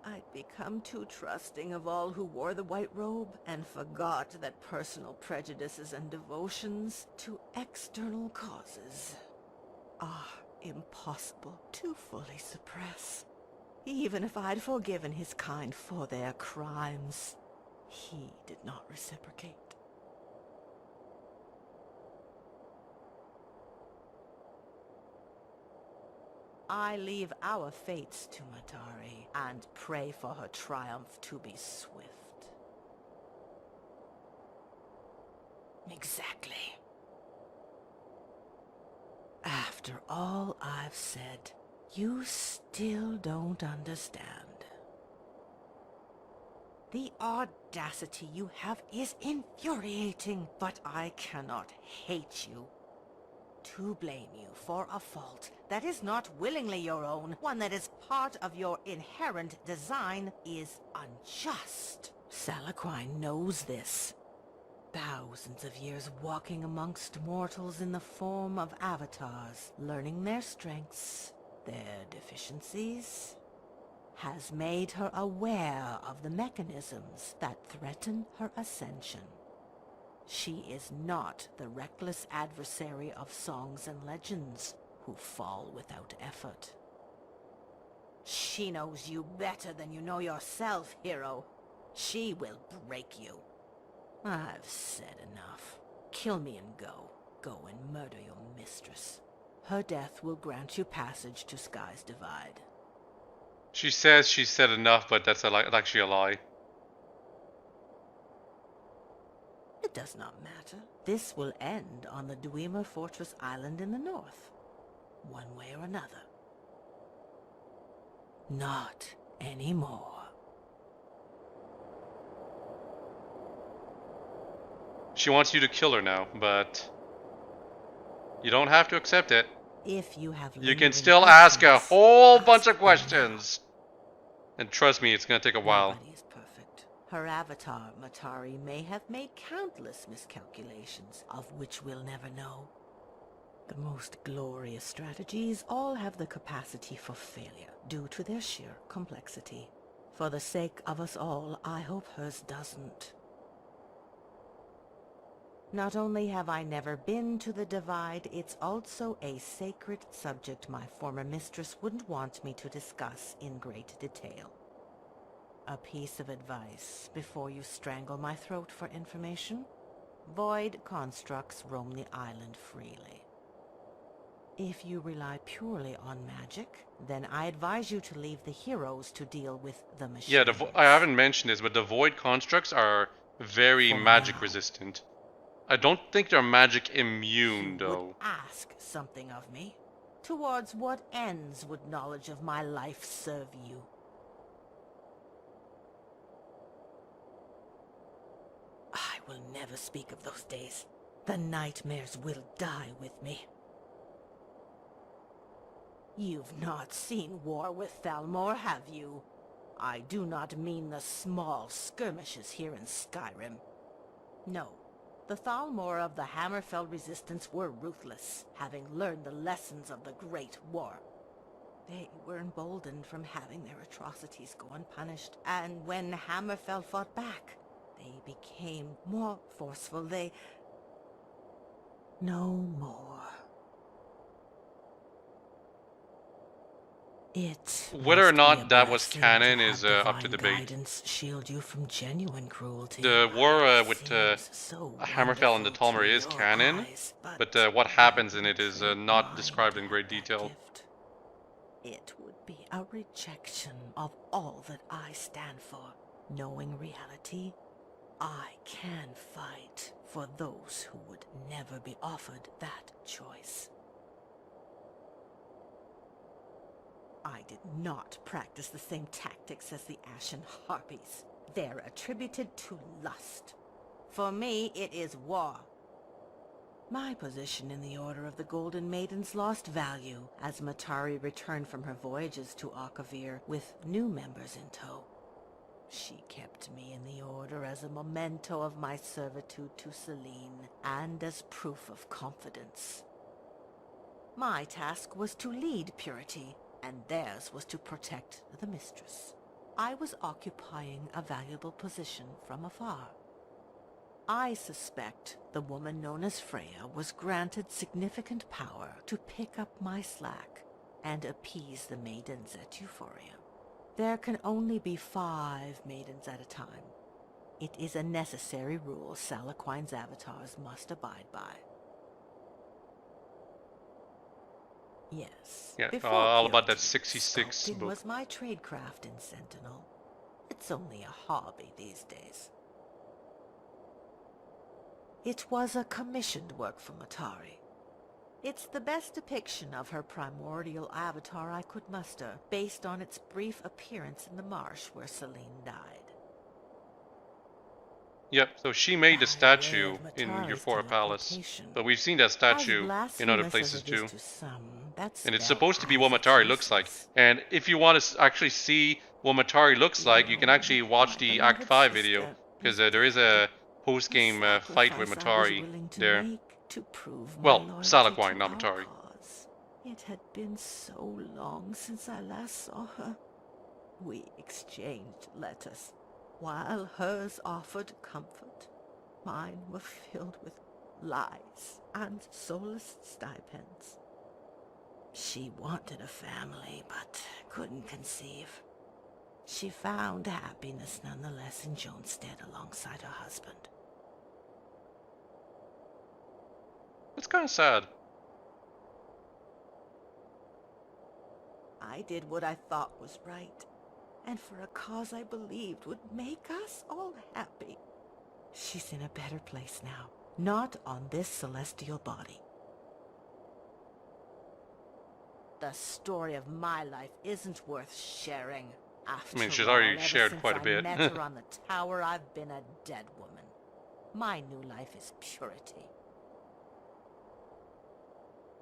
L: I'd become too trusting of all who wore the white robe and forgot that personal prejudices and devotions to external causes are impossible to fully suppress. Even if I'd forgiven his kind for their crimes, he did not reciprocate. I leave our fates to Matari and pray for her triumph to be swift. Exactly. After all I've said, you still don't understand. The audacity you have is infuriating, but I cannot hate you. To blame you for a fault that is not willingly your own, one that is part of your inherent design, is unjust. Salaquine knows this. Thousands of years walking amongst mortals in the form of avatars, learning their strengths, their deficiencies, has made her aware of the mechanisms that threaten her ascension. She is not the reckless adversary of songs and legends who fall without effort. She knows you better than you know yourself, hero. She will break you. I've said enough. Kill me and go. Go and murder your mistress. Her death will grant you passage to Sky's Divide.
A: She says she said enough, but that's actually a lie.
L: It does not matter. This will end on the Dwemer Fortress Island in the north, one way or another. Not anymore.
A: She wants you to kill her now, but you don't have to accept it.
L: If you have
A: You can still ask a whole bunch of questions. And trust me, it's gonna take a while.
L: Nobody is perfect. Her avatar, Matari, may have made countless miscalculations, of which we'll never know. The most glorious strategies all have the capacity for failure, due to their sheer complexity. For the sake of us all, I hope hers doesn't. Not only have I never been to the Divide, it's also a sacred subject my former mistress wouldn't want me to discuss in great detail. A piece of advice before you strangle my throat for information: void constructs roam the island freely. If you rely purely on magic, then I advise you to leave the heroes to deal with the machines.
A: Yeah, I haven't mentioned this, but the void constructs are very magic resistant. I don't think they're magic immune, though.
L: You would ask something of me. Towards what ends would knowledge of my life serve you? I will never speak of those days. The nightmares will die with me. You've not seen war with Thalmor, have you? I do not mean the small skirmishes here in Skyrim. No. The Thalmor of the Hammerfell Resistance were ruthless, having learned the lessons of the Great War. They were emboldened from having their atrocities go unpunished, and when Hammerfell fought back, they became more forceful. They... No more.
A: Whether or
L: must be
A: not
L: a
A: that was
L: blessing
A: canon
L: to
A: is
L: have
A: up to
L: divine
A: debate.
L: guidance shield you from genuine cruelty.
A: The war with
L: Seems so
A: Hammerfell and the
L: wonderful
A: Talmer
L: to
A: is
L: your
A: canon,
L: eyes,
A: but what
L: I
A: happens in it
L: wouldn't
A: is
L: trade
A: not
L: mine
A: described
L: to
A: in
L: have
A: great
L: that
A: detail.
L: gift. It would be a rejection of all that I stand for. Knowing reality, I can fight for those who would never be offered that choice. I did not practice the same tactics as the Ashen Harpies. They're attributed to lust. For me, it is war. My position in the Order of the Golden Maidens lost value as Matari returned from her voyages to Akavir with new members in tow. She kept me in the Order as a memento of my servitude to Celine and as proof of confidence. My task was to lead Purity, and theirs was to protect the Mistress. I was occupying a valuable position from afar. I suspect the woman known as Freya was granted significant power to pick up my slack and appease the maidens at Euphoria. There can only be 5 maidens at a time. It is a necessary rule Salaquine's avatars must abide by. Yes.
A: Yeah,
L: Before
A: all about that
L: Purity,
A: 66
L: sculpting
A: book.
L: was my tradecraft in Sentinel. It's only a hobby these days. It was a commissioned work from Atari. It's the best depiction of her primordial avatar I could muster, based on its brief appearance in the marsh where Celine died.
A: Yep, so she made the
L: By
A: statue
L: way of
A: in
L: Matari's
A: Euphoria Palace,
L: teleportation.
A: but we've seen that
L: As
A: statue in other
L: blasphemous
A: places
L: as it is
A: too.
L: to some, that
A: And it's
L: spell
A: supposed to be what
L: has its
A: Matari looks like.
L: uses.
A: And if you want to actually see what Matari looks like, you can actually watch
L: My
A: the Act
L: beloved
A: 5 video,
L: sister
A: because
L: was
A: there is
L: dead.
A: a post-game
L: A
A: fight with
L: sacrifice I was
A: Matari
L: willing to
A: there.
L: make to prove my
A: Well,
L: loyalty
A: Salaquine,
L: to
A: not
L: our
A: Matari.
L: cause. It had been so long since I last saw her. We exchanged letters. While hers offered comfort, mine were filled with lies and soulless stipends. She wanted a family, but couldn't conceive. She found happiness nonetheless in Jonestead alongside her husband.
A: It's kind of sad.
L: I did what I thought was right, and for a cause I believed would make us all happy. She's in a better place now, not on this celestial body. The story of my life isn't worth sharing. After
A: I mean, she's
L: all,
A: already
L: ever
A: shared
L: since
A: quite a
L: I
A: bit.
L: met her on the tower, I've been a dead woman. My new life is purity.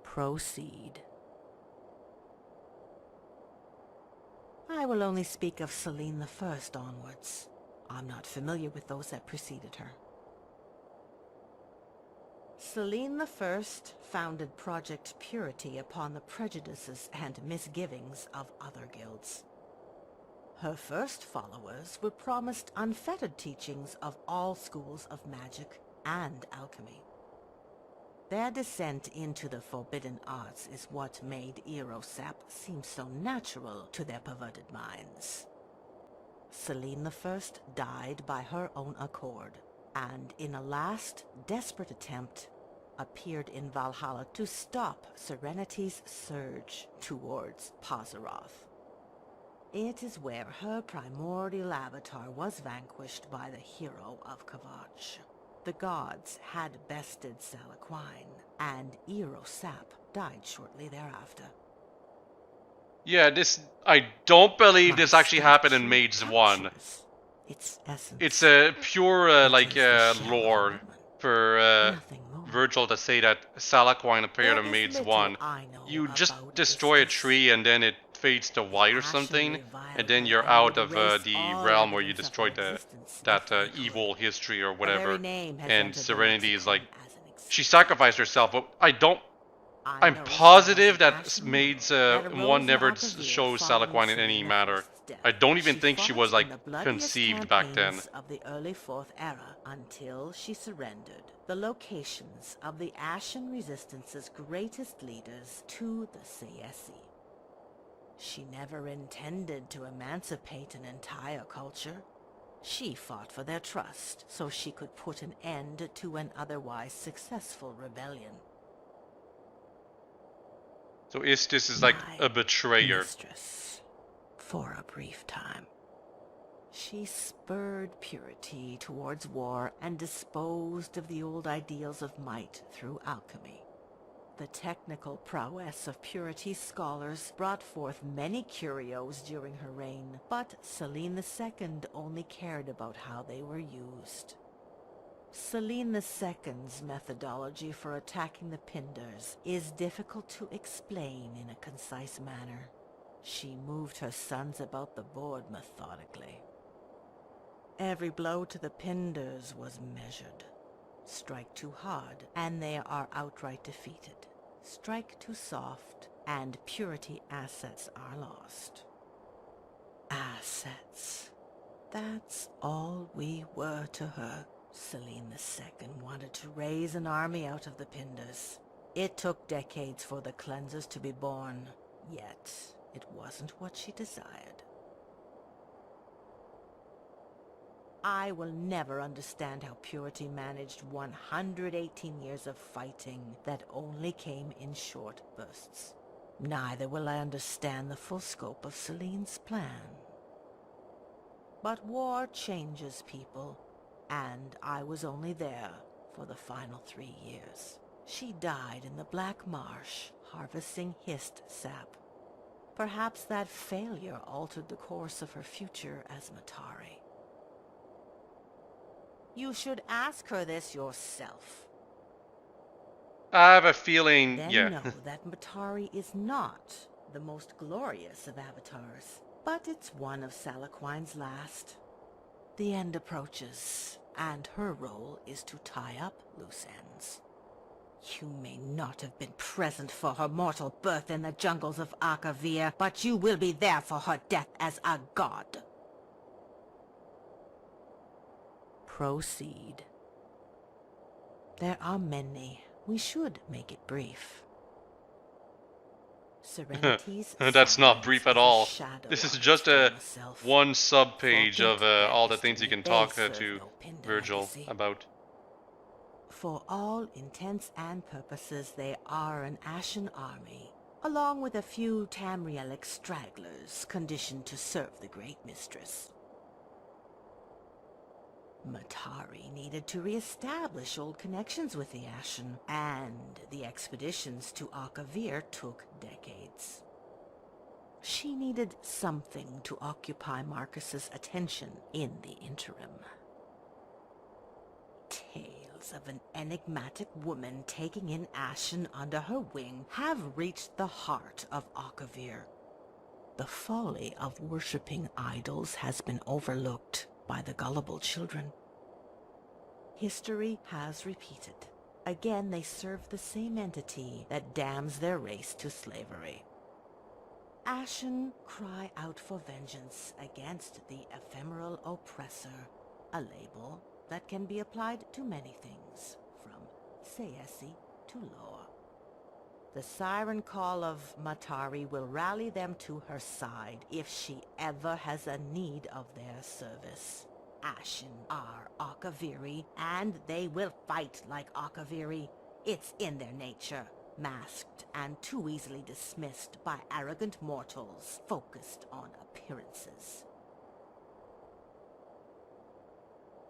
L: Proceed. I will only speak of Celine the First onwards. I'm not familiar with those that preceded her. Celine the First founded Project Purity upon the prejudices and misgivings of other guilds. Her first followers were promised unfettered teachings of all schools of magic and alchemy. Their descent into the forbidden arts is what made Erosap seem so natural to their perverted minds. Celine the First died by her own accord, and in a last, desperate attempt, appeared in Valhalla to stop Serenity's surge towards Pazaroth. It is where her primordial avatar was vanquished by the hero of Kavach. The gods had bested Salaquine, and Erosap died shortly thereafter.
A: Yeah, I don't believe
L: My
A: this actually happened in
L: statue
A: Maids 1.
L: captures its essence.
A: It's a pure,
L: It is the shell of a
A: lore
L: woman,
A: for
L: nothing more.
A: Virgil to say that Salaquine appeared
L: There
A: in
L: is
A: Maids
L: little
A: 1.
L: I know
A: You just
L: about
A: destroy a
L: Istus.
A: tree and then it fades to white or
L: Ashen
A: something,
L: revile
A: and then
L: her
A: you're
L: and
A: out
L: would
A: of
L: erase
A: the
L: all
A: realm where you
L: evidence of
A: destroyed
L: her existence
A: that
L: if they could.
A: evil history or
L: Her
A: whatever.
L: very name has
A: And
L: entered the
A: Serenity is like,
L: lexicon as an
A: she sacrificed herself, but I'm
L: know
A: positive
L: there was an
A: that
L: ashen
A: Maids
L: memory that arose
A: 1
L: in
A: never
L: Akavir
A: shows
L: following
A: Salaquine in any
L: Celine the
A: matter.
L: First's death.
A: I don't even think she
L: fought
A: was like
L: in the bloodiest
A: conceived back then.
L: campaigns of the early Fourth Era until she surrendered the locations of the Ashen Resistance's greatest leaders to the Sayesi. She never intended to emancipate an entire culture. She fought for their trust so she could put an end to an otherwise successful rebellion.
A: So Istis is like a betrayer.
L: Mistress, for a brief time. She spurred purity towards war and disposed of the old ideals of might through alchemy. The technical prowess of purity's scholars brought forth many curios during her reign, but Selene II only cared about how they were used. Selene II's methodology for attacking the Pindars is difficult to explain in a concise manner. She moved her sons about the board methodically. Every blow to the Pindars was measured. Strike too hard, and they are outright defeated. Strike too soft, and purity assets are lost. Assets. That's all we were to her. Selene II wanted to raise an army out of the Pindars. It took decades for the cleansers to be born, yet it wasn't what she desired. I will never understand how Purity managed 118 years of fighting that only came in short bursts. Neither will I understand the full scope of Selene's plan. But war changes people, and I was only there for the final 3 years. She died in the Black Marsh, harvesting hist sap. Perhaps that failure altered the course of her future as Matari. You should ask her this yourself.
A: I have a feeling,
L: Then
A: yeah.
L: know that Matari is not the most glorious of avatars, but it's one of Salaquine's last. The end approaches, and her role is to tie up loose ends. You may not have been present for her mortal birth in the jungles of Akavir, but you will be there for her death as a god. Proceed. There are many. We should make it brief. Serenity's
A: That's not brief at all.
L: shadow
A: This is
L: of
A: just
L: its
A: a
L: former self.
A: one sub-page
L: Forget
A: of
L: their
A: all the things you
L: history.
A: can talk
L: They
A: to
L: serve no Pindar
A: Virgil
L: legacy.
A: about.
L: For all intents and purposes, they are an Ashen army, along with a few Tamrielic stragglers conditioned to serve the Great Mistress. Matari needed to re-establish old connections with the Ashen, and the expeditions to Akavir took decades. She needed something to occupy Marcus's attention in the interim. Tales of an enigmatic woman taking in Ashen under her wing have reached the heart of Akavir. The folly of worshipping idols has been overlooked by the gullible children. History has repeated. Again, they serve the same entity that damns their race to slavery. Ashen cry out for vengeance against the ephemeral oppressor, a label that can be applied to many things, from Sayesi to Loa. The siren call of Matari will rally them to her side if she ever has a need of their service. Ashen are Akaviri, and they will fight like Akaviri. It's in their nature, masked and too easily dismissed by arrogant mortals focused on appearances.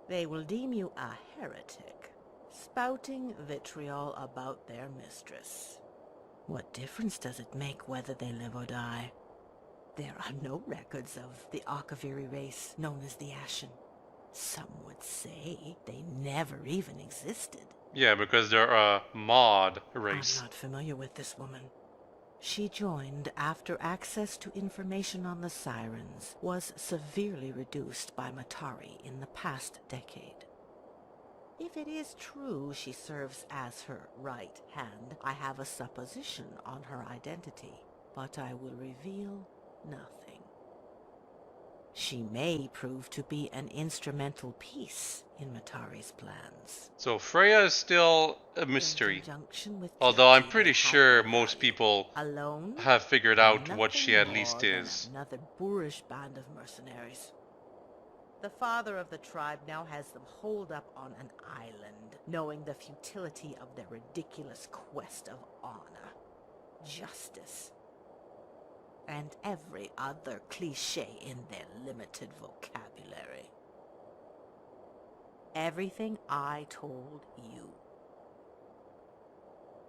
L: They will deem you a heretic, spouting vitriol about their mistress. What difference does it make whether they live or die? There are no records of the Akaviri race known as the Ashen. Some would say they never even existed.
A: Yeah, because they're a mod race.
L: I'm not familiar with this woman. She joined after access to information on the Sirens was severely reduced by Matari in the past decade. If it is true she serves as her right hand, I have a supposition on her identity, but I will reveal nothing. She may prove to be an instrumental piece in Matari's plans.
A: So Freya is still a
L: In
A: mystery.
L: conjunction with
A: Although I'm
L: Purity,
A: pretty
L: they had
A: sure
L: their
A: most
L: value.
A: people
L: Alone,
A: have figured
L: they're
A: out what she at
L: nothing
A: least
L: more than
A: is.
L: another boorish band of mercenaries. The father of the tribe now has them holed up on an island, knowing the futility of their ridiculous quest of honor, justice, and every other cliché in their limited vocabulary. Everything I told you.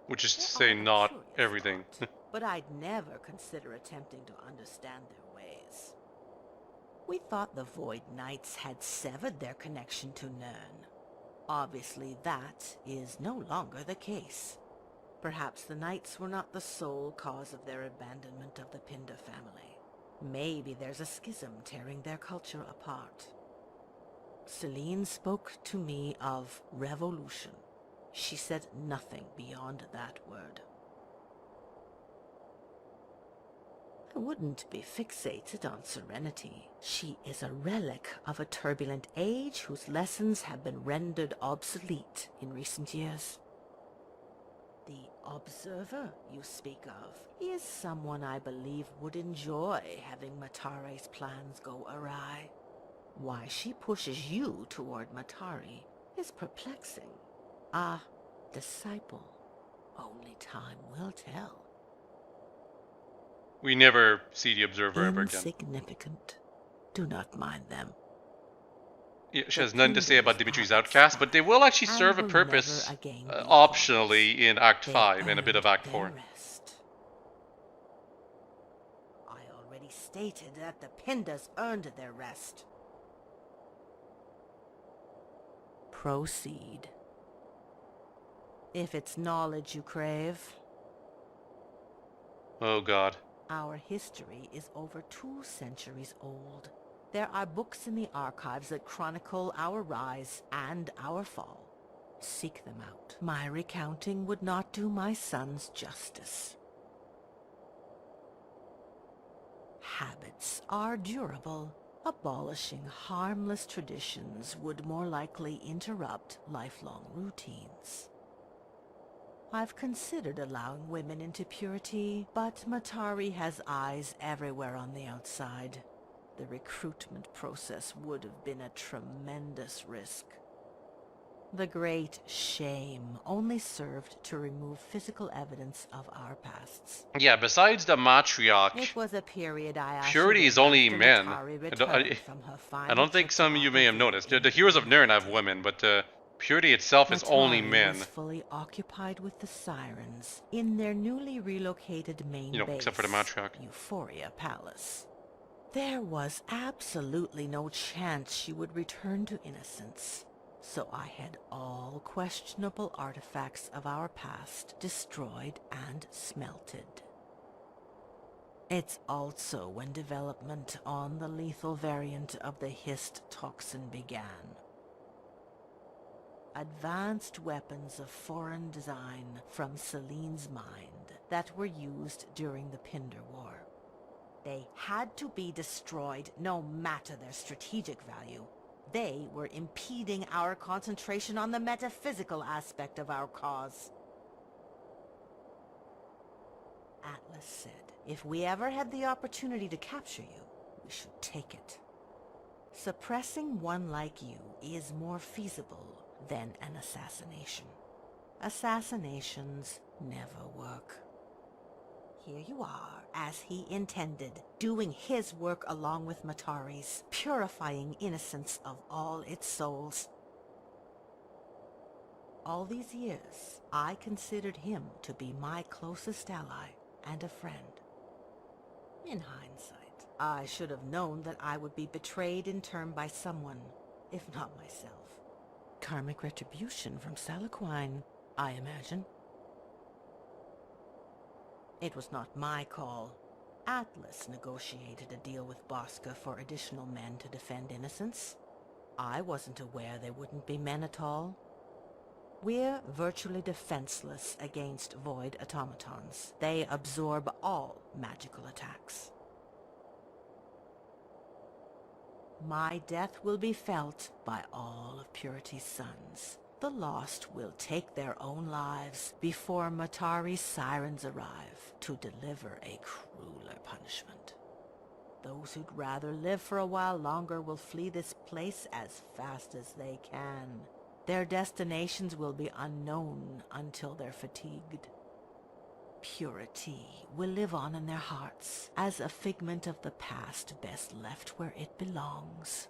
A: Which is to
L: They
A: say,
L: are a
A: not
L: curious
A: everything.
L: lot, but I'd never consider attempting to understand their ways. We thought the Void Knights had severed their connection to Nirn. Obviously that is no longer the case. Perhaps the Knights were not the sole cause of their abandonment of the Pinder family. Maybe there's a schism tearing their culture apart. Celine spoke to me of revolution. She said nothing beyond that word. I wouldn't be fixated on Serenity. She is a relic of a turbulent age whose lessons have been rendered obsolete in recent years. The Observer you speak of, he is someone I believe would enjoy having Matare's plans go awry. Why she pushes you toward Matari is perplexing. A disciple. Only time will tell.
A: We never see the Observer ever again.
L: Insignificant. Do not mind them.
A: Yeah, she
L: The
A: has nothing to say about
L: Pinders
A: Dimitri's
L: are
A: outcast, but they will actually
L: and
A: serve a
L: will
A: purpose,
L: never again be
A: optionally, in Act
L: They
A: 5 and a bit of
L: earned
A: Act
L: their
A: 4.
L: rest. I already stated that the Pinders earned their rest. Proceed. If it's knowledge you crave.
A: Oh god.
L: Our history is over 2 centuries old. There are books in the archives that chronicle our rise and our fall. Seek them out. My recounting would not do my sons justice. Habits are durable. Abolishing harmless traditions would more likely interrupt lifelong routines. I've considered allowing women into purity, but Matari has eyes everywhere on the outside. The recruitment process would have been a tremendous risk. The great shame only served to remove physical evidence of our pasts.
A: Yeah, besides the matriarch,
L: It was a period I
A: purity is only men. I don't think some of you may have noticed. The heroes of Nirn have women, but purity itself is only men.
L: Was fully occupied with the Sirens in their newly relocated main base,
A: except for the matriarch.
L: Euphoria Palace. There was absolutely no chance she would return to innocence, so I had all questionable artifacts of our past destroyed and smelted. It's also when development on the lethal variant of the Hist toxin began. Advanced weapons of foreign design from Celine's mind that were used during the Pinder War. They had to be destroyed no matter their strategic value. They were impeding our concentration on the metaphysical aspect of our cause. Atlas said, if we ever had the opportunity to capture you, we should take it. Suppressing one like you is more feasible than an assassination. Assassinations never work. Here you are, as he intended, doing his work along with Matari's, purifying innocence of all its souls. All these years, I considered him to be my closest ally and a friend. In hindsight, I should have known that I would be betrayed in turn by someone, if not myself. Karmic retribution from Salaquine, I imagine. It was not my call. Atlas negotiated a deal with Bosca for additional men to defend innocence. I wasn't aware there wouldn't be men at all. We're virtually defenseless against void automatons. They absorb all magical attacks. My death will be felt by all of Purity's sons. The lost will take their own lives before Matari's sirens arrive to deliver a crueler punishment. Those who'd rather live for a while longer will flee this place as fast as they can. Their destinations will be unknown until they're fatigued. Purity will live on in their hearts as a figment of the past best left where it belongs.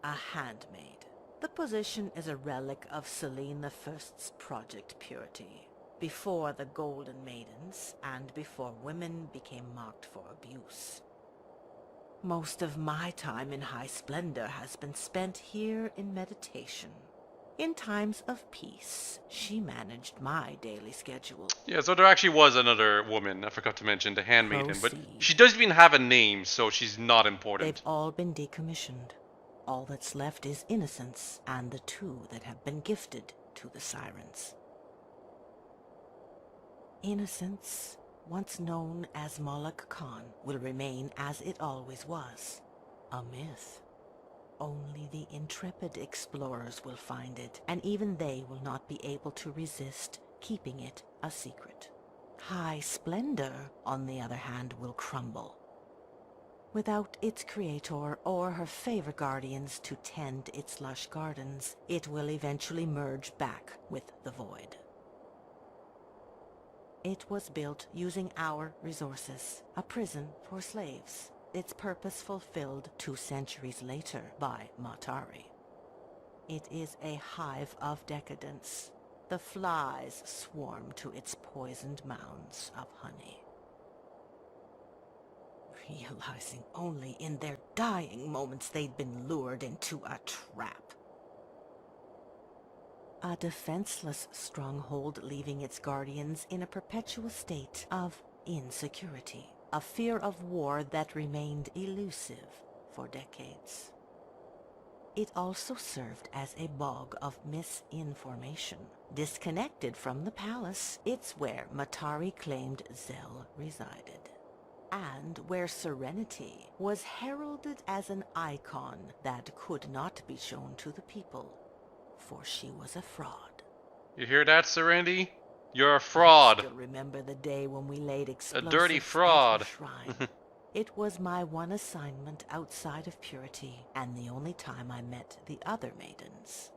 L: A handmaid. The position is a relic of Selene I's Project Purity, before the Golden Maidens and before women became marked for abuse. Most of my time in high splendor has been spent here in meditation. In times of peace, she managed my daily schedule.
A: Yeah, so there actually was another woman, I forgot to mention, the handmaiden, but
L: Proceed.
A: she doesn't even have a name, so she's not important.
L: They've all been decommissioned. All that's left is Innocence and the two that have been gifted to the Sirens. Innocence, once known as Moloch Khan, will remain as it always was, a myth. Only the intrepid explorers will find it, and even they will not be able to resist keeping it a secret. High Splendor, on the other hand, will crumble. Without its creator or her favorite guardians to tend its lush gardens, it will eventually merge back with the void. It was built using our resources, a prison for slaves. Its purpose fulfilled 2 centuries later by Matari. It is a hive of decadence. The flies swarm to its poisoned mounds of honey. Realizing only in their dying moments they'd been lured into a trap. A defenseless stronghold leaving its guardians in a perpetual state of insecurity. A fear of war that remained elusive for decades. It also served as a bog of misinformation. Disconnected from the palace, it's where Matari claimed Zell resided. And where Serenity was heralded as an icon that could not be shown to the people, for she was a fraud.
A: You hear that, Serenity? You're a fraud.
L: I still remember the day when we laid
A: A
L: explosives
A: dirty
L: at her
A: fraud.
L: shrine. It was my one assignment outside of Purity, and the only time I met the other maidens.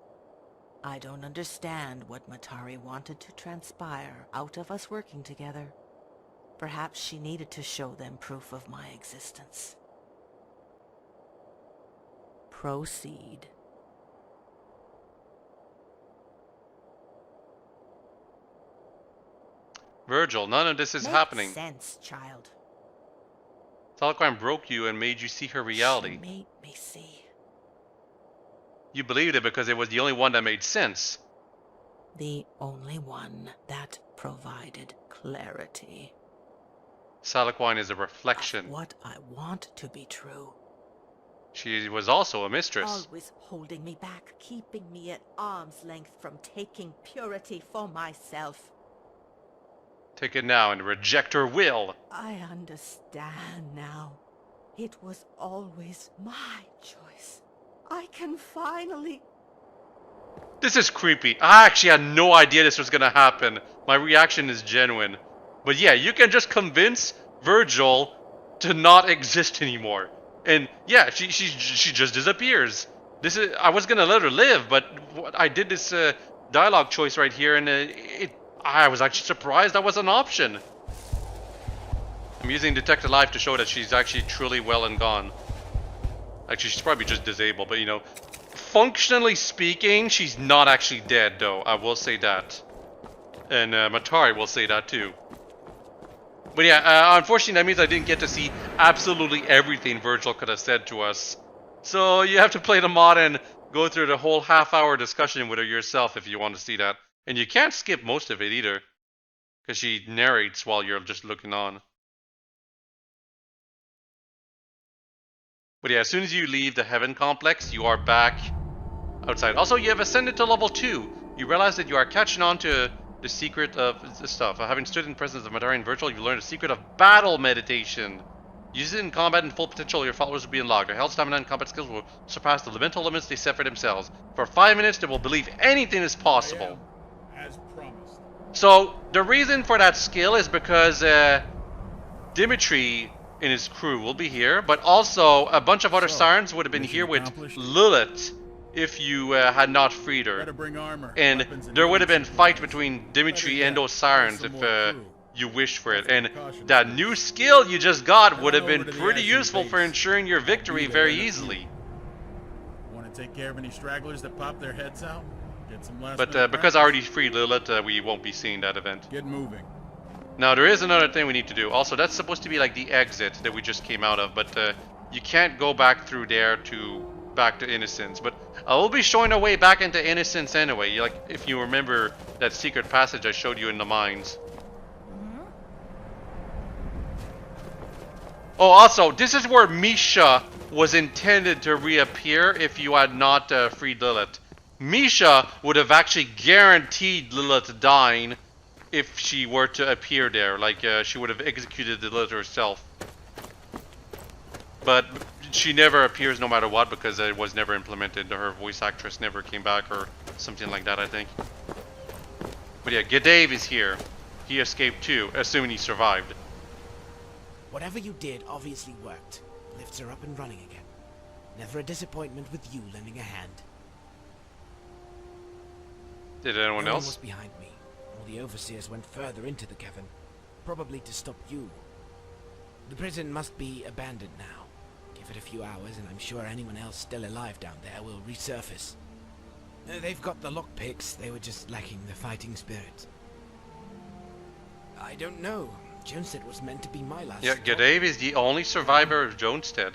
L: I don't understand what Matari wanted to transpire out of us working together. Perhaps she needed to show them proof of my existence. Proceed.
A: Virgil, none of this is happening.
L: Make sense, child.
A: Talcon broke you and made you see her reality.
L: She made me see.
A: You believed it because it was the only one that made sense.
L: The only one that provided clarity.
A: Salaquine is a reflection.
L: Of what I want to be true.
A: She was also a mistress.
L: Always holding me back, keeping me at arm's length from taking Purity for myself.
A: Take it now and reject her will.
L: I understand now. It was always my choice. I can finally...
A: This is creepy. I actually had no idea this was gonna happen. My reaction is genuine. But yeah, you can just convince Virgil to not exist anymore. And yeah, she just disappears. This is... I was gonna let her live, but I did this dialogue choice right here, and I was actually surprised that was an option. I'm using Detect Alive to show that she's actually truly well and gone. Actually, she's probably just disabled, but you know, functionally speaking, she's not actually dead, though. I will say that. And Matari will say that too. But yeah, unfortunately, that means I didn't get to see absolutely everything Virgil could have said to us. So you have to play the mod and go through the whole half-hour discussion with her yourself if you want to see that. And you can't skip most of it either, because she narrates while you're just looking on. But yeah, as soon as you leave the Heaven Complex, you are back outside. Also, you have ascended to level 2. You realize that you are catching on to the secret of this stuff. Having stood in the presence of Matari and Virgil, you learned the secret of battle meditation. Use it in combat in full potential, your followers will be unlocked. Their health, stamina, and combat skills will surpass the mental limits they set for themselves. For 5 minutes, they will believe anything is possible.
E: As promised.
A: So, the reason for that skill is because Dimitri and his crew will be here, but also a bunch of other Sirens would have been here with Lilith if you had not freed her.
E: Bring armor,
A: and there would have been fight between Dimitri and those Sirens if you wished for it. And that new skill you just got would have been pretty useful for ensuring your victory very easily.
E: Want to take care of any stragglers that pop their heads out? Get some last
A: But because I already freed Lilith, we won't be seeing that event.
E: Get moving.
A: Now there is another thing we need to do. Also, that's supposed to be like the exit that we just came out of, but you can't go back through there back to Innocence. But I will be showing a way back into Innocence anyway. Like if you remember that secret passage I showed you in the mines. Oh, also, this is where Misha was intended to reappear if you had not freed Lilith. Misha would have actually guaranteed Lilith dying if she were to appear there. Like, she would have executed Lilith herself. But she never appears no matter what because it was never implemented. Her voice actress never came back or something like that, I think. But yeah, Gadave is here. He escaped too, assuming he survived.
K: Whatever you did obviously worked. Lifts are up and running again. Never a disappointment with you lending a hand.
A: Did anyone else?
K: Was behind me. All the overseers went further into the cavern, probably to stop you. The prison must be abandoned now. Give it a few hours and I'm sure anyone else still alive down there will resurface. They've got the lockpicks, they were just lacking the fighting spirit. I don't know. Jonestead was meant to be my last.
A: Yeah, Gadave is the only survivor of Jonestead.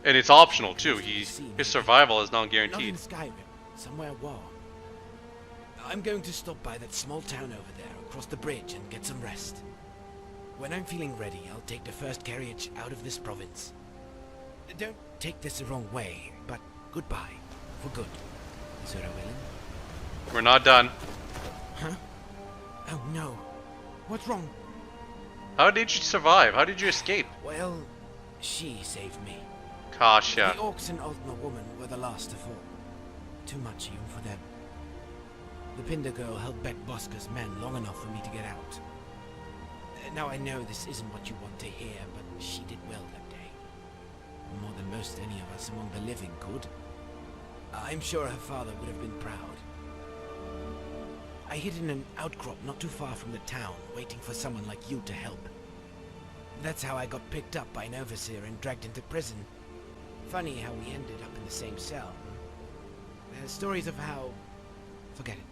A: And it's optional too. His survival is not guaranteed.
K: Not in Skyrim, somewhere warm. I'm going to stop by that small town over there, across the bridge, and get some rest. When I'm feeling ready, I'll take the first carriage out of this province. Don't take this the wrong way, but goodbye. For good. Sir Owen?
A: We're not done.
K: Huh? Oh no. What's wrong?
A: How did you survive? How did you escape?
K: Well, she saved me.
A: Kasha.
K: The orcs and Altna woman were the last to fall. Too much even for them. The Pinder girl held back Bosca's men long enough for me to get out. Now I know this isn't what you want to hear, but she did well that day. More than most any of us among the living could. I'm sure her father would have been proud. I hid in an outcrop not too far from the town, waiting for someone like you to help. That's how I got picked up by an overseer and dragged into prison. Funny how we ended up in the same cell. There's stories of how... Forget it.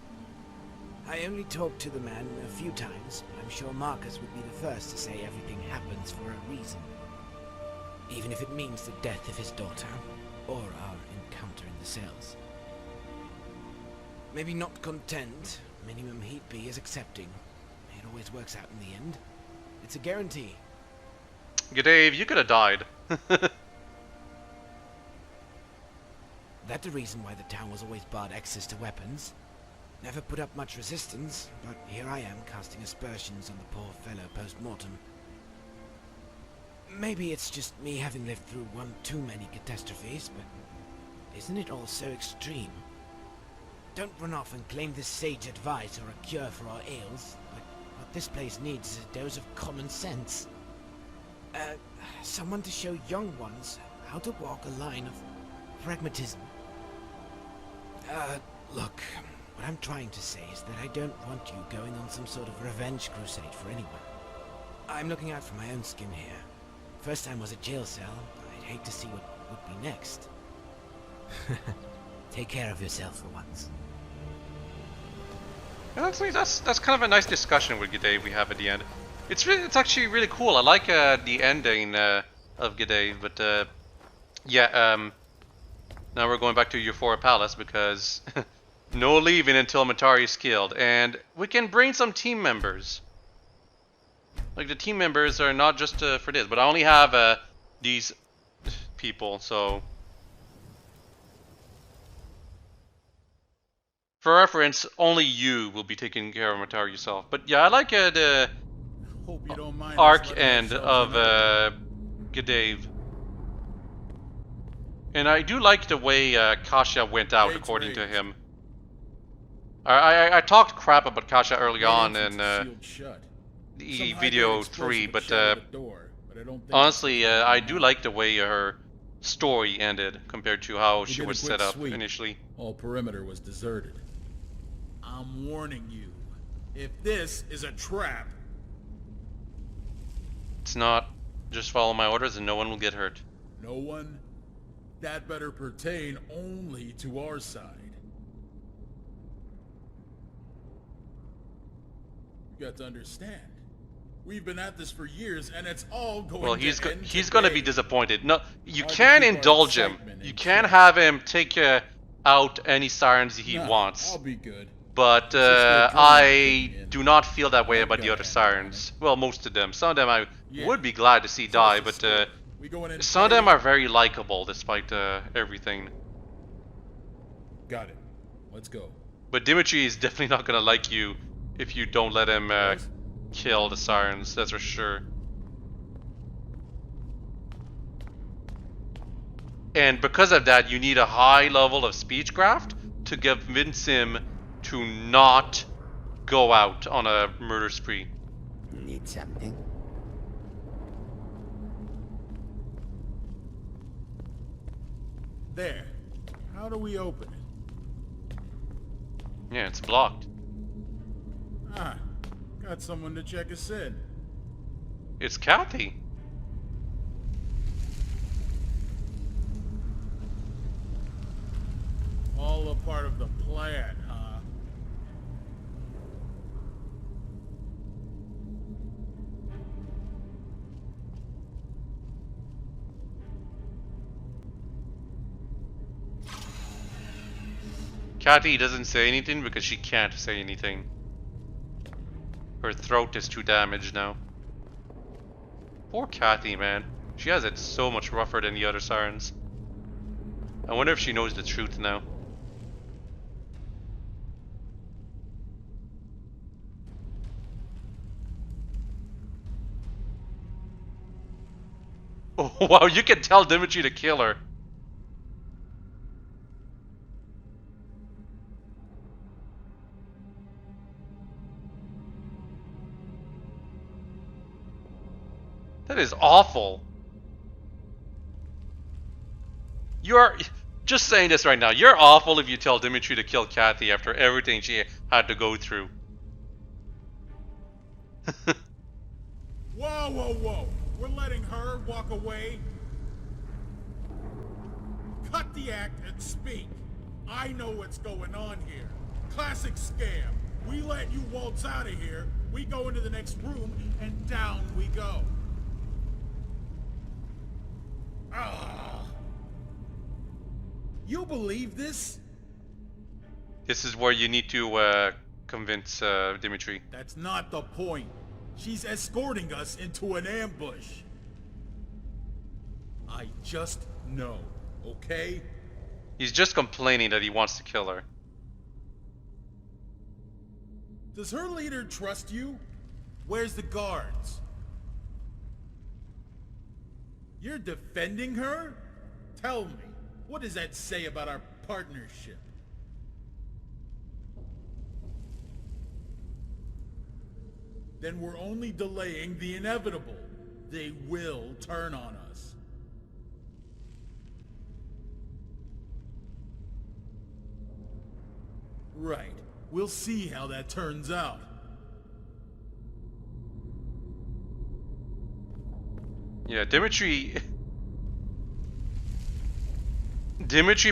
K: I only talked to the man a few times, but I'm sure Marcus would be the first to say everything happens for a reason. Even if it means the death of his daughter, or our encounter in the cells. Maybe not content, minimum he'd be is accepting. It always works out in the end. It's a guarantee.
A: Gadave, you could have died.
K: That's the reason why the town was always barred access to weapons. Never put up much resistance, but here I am casting aspersions on the poor fellow post-mortem. Maybe it's just me having lived through one too many catastrophes, but isn't it all so extreme? Don't run off and claim this sage advice or a cure for our ails, but what this place needs is a dose of common sense. Someone to show young ones how to walk a line of pragmatism. Look, what I'm trying to say is that I don't want you going on some sort of revenge crusade for anyone. I'm looking out for my own skin here. First time was a jail cell. I'd hate to see what would be next. Take care of yourself for once.
A: Honestly, that's kind of a nice discussion with Gadave we have at the end. It's actually really cool. I like the ending of Gadave, but yeah. Now we're going back to Euphoria Palace because no leaving until Matari is killed, and we can bring some team members. Like the team members are not just for this, but I only have these people, so. For reference, only you will be taking care of Matari yourself. But yeah, I like the arc end of Gadave G'Dave. And I do like the way Kasia went out,
E: Gates
A: according to
E: raised.
A: him. I talked crap about Kasia early on in
E: Sealed shut.
A: the
E: Some
A: video
E: high-grade
A: 3,
E: explosive
A: but
E: shattered the door, but I don't think
A: honestly,
E: it's
A: I do like the way her story ended compared to how
E: We
A: she
E: did a
A: was
E: quick
A: set up
E: sweep.
A: initially.
E: All perimeter was deserted. I'm warning you. If this is a trap,
A: It's not. Just follow my orders and no one will get hurt.
E: no one, that better pertain only to our side. You got to understand. We've been at this for years, and it's all going
A: Well,
E: to end
A: he's gonna be
E: today.
A: disappointed. No, you
E: Hard to
A: can
E: keep our
A: indulge him.
E: excitement
A: You
E: in
A: can
E: check.
A: have him take out any sirens he
E: Nah,
A: wants.
E: I'll be good.
A: But
E: It's just the adrenaline
A: I
E: kicking in.
A: do not feel that way
E: I've
A: about the
E: got
A: other
E: it.
A: sirens. Well, most of them. Some of them I
E: Yeah.
A: would be glad to see
E: So
A: die,
E: what's the
A: but
E: score? We going in
A: some of them
E: party?
A: are very likable despite everything.
E: Got it. Let's go.
A: But Dimitri is definitely not gonna like you if you don't let him
E: Yes?
A: kill the sirens, that's for sure. And because of that, you need a high level of speechcraft to convince him to not go out on a murder spree.
K: Need something?
E: There. How do we open it?
A: Yeah, it's blocked.
E: Ah, got someone to check us in.
A: It's Kathy.
E: All a part of the plan, huh?
A: Kathy doesn't say anything because she can't say anything. Her throat is too damaged now. Poor Kathy, man. She has it so much rougher than the other sirens. I wonder if she knows the truth now. Oh wow, you can tell Dimitri to kill her. That is awful. You're just saying this right now. You're awful if you tell Dimitri to kill Kathy after everything she had to go through.
E: Whoa, whoa, whoa! We're letting her walk away? Cut the act and speak. I know what's going on here. Classic scam. We let you waltz out of here, we go into the next room, and down we go. Ah. You believe this?
A: This is where you need to convince Dimitri.
E: That's not the point. She's escorting us into an ambush. I just know, okay?
A: He's just complaining that he wants to kill her.
E: Does her leader trust you? Where's the guards? You're defending her? Tell me, what does that say about our partnership? Then we're only delaying the inevitable. They will turn on us. Right. We'll see how that turns out.
A: Yeah, Dimitri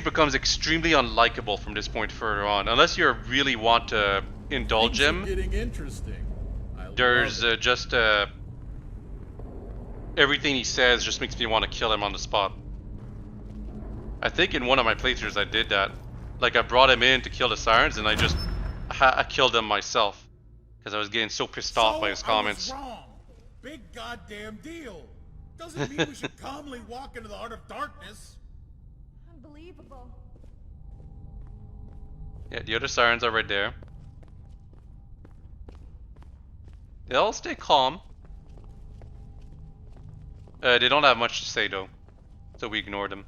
A: becomes extremely unlikable from this point further on. Unless you really want to indulge
E: Things are
A: him,
E: getting interesting. I
A: there's
E: love it.
A: just everything he says just makes me want to kill him on the spot. I think in one of my playthroughs I did that. Like I brought him in to kill the sirens and I killed him myself because I was getting so pissed off by his comments.
E: I was wrong. Big goddamn deal. Doesn't mean we should calmly walk into the heart of darkness.
G: Unbelievable.
A: Yeah, the other sirens are right there. They'll stay calm. They don't have much to say though, so we ignore them.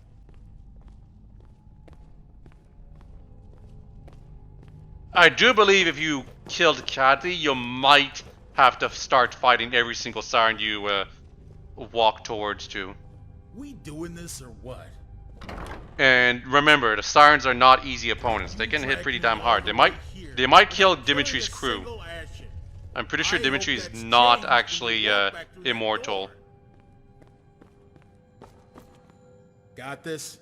A: I do believe if you killed Kathy, you might have to start fighting every single siren you walk towards to.
E: We doing this or what?
A: And remember, the sirens are not easy opponents. They can hit pretty damn hard. They might kill Dimitri's crew. I'm pretty sure Dimitri is not actually immortal.
E: Got this?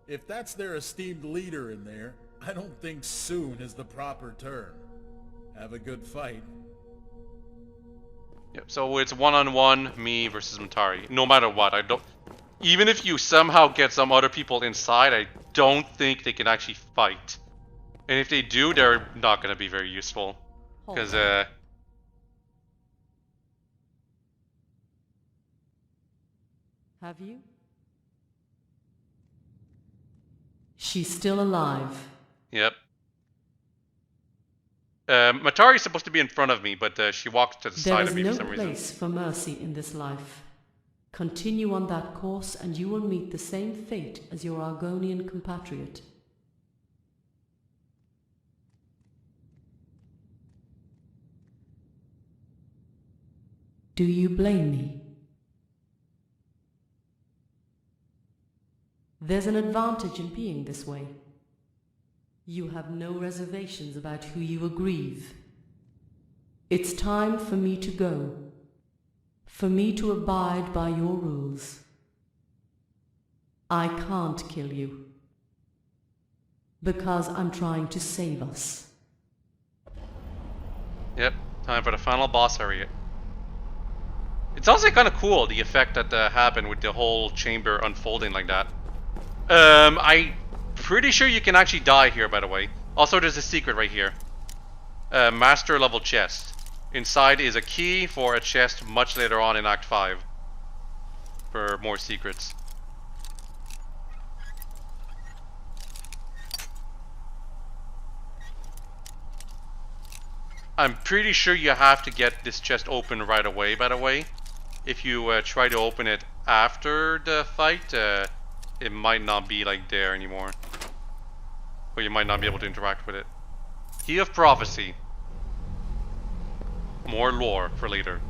E: If that's their esteemed leader in there, I don't think soon is the proper term. Have a good fight.
A: Yep, so it's one-on-one, me versus Matari. No matter what, I don't... Even if you somehow get some other people inside, I don't think they can actually fight. And if they do, they're not going to be very useful. Because,
L: Have you? She's still alive.
A: Yep. Matari's supposed to be in front of me, but she walks to the side of me for some reason.
L: There is no place for mercy in this life. Continue on that course and you will meet the same fate as your Argonian compatriot. Do you blame me? There's an advantage in being this way. You have no reservations about who you will grieve. It's time for me to go. For me to abide by your rules. I can't kill you. Because I'm trying to save us.
A: Yep, time for the final boss area. It's also kind of cool, the effect that happened with the whole chamber unfolding like that. I'm pretty sure you can actually die here, by the way. Also, there's a secret right here. Master level chest. Inside is a key for a chest much later on in Act 5. For more secrets. I'm pretty sure you have to get this chest open right away, by the way. If you try to open it after the fight, it might not be like there anymore. Or you might not be able to interact with it. Key of Prophecy. More lore for later.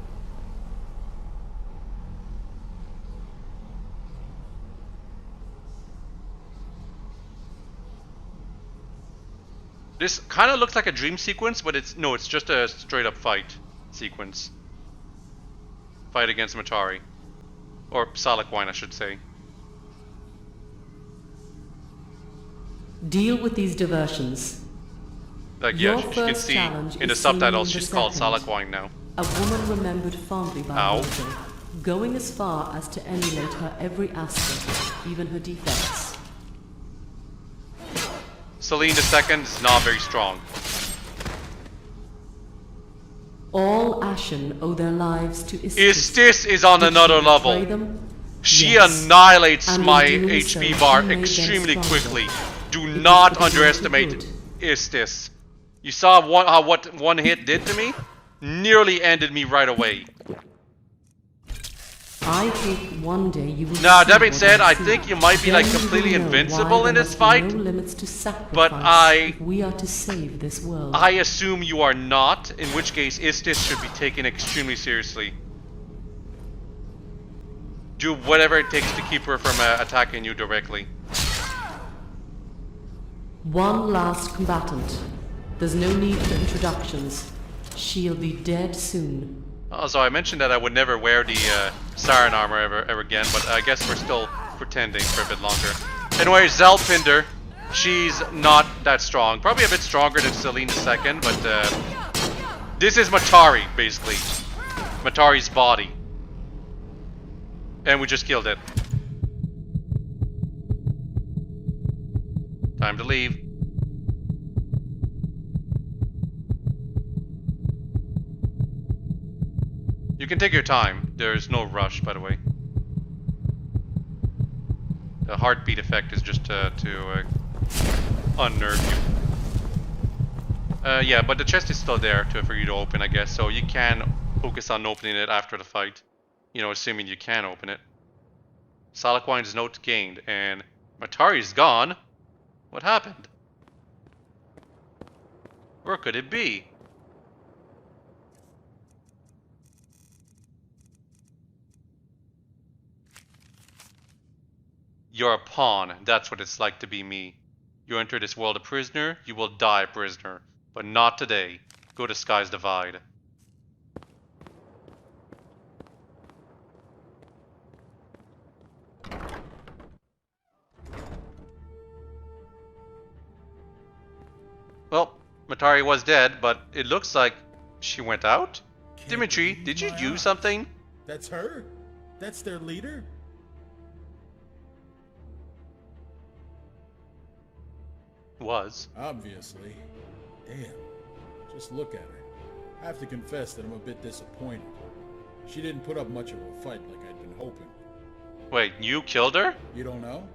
A: This kind of looks like a dream sequence, but it's just a straight up fight sequence. Fight against Matari. Or Salaquine, I should say.
L: Deal with these diversions.
A: Like, yeah, you can see in the subtitles she's called Salaquine now.
L: A woman remembered fondly by Rosa, going as far as to emulate her every aspect, even her defects.
A: Celine II is not very strong.
L: All Ashen owe their lives to Istis.
A: Istis is on another level. She annihilates my HP bar extremely quickly. Do not underestimate Istis. You saw what one hit did to me? Nearly ended me right away.
L: I think one day you will.
A: Now, that being said, I think you might be like completely invincible in this fight. But
L: we are to save this world.
A: I assume you are not, in which case Istis should be taken extremely seriously. Do whatever it takes to keep her from attacking you directly.
L: One last combatant. There's no need for introductions. She'll be dead soon.
A: Also, I mentioned that I would never wear the siren armor ever again, but I guess we're still pretending for a bit longer. Anyway, Zelpinder, she's not that strong. Probably a bit stronger than Celine II, but this is Matari, basically. Matari's body. And we just killed it. Time to leave. You can take your time. There's no rush, by the way. The heartbeat effect is just to unnerve you. Yeah, but the chest is still there for you to open, I guess. So you can focus on opening it after the fight. You know, assuming you can open it. Salaquine's note gained, and Matari's gone. What happened? Where could it be? You're a pawn. That's what it's like to be me. You enter this world a prisoner, you will die a prisoner. But not today. Go to Sky's Divide. Well, Matari was dead, but it looks like she went out?
E: Can't
A: Dimitri,
E: believe
A: did you
E: my
A: do
E: eyes.
A: something?
E: That's her? That's their leader?
A: Was.
E: Obviously. Damn. Just look at her. I have to confess that I'm a bit disappointed. She didn't put up much of a fight like I'd been hoping.
A: Wait, you killed her?
E: You don't know?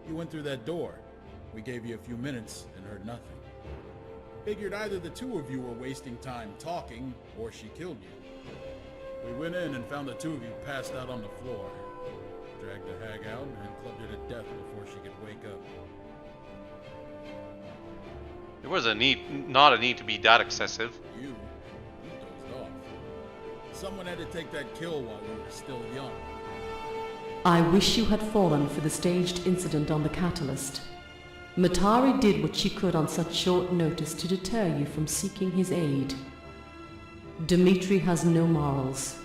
E: You went through that door. We gave you a few minutes and heard nothing. Figured either the two of you were wasting time talking, or she killed you. We went in and found the two of you passed out on the floor. Dragged the hag out and clubbed her to death before she could wake up.
A: There was not a need to be that excessive.
E: You dozed off. Someone had to take that kill while we were still young.
M: I wish you had fallen for the staged incident on the Catalyst. Matari did what she could on such short notice to deter you from seeking his aid. Dimitri has no morals.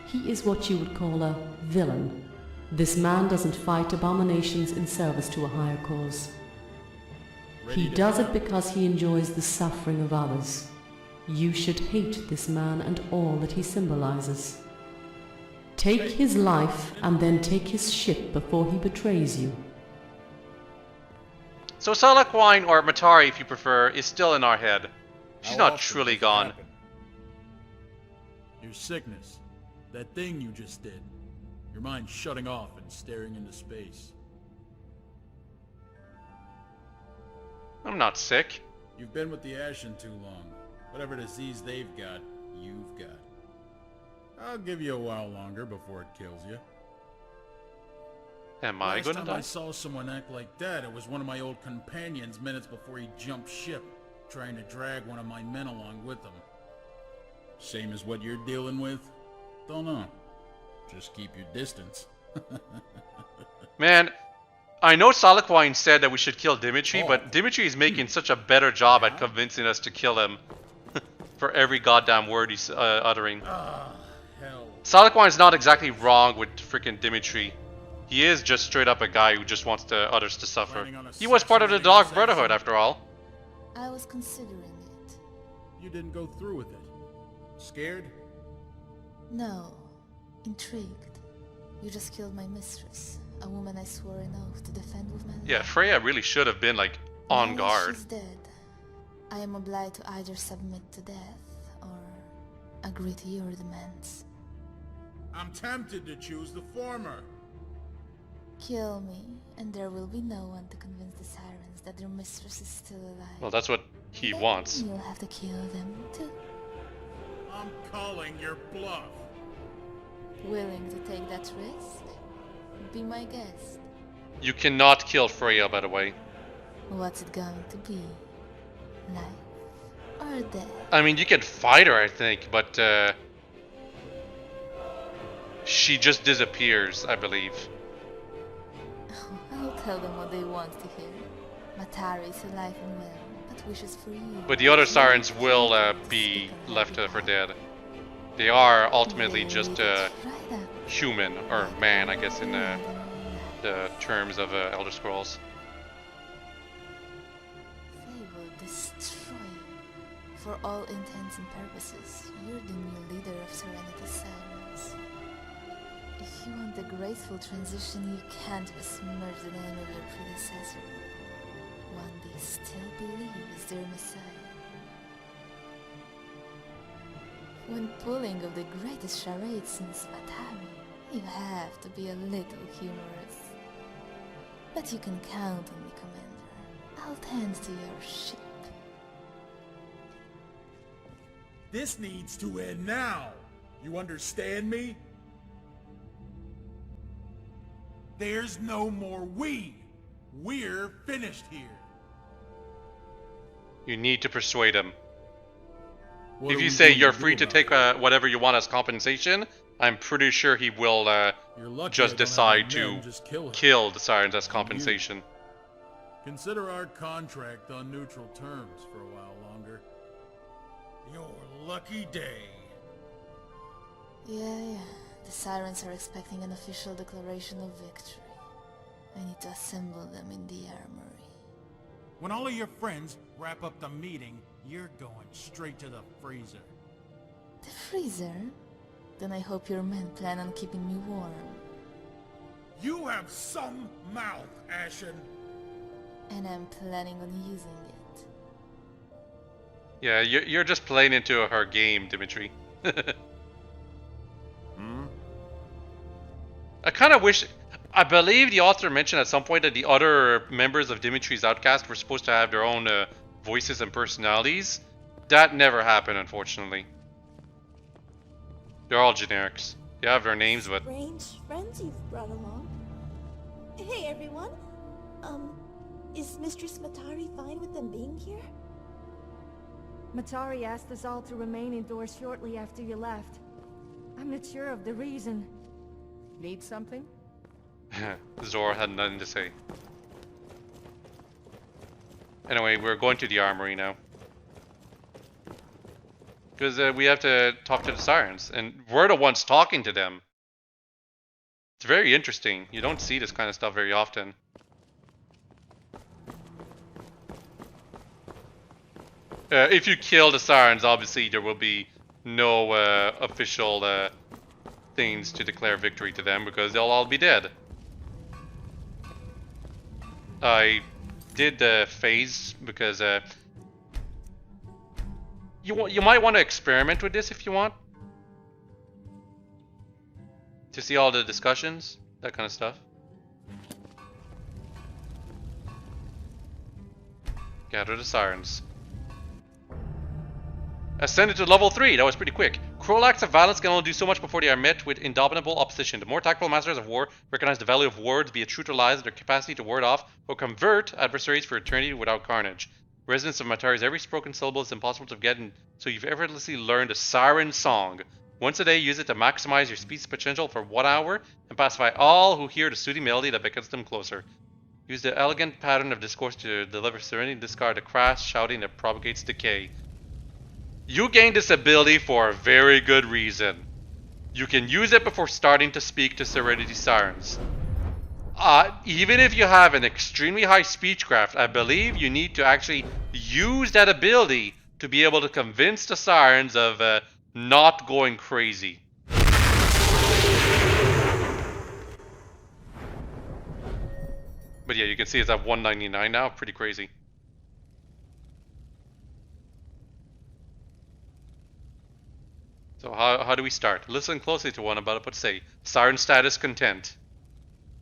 M: He is what you would call a villain. This man doesn't fight abominations in service to a higher cause. He does it because he enjoys the suffering of others. You should hate this man and all that he symbolizes. Take his life and then take his ship before he betrays you.
A: So Salaquine, or Matari if you prefer, is still in our head. She's
E: How
A: not
E: often
A: truly
E: does it
A: gone.
E: happen? Your sickness. That thing you just did. Your mind shutting off and staring into space.
A: I'm not sick.
E: You've been with the Ashen too long. Whatever disease they've got, you've got. I'll give you a while longer before it kills you.
A: Am I
E: Last
A: gonna
E: time
A: die?
E: I saw someone act like that, it was one of my old companions minutes before he jumped ship, trying to drag one of my men along with him. Same as what you're dealing with? Don't know. Just keep your distance.
A: Man, I know Salaquine said that we should kill Dimitri,
E: Oh.
A: but Dimitri is making such a better job at convincing us to kill him. For every goddamn word he's uttering.
E: Ah, hell.
A: Salaquine's not exactly wrong with freaking Dimitri. He is just straight up a guy who just wants others to suffer.
E: Planning on
A: He was part of the
E: assassinating
A: Dark
E: us,
A: Brotherhood
E: actually?
A: after all.
B: I was considering it.
E: You didn't go through with it. Scared?
B: No. Intrigued. You just killed my mistress. A woman I swore an oath to defend with my life.
A: Yeah, Freya really should have been like on
B: Now
A: guard.
B: she's dead. I am obliged to either submit to death or agree to your demands.
E: I'm tempted to choose the former.
B: Kill me, and there will be no one to convince the sirens that their mistress is still alive.
A: Well, that's what he wants.
B: You'll have to kill them too.
E: I'm calling your bluff.
B: Willing to take that risk? Be my guest.
A: You cannot kill Freya, by the way.
B: What's it going to be? Life or death?
A: I mean, you can fight her, I think, but she just disappears, I believe.
B: I'll tell them what they want to hear. Matari is alive and well, but wishes for you.
A: But the other sirens will be left for dead. They are ultimately just human, or man, I guess, in the terms of Elder Scrolls.
B: They will destroy you. For all intents and purposes, you're the new leader of Serenity Sirens. If you want a graceful transition, you can't besmirch the name of your predecessor. One they still believe is their messiah. When pulling of the greatest charade since Matari, you have to be a little humorous. But you can count on me, Commander. I'll tend to your ship.
E: This needs to end now. You understand me? There's no more we. We're finished here.
A: You need to persuade him.
E: What
A: If
E: are
A: you
E: we
A: say
E: going
A: you're
E: to
A: free
E: do
A: to take
E: about it?
A: whatever you want as compensation, I'm pretty sure he will
E: You're lucky
A: just
E: I don't have my
A: decide to
E: men just kill her.
A: kill the Sirens as compensation.
E: Consider our contract on neutral terms for a while longer. Your lucky day.
B: Yeah. The Sirens are expecting an official declaration of victory. I need to assemble them in the armory.
E: When all of your friends wrap up the meeting, you're going straight to the freezer.
B: The freezer? Then I hope your men plan on keeping me warm.
E: You have some mouth, Ashen.
B: And I'm planning on using it.
A: Yeah, you're just playing into her game, Dimitri. I kind of wish... I believe the author mentioned at some point that the other members of Dimitri's Outcast were supposed to have their own voices and personalities. That never happened, unfortunately. They're all generics. They have their names, but...
H: Strange friends you've brought along. Hey everyone. Is Mistress Matari fine with them being here?
C: Matari asked us all to remain indoors shortly after you left. I'm not sure of the reason.
I: Need something?
A: Zor had nothing to say. Anyway, we're going to the armory now. Because we have to talk to the Sirens, and we're the ones talking to them. It's very interesting. You don't see this kind of stuff very often. If you kill the Sirens, obviously there will be no official things to declare victory to them, because they'll all be dead. I did the phase because you might want to experiment with this if you want, to see all the discussions, that kind of stuff. Gather the Sirens. Ascended to level 3, that was pretty quick. Cruel acts of violence can only do so much before they are met with indomitable opposition. The more tactful masters of war recognize the value of words, be it true to lies, their capacity to ward off or convert adversaries for eternity without carnage. Resonance of Matari's every spoken syllable is impossible to get, and so you've effortlessly learned a siren song. Once a day, use it to maximize your speech's potential for 1 hour and pacify all who hear the soothing melody that beckons them closer. Use the elegant pattern of discourse to deliver serenity and discard the crass shouting that propagates decay. You gain this ability for a very good reason. You can use it before starting to speak to Serenity Sirens. Even if you have an extremely high speechcraft, I believe you need to actually use that ability to be able to convince the Sirens of not going crazy. But yeah, you can see it's at 199 now, pretty crazy. So how do we start? Listen closely to one about but say, Siren status content.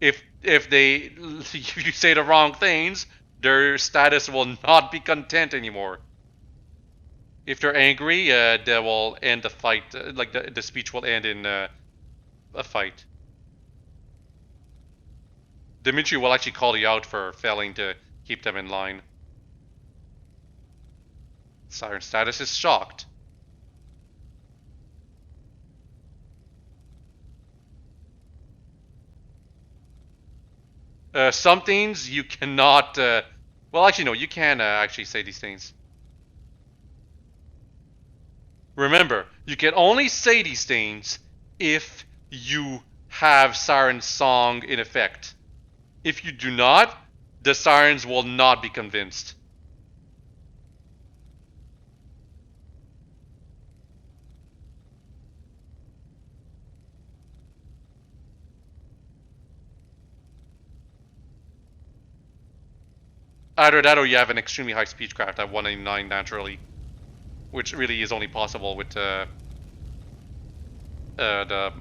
A: If you say the wrong things, their status will not be content anymore. If they're angry, they will end the fight. Like the speech will end in a fight. Dimitri will actually call you out for failing to keep them in line. Siren status is shocked. Some things you cannot... well, actually, no, you can actually say these things. Remember, you can only say these things if you have Siren's song in effect. If you do not, the Sirens will not be convinced. Either that or you have an extremely high speechcraft at 189 naturally. Which really is only possible with the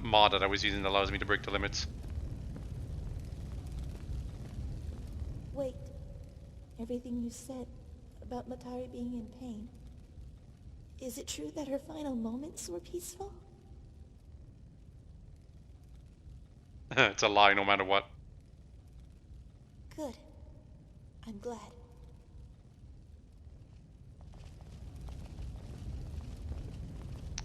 A: mod that I was using that allows me to break the limits.
H: Wait. Everything you said about Matari being in pain. Is it true that her final moments were peaceful?
A: It's a lie no matter what.
H: Good. I'm glad.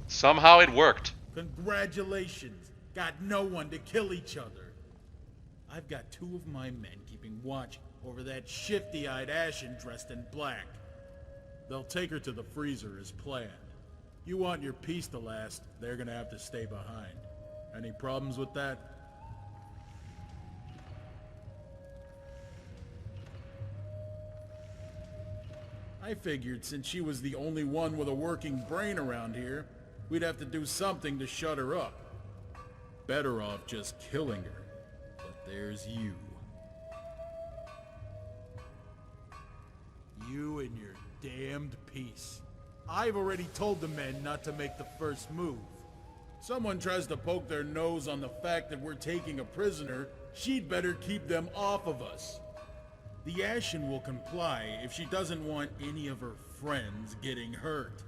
A: Somehow it worked.
E: Congratulations. Got no one to kill each other. I've got 2 of my men keeping watch over that shifty-eyed Ashen dressed in black. They'll take her to the freezer as planned. You want your peace to last, they're gonna have to stay behind. Any problems with that? I figured since she was the only one with a working brain around here, we'd have to do something to shut her up. Better off just killing her. But there's you. You and your damned peace. I've already told the men not to make the first move. Someone tries to poke their nose on the fact that we're taking a prisoner, she'd better keep them off of us. The Ashen will comply if she doesn't want any of her friends getting hurt.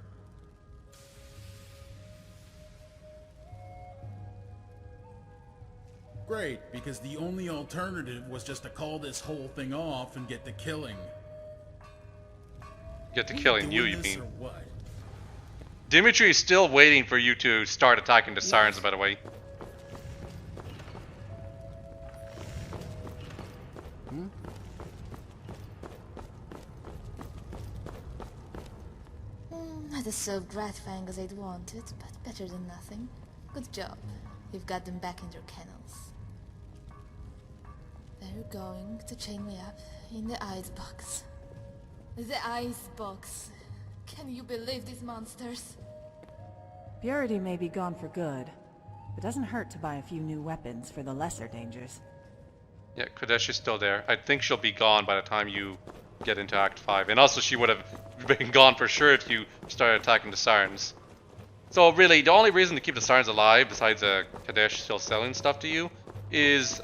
E: Great, because the only alternative was just to call this whole thing off and get to killing.
A: Get to killing you
E: Doing this
A: mean.
E: or what?
A: Dimitri is still waiting for you to start attacking the sirens, by the way.
B: Not as so gratifying as I'd wanted, but better than nothing. Good job. You've got them back in their kennels. They're going to chain me up in the ice box. The ice box. Can you believe these monsters?
N: Purity may be gone for good. It doesn't hurt to buy a few new weapons for the lesser dangers.
A: Yeah, Kadesh is still there. I think she'll be gone by the time you get into Act 5. And also she would have been gone for sure if you started attacking the sirens. So really, the only reason to keep the sirens alive, besides Kadesh still selling stuff to you, is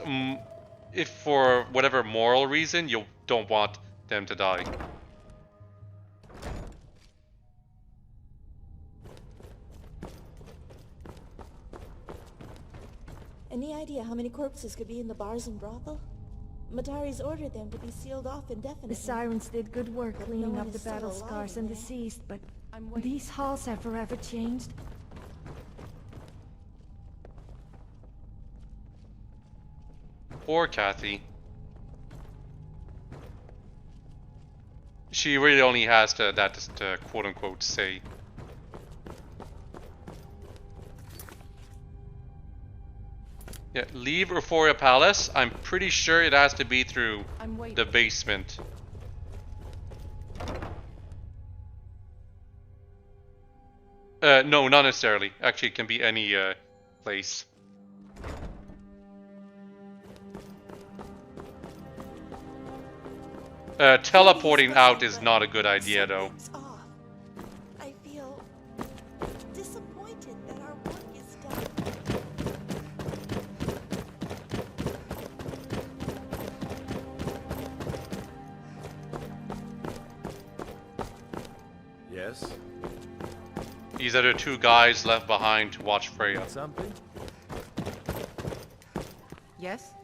A: if for whatever moral reason you don't want them to die.
H: Any idea how many corpses could be in the bars and brothel? Matari's ordered them to be sealed off indefinitely.
O: The sirens did good work
H: But
O: cleaning
H: no one
O: up the
H: is still
O: battle
H: alive
O: scars
H: in
O: and
H: there.
O: deceased, but these halls have forever changed.
A: Poor Kathy. She really only has that to quote unquote say. Yeah, leave Euphoria Palace. I'm pretty sure it has to be through the basement. No, not necessarily. Actually, it can be any place. Teleporting out is not a good idea, though.
H: Something's off. I feel disappointed that our work is done.
P: Yes?
A: These are the 2 guys left behind to watch Freya.
P: Something?
N: Yes?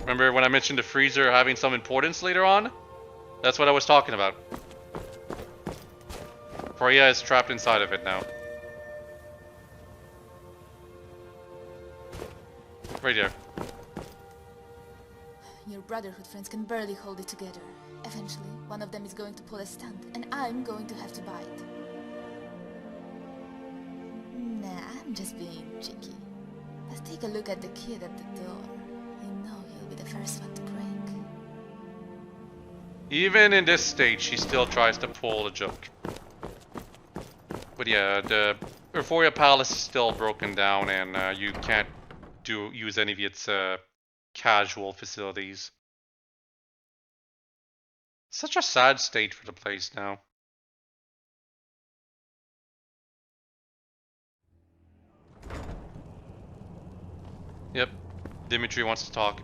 A: Remember when I mentioned the freezer having some importance later on? That's what I was talking about. Freya is trapped inside of it now. Right there.
B: Your Brotherhood friends can barely hold it together. Eventually, one of them is going to pull a stunt, and I'm going to have to bite. Nah, I'm just being cheeky. Let's take a look at the kid at the door. You know he'll be the first one to break.
A: Even in this stage, she still tries to pull a joke. But yeah, the Euphoria Palace is still broken down, and you can't use any of its casual facilities. Such a sad state for the place now. Yep, Dimitri wants to talk.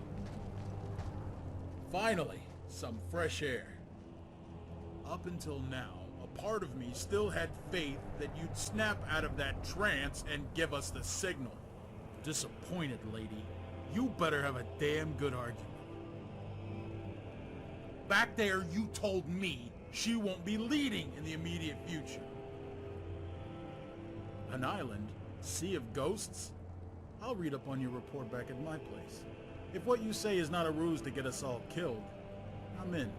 E: Finally, some fresh air. Up until now, a part of me still had faith that you'd snap out of that trance and give us the signal. Disappointed, lady. You better have a damn good argument. Back there, you told me she won't be leading in the immediate future. An island? Sea of ghosts? I'll read up on your report back at my place. If what you say is not a ruse to get us all killed, I'm in.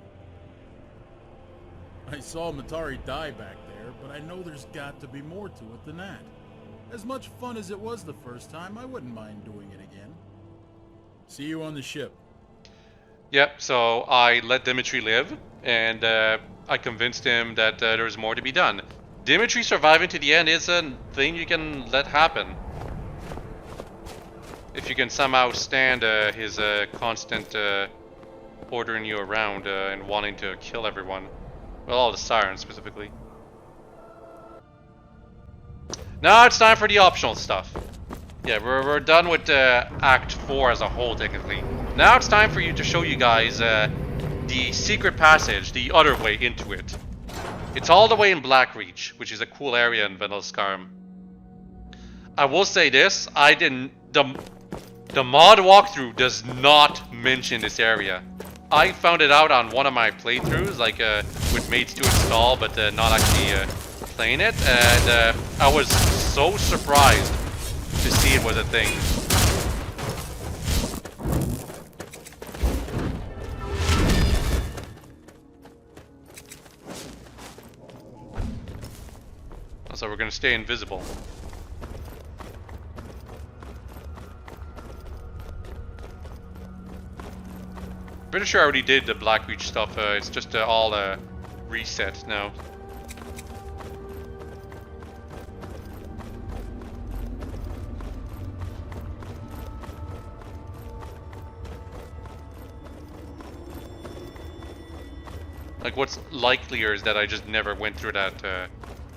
E: I saw Matari die back there, but I know there's got to be more to it than that. As much fun as it was the first time, I wouldn't mind doing it again. See you on the ship.
A: Yep, so I let Dimitri live, and I convinced him that there was more to be done. Dimitri surviving to the end is a thing you can let happen. If you can somehow stand his constant ordering you around and wanting to kill everyone. Well, all the sirens specifically. Now it's time for the optional stuff. Yeah, we're done with Act 4 as a whole, technically. Now it's time for you to show you guys the secret passage, the other way into it. It's all the way in Blackreach, which is a cool area in Vanilla Skyrim. I will say this, the mod walkthrough does not mention this area. I found it out on one of my playthroughs, like with Maids to install, but not actually playing it, and I was so surprised to see it was a thing. So we're gonna stay invisible. Pretty sure I already did the Blackreach stuff. It's just all reset now. Like, what's likelier is that I just never went through that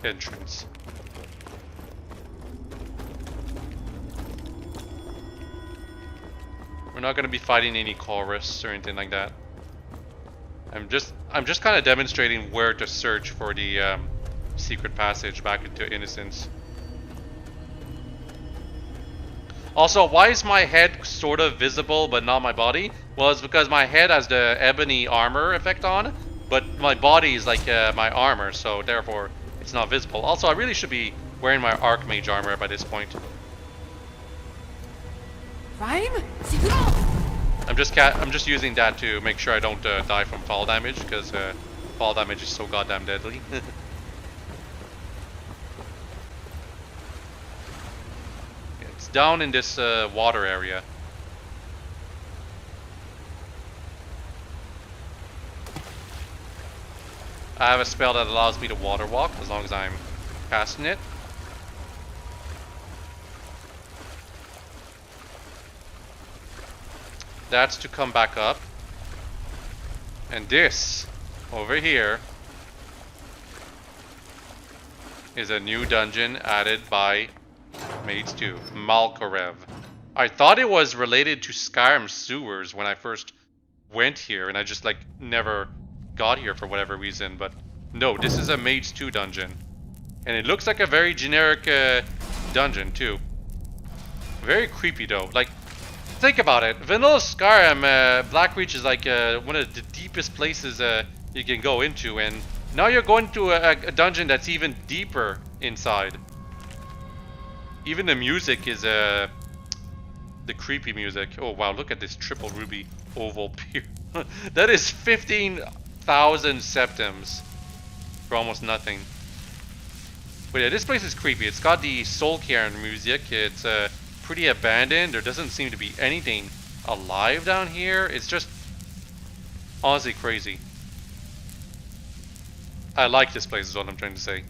A: entrance. We're not going to be fighting any chorus or anything like that. I'm just kind of demonstrating where to search for the secret passage back into Innocence. Also, why is my head sort of visible but not my body? Well, it's because my head has the ebony armor effect on, but my body is like my armor, so therefore it's not visible. Also, I really should be wearing my Archmage armor by this point. I'm just using that to make sure I don't die from fall damage, because fall damage is so goddamn deadly. It's down in this water area. I have a spell that allows me to water walk as long as I'm casting it. That's to come back up. And this, over here, is a new dungeon added by Maids 2, Malkorev. I thought it was related to Skyrim sewers when I first went here, and I just like never got here for whatever reason, but no, this is a Maids 2 dungeon. And it looks like a very generic dungeon too. Very creepy though. Like, think about it. Vanilla Skyrim, Blackreach is like one of the deepest places you can go into, and now you're going to a dungeon that's even deeper inside. Even the music is the creepy music. Oh wow, look at this triple ruby oval pier. That is 15,000 septims for almost nothing. But yeah, this place is creepy. It's got the Soul Cairn music. It's pretty abandoned. There doesn't seem to be anything alive down here. It's just honestly crazy. I like this place is what I'm trying to say.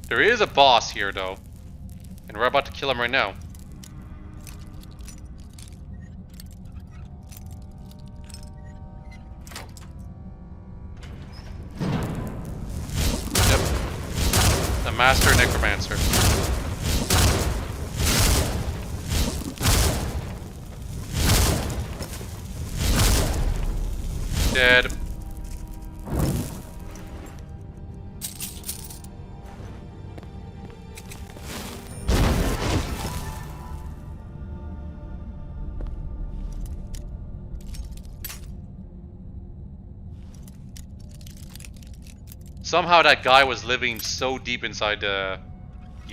A: There is a boss here though, and we're about to kill him right now. Yep. The Master Necromancer. Dead. Somehow that guy was living so deep inside the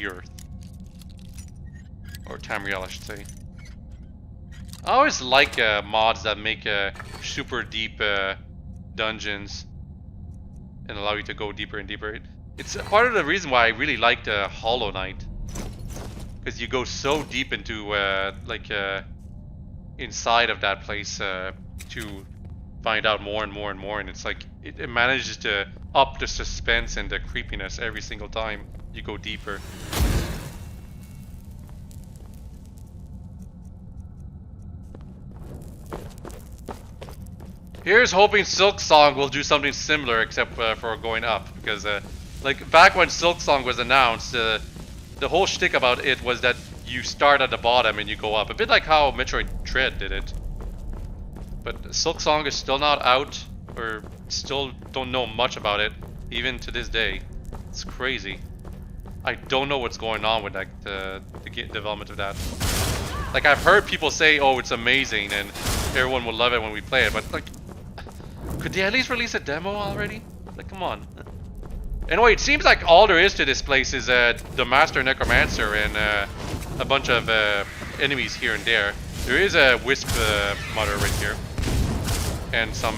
A: earth. Or Tamriel, I should say. I always like mods that make super deep dungeons and allow you to go deeper and deeper. It's part of the reason why I really liked Hollow Knight, because you go so deep into inside of that place to find out more and more and more, and it's like it manages to up the suspense and the creepiness every single time you go deeper. Here's hoping Silksong will do something similar, except for going up, because like back when Silksong was announced, the whole shtick about it was that you start at the bottom and you go up, a bit like how Metroid Dread did it. But Silksong is still not out, or still don't know much about it, even to this day. It's crazy. I don't know what's going on with like the development of that. Like I've heard people say, "Oh, it's amazing," and everyone will love it when we play it, but like, could they at least release a demo already? Like, come on. Anyway, it seems like all there is to this place is the Master Necromancer and a bunch of enemies here and there. There is a Wisp Mother right here. And some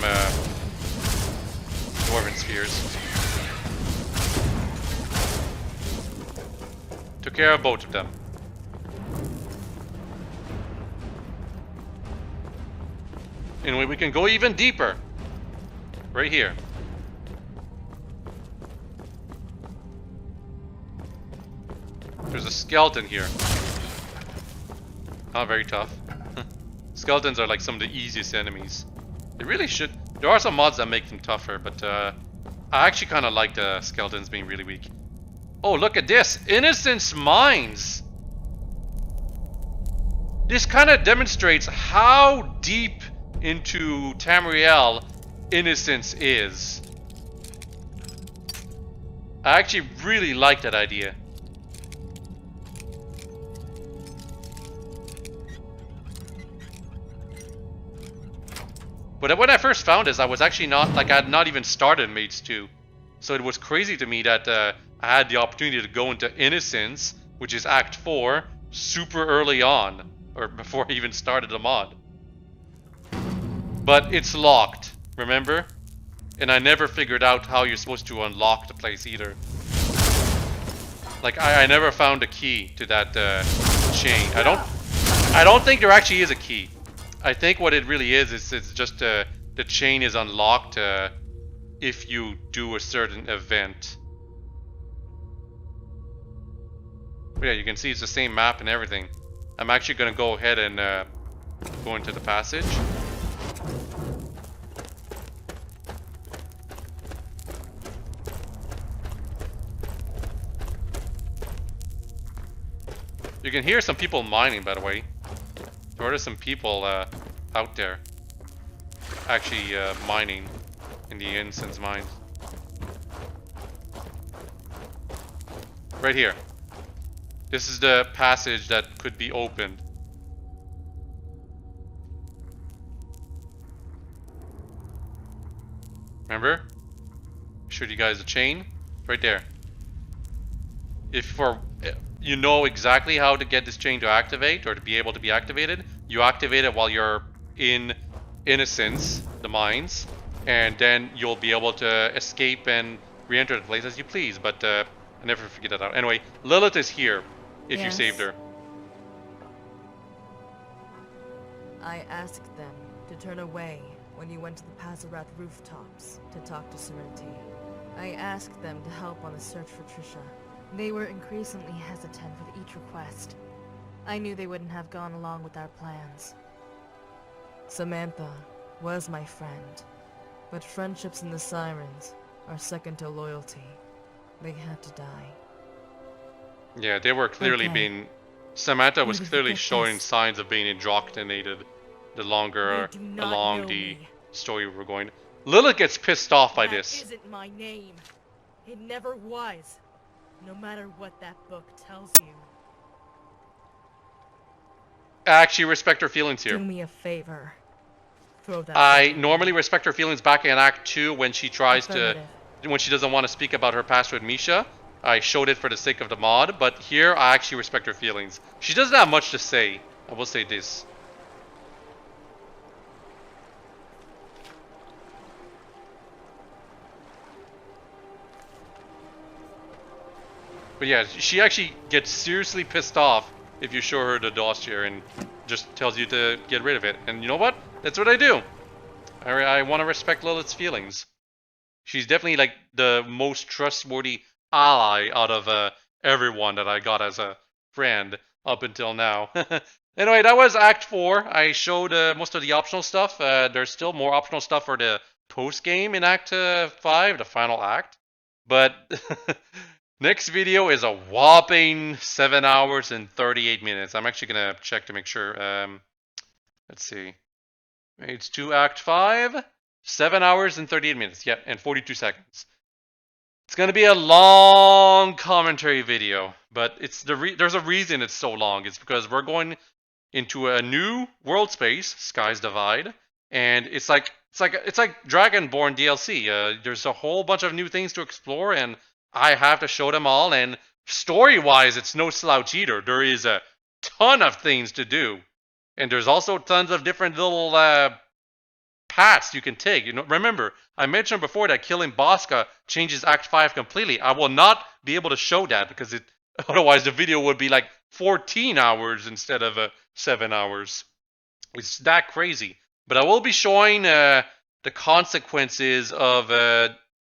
A: Dwarven Spheres. Took care of both of them. Anyway, we can go even deeper. Right here. There's a skeleton here. Not very tough. Skeletons are like some of the easiest enemies. They really should. There are some mods that make them tougher, but I actually kind of like the skeletons being really weak. Oh, look at this! Innocence Mines! This kind of demonstrates how deep into Tamriel Innocence is. I actually really like that idea. But when I first found this, I was actually not, like, I had not even started Maids 2. So it was crazy to me that I had the opportunity to go into Innocence, which is Act 4, super early on. Or before I even started the mod. But it's locked, remember? And I never figured out how you're supposed to unlock the place either. Like, I never found a key to that chain. I don't think there actually is a key. I think what it really is it's just the chain is unlocked if you do a certain event. But yeah, you can see it's the same map and everything. I'm actually going to go ahead and go into the passage. You can hear some people mining, by the way. There are some people out there actually mining in the Innocence mines. Right here. This is the passage that could be opened. Remember? Showed you guys the chain. Right there. If you know exactly how to get this chain to activate, or to be able to be activated, you activate it while you're in Innocence, the mines, and then you'll be able to escape and re-enter the place as you please, but I never figured that out. Anyway, Lilith is here, if you saved her.
C: I asked them to turn away when you went to the Pazarath rooftops to talk to Serenity. I asked them to help on the search for Trisha. They were increasingly hesitant with each request. I knew they wouldn't have gone along with our plans. Samantha was my friend, but friendships in the Sirens are second to loyalty. They had to die.
A: Yeah, they were clearly being... Samantha was clearly showing signs of being indoctrinated the longer along the story we were going. Lilith gets pissed off by this.
C: That isn't my name. It never was. No matter what that book tells you.
A: I actually respect her feelings here.
C: Do me a favor. Throw that
A: I normally respect her feelings back in Act 2 when she tries to when she doesn't want to speak about her past with Misha. I showed it for the sake of the mod, but here I actually respect her feelings. She doesn't have much to say. I will say this. But yeah, she actually gets seriously pissed off if you show her the dossier and just tells you to get rid of it. And you know what? That's what I do. I want to respect Lilith's feelings. She's definitely like the most trustworthy ally out of everyone that I got as a friend up until now. Anyway, that was Act 4. I showed most of the optional stuff. There's still more optional stuff for the post-game in Act 5, the final act. But next video is a whopping 7 hours and 38 minutes. I'm actually going to check to make sure. Let's see. Maids 2 Act 5. 7 hours and 38 minutes. Yep, and 42 seconds. It's going to be a long commentary video, but it's there's a reason it's so long. It's because we're going into a new world space, Skies Divide, and it's like Dragonborn DLC. There's a whole bunch of new things to explore, and I have to show them all. And story-wise, it's no slouch either. There is a ton of things to do, and there's also tons of different little paths you can take. You know, remember, I mentioned before that killing Bosca changes Act 5 completely. I will not be able to show that because otherwise the video would be like 14 hours instead of 7 hours. It's that crazy. But I will be showing the consequences of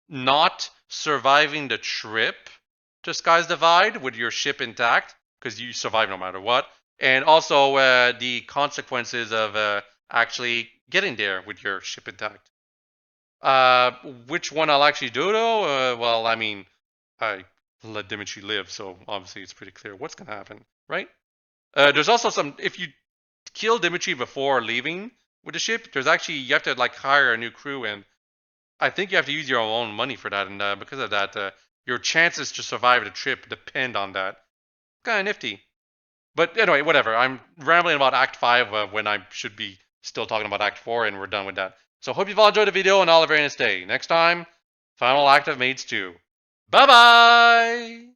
A: not surviving the trip to Skies Divide with your ship intact, because you survive no matter what. And also the consequences of actually getting there with your ship intact. Which one I'll actually do though? Well, I mean, I let Dimitri live, so obviously it's pretty clear what's gonna happen, right? There's also some, if you kill Dimitri before leaving with the ship, there's actually, you have to like hire a new crew, and I think you have to use your own money for that, and because of that, your chances to survive the trip depend on that. Kind of nifty. But anyway, whatever. I'm rambling about Act 5 when I should be still talking about Act 4, and we're done with that. So hope you've all enjoyed the video, and all have a very nice day. Next time, final act of Maids 2. Bye-bye!